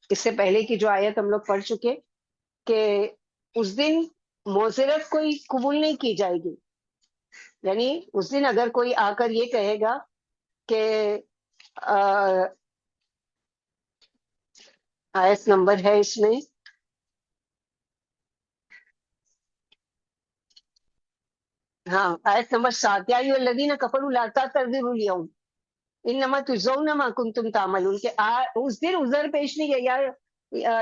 اس سے پہلے کی جو آیت ہم لوگ پڑھ چکے کہ اس دن معذرت کوئی قبول نہیں کی جائے گی. یعنی اس دن اگر کوئی آ کر یہ کہے گا کہ آیت نمبر ہے اس میں، ہاں آیت نمبر 7، یا ایھا الذین کفروا لا تعتذروا اليوم انما تجزون ما کنتم تعملون، کہ اس دن عذر پیش نہیں کیا.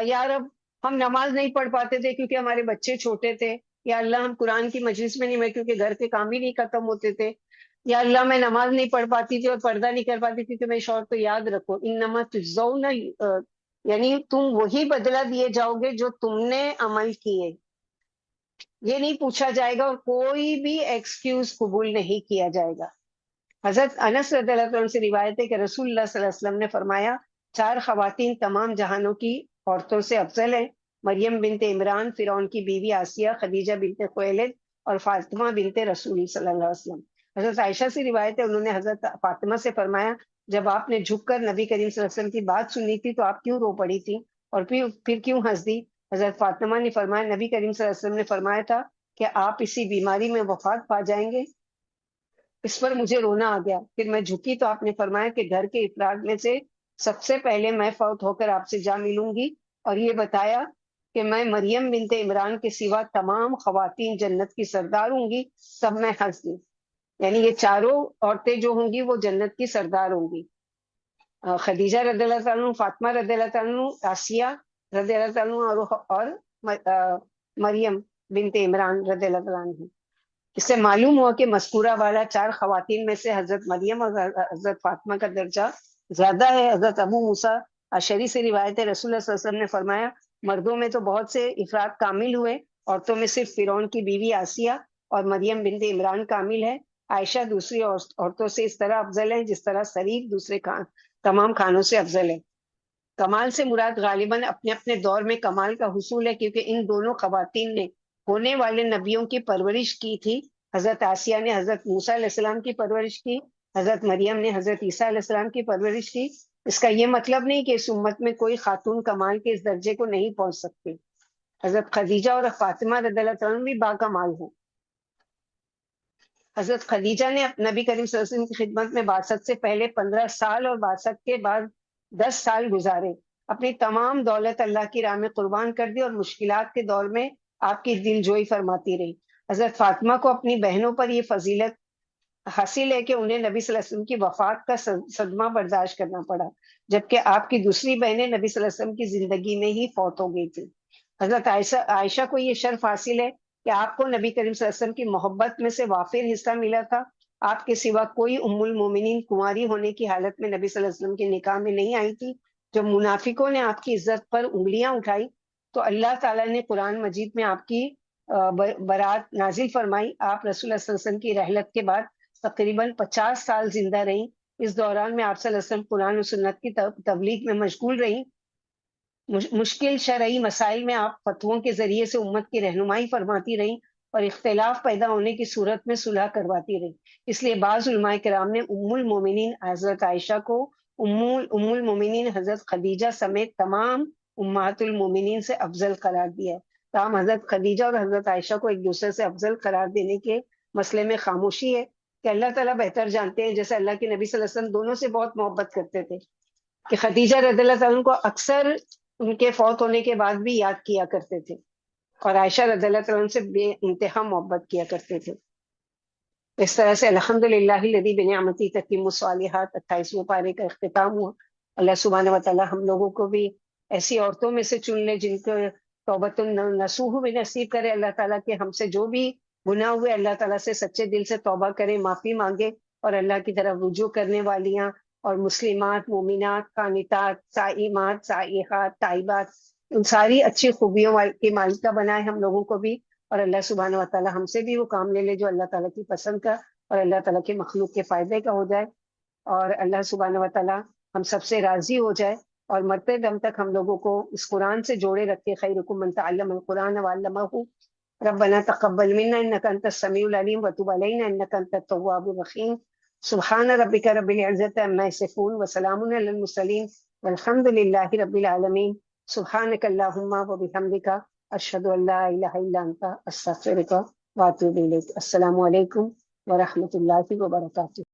یا رب ہم نماز نہیں پڑھ پاتے تھے کیونکہ ہمارے بچے چھوٹے تھے، یا اللہ ہم قرآن کی مجلس میں نہیں، میں کیونکہ گھر کے کام ہی نہیں ختم ہوتے تھے، یا اللہ میں نماز نہیں پڑھ پاتی تھی اور پردہ نہیں کر پاتی تھی، تو میرے شوہر کو یاد رکھو انما تجزون، یعنی تم وہی بدلہ دیے جاؤ گے جو تم نے عمل کیے. یہ نہیں پوچھا جائے گا اور کوئی بھی ایکسکیوز قبول نہیں کیا جائے گا. حضرت انس رضی اللہ عنہ سے روایت ہے کہ رسول اللہ صلی اللہ علیہ وسلم نے فرمایا 4 خواتین تمام جہانوں کی عورتوں سے افضل ہیں: مریم بنت عمران، فرعون کی بیوی آسیہ، خدیجہ بنت خویلد اور فاطمہ بنت رسول صلی اللہ علیہ وسلم. حضرت عائشہ سے روایت ہے، انہوں نے حضرت فاطمہ سے فرمایا جب آپ نے جھک کر نبی کریم صلی اللہ علیہ وسلم کی بات سنی تھی تو آپ کیوں رو پڑی تھی اور پھر کیوں ہنس دی؟ حضرت فاطمہ نے فرمایا نبی کریم صلی اللہ علیہ وسلم نے فرمایا تھا کہ آپ اسی بیماری میں وفات پا جائیں گے. اس پر مجھے رونا آ گیا. پھر میں جھکی تو آپ نے فرمایا کہ گھر کے افراد میں سے سب سے پہلے میں فوت ہو کر آپ سے جا ملوں گی، اور یہ بتایا کہ میں مریم بنت عمران کے سوا تمام خواتین جنت کی سردار ہوں گی. سب میں ہنس دی. یعنی یہ چاروں عورتیں جو ہوں گی وہ جنت کی سردار ہوں گی: خدیجہ رضی اللہ تعالیٰ عنہ، فاطمہ رضی اللہ تعالیٰ عنہ، آسیہ رضی اللہ تعالیٰ عنہ، اور مریم بنت عمران رضی اللہ تعالیٰ عنہ. اس سے معلوم ہوا کہ مذکورہ والا 4 خواتین میں سے حضرت مریم اور حضرت فاطمہ کا درجہ زیادہ ہے. حضرت ابو موسیٰ اشعری سے روایت ہے، رسول اللہ صلی اللہ علیہ وسلم نے فرمایا مردوں میں تو بہت سے افراد کامل ہوئے، عورتوں میں صرف فرعون کی بیوی آسیہ اور مریم بنت عمران کامل ہے. عائشہ دوسری عورتوں سے اس طرح افضل ہے جس طرح شریف دوسرے تمام کھانوں سے افضل ہے. کمال سے مراد غالباً اپنے اپنے دور میں کمال کا حصول ہے، کیونکہ ان دونوں خواتین نے ہونے والے نبیوں کی پرورش کی تھی. حضرت آسیہ نے حضرت موسیٰ علیہ السلام کی پرورش کی، حضرت مریم نے حضرت عیسیٰ علیہ السلام کی پرورش کی. اس کا یہ مطلب نہیں کہ اس امت میں کوئی خاتون کمال کے اس درجے کو نہیں پہنچ سکتی. حضرت خدیجہ اور فاطمہ رضی اللہ عنہ بھی باکمال ہیں. حضرت خدیجہ نے نبی کریم صلی اللہ علیہ وسلم کی خدمت میں بعثت سے پہلے 15 سال اور بعثت کے بعد 10 سال گزارے. اپنی تمام دولت اللہ کی راہ میں قربان کر دی اور مشکلات کے دور میں آپ کی دل جوئی فرماتی رہی. حضرت فاطمہ کو اپنی بہنوں پر یہ فضیلت حاصل ہے کہ انہیں نبی صلی اللہ علیہ وسلم کی وفات کا صدمہ برداشت کرنا پڑا، جبکہ آپ کی دوسری بہنیں نبی صلی اللہ علیہ وسلم کی زندگی میں ہی فوت ہو گئی تھی۔ حضرت عائشہ کو یہ شرف حاصل ہے کہ آپ کو نبی کریم صلی اللہ علیہ وسلم کی محبت میں سے وافر حصہ ملا تھا۔ آپ کے سوا کوئی ام المومنین کنواری ہونے کی حالت میں نبی صلی اللہ علیہ وسلم کے نکاح میں نہیں آئی تھی۔ جب منافقوں نے آپ کی عزت پر انگلیاں اٹھائی تو اللہ تعالیٰ نے قرآن مجید میں آپ کی برات نازل فرمائی۔ آپ رسول اللہ صلی اللہ علیہ وسلم کی رحلت کے بعد تقریباً 50 سال زندہ رہیں۔ اس دوران میں آپ صلی اللہ علیہ وسلم قرآن و سنت کی تبلیغ میں مشغول رہیں۔ مشکل شرعی مسائل میں آپ فتووں کے ذریعے سے امت کی رہنمائی فرماتی رہیں اور اختلاف پیدا ہونے کی صورت میں صلح کرواتی رہیں۔ اس لیے بعض علماء کرام نے ام المومنین حضرت عائشہ کو ام المومنین حضرت خدیجہ سمیت تمام امہات المومنین سے افضل قرار دیا ہے۔ تاہم حضرت خدیجہ اور حضرت عائشہ کو ایک دوسرے سے افضل قرار دینے کے مسئلے میں خاموشی ہے کہ اللہ تعالیٰ بہتر جانتے ہیں۔ جیسے اللہ کے نبی صلی اللہ علیہ وسلم دونوں سے بہت محبت کرتے تھے کہ خدیجہ رضی اللہ تعالیٰ کو اکثر ان کے فوت ہونے کے بعد بھی یاد کیا کرتے تھے، اور عائشہ رضی اللہ تعالیٰ سے بے انتہا محبت کیا کرتے تھے۔ اس طرح سے الحمدللہ الذی بنعمتہ تتم الصالحات 28ویں پارے کا اختتام ہوا۔ اللہ سبحانہ و تعالیٰ ہم لوگوں کو بھی ایسی عورتوں میں سے چن لے جن کو توبۃ النصوح بھی نصیب کرے اللہ تعالیٰ، کہ ہم سے جو بھی گناہ ہوئے اللہ تعالیٰ سے سچے دل سے توبہ کریں، معافی مانگے، اور اللہ کی طرف رجوع کرنے والیاں اور مسلمات، مومنات، قانتات، صائمات، سائحات، تائبات، ان ساری اچھی خوبیوں کی مالکہ بنائے ہم لوگوں کو بھی، اور اللہ سبحانہ و تعالیٰ ہم سے بھی وہ کام لے لے جو اللہ تعالیٰ کی پسند کا اور اللہ تعالیٰ کے مخلوق کے فائدے کا ہو جائے، اور اللہ سبحانہ و تعالیٰ ہم سب سے راضی ہو جائے اور مرتے دم تک ہم لوگوں کو اس قرآن سے جوڑے رکھے۔ خیرکم من تعلم القرآن وعلمہ، ربنا تقبل منا انك انت السميع العليم وتب علينا انك انت التواب الرحيم۔ سبحان ربك رب العزة عما يصفون وسلام على المرسلين والحمد لله رب العالمين۔ سبحانك اللهم وبحمدك اشهد ان لا اله الا انت استغفرك واتوب اليك۔ السلام علیکم ورحمۃ اللہ وبرکاتہ۔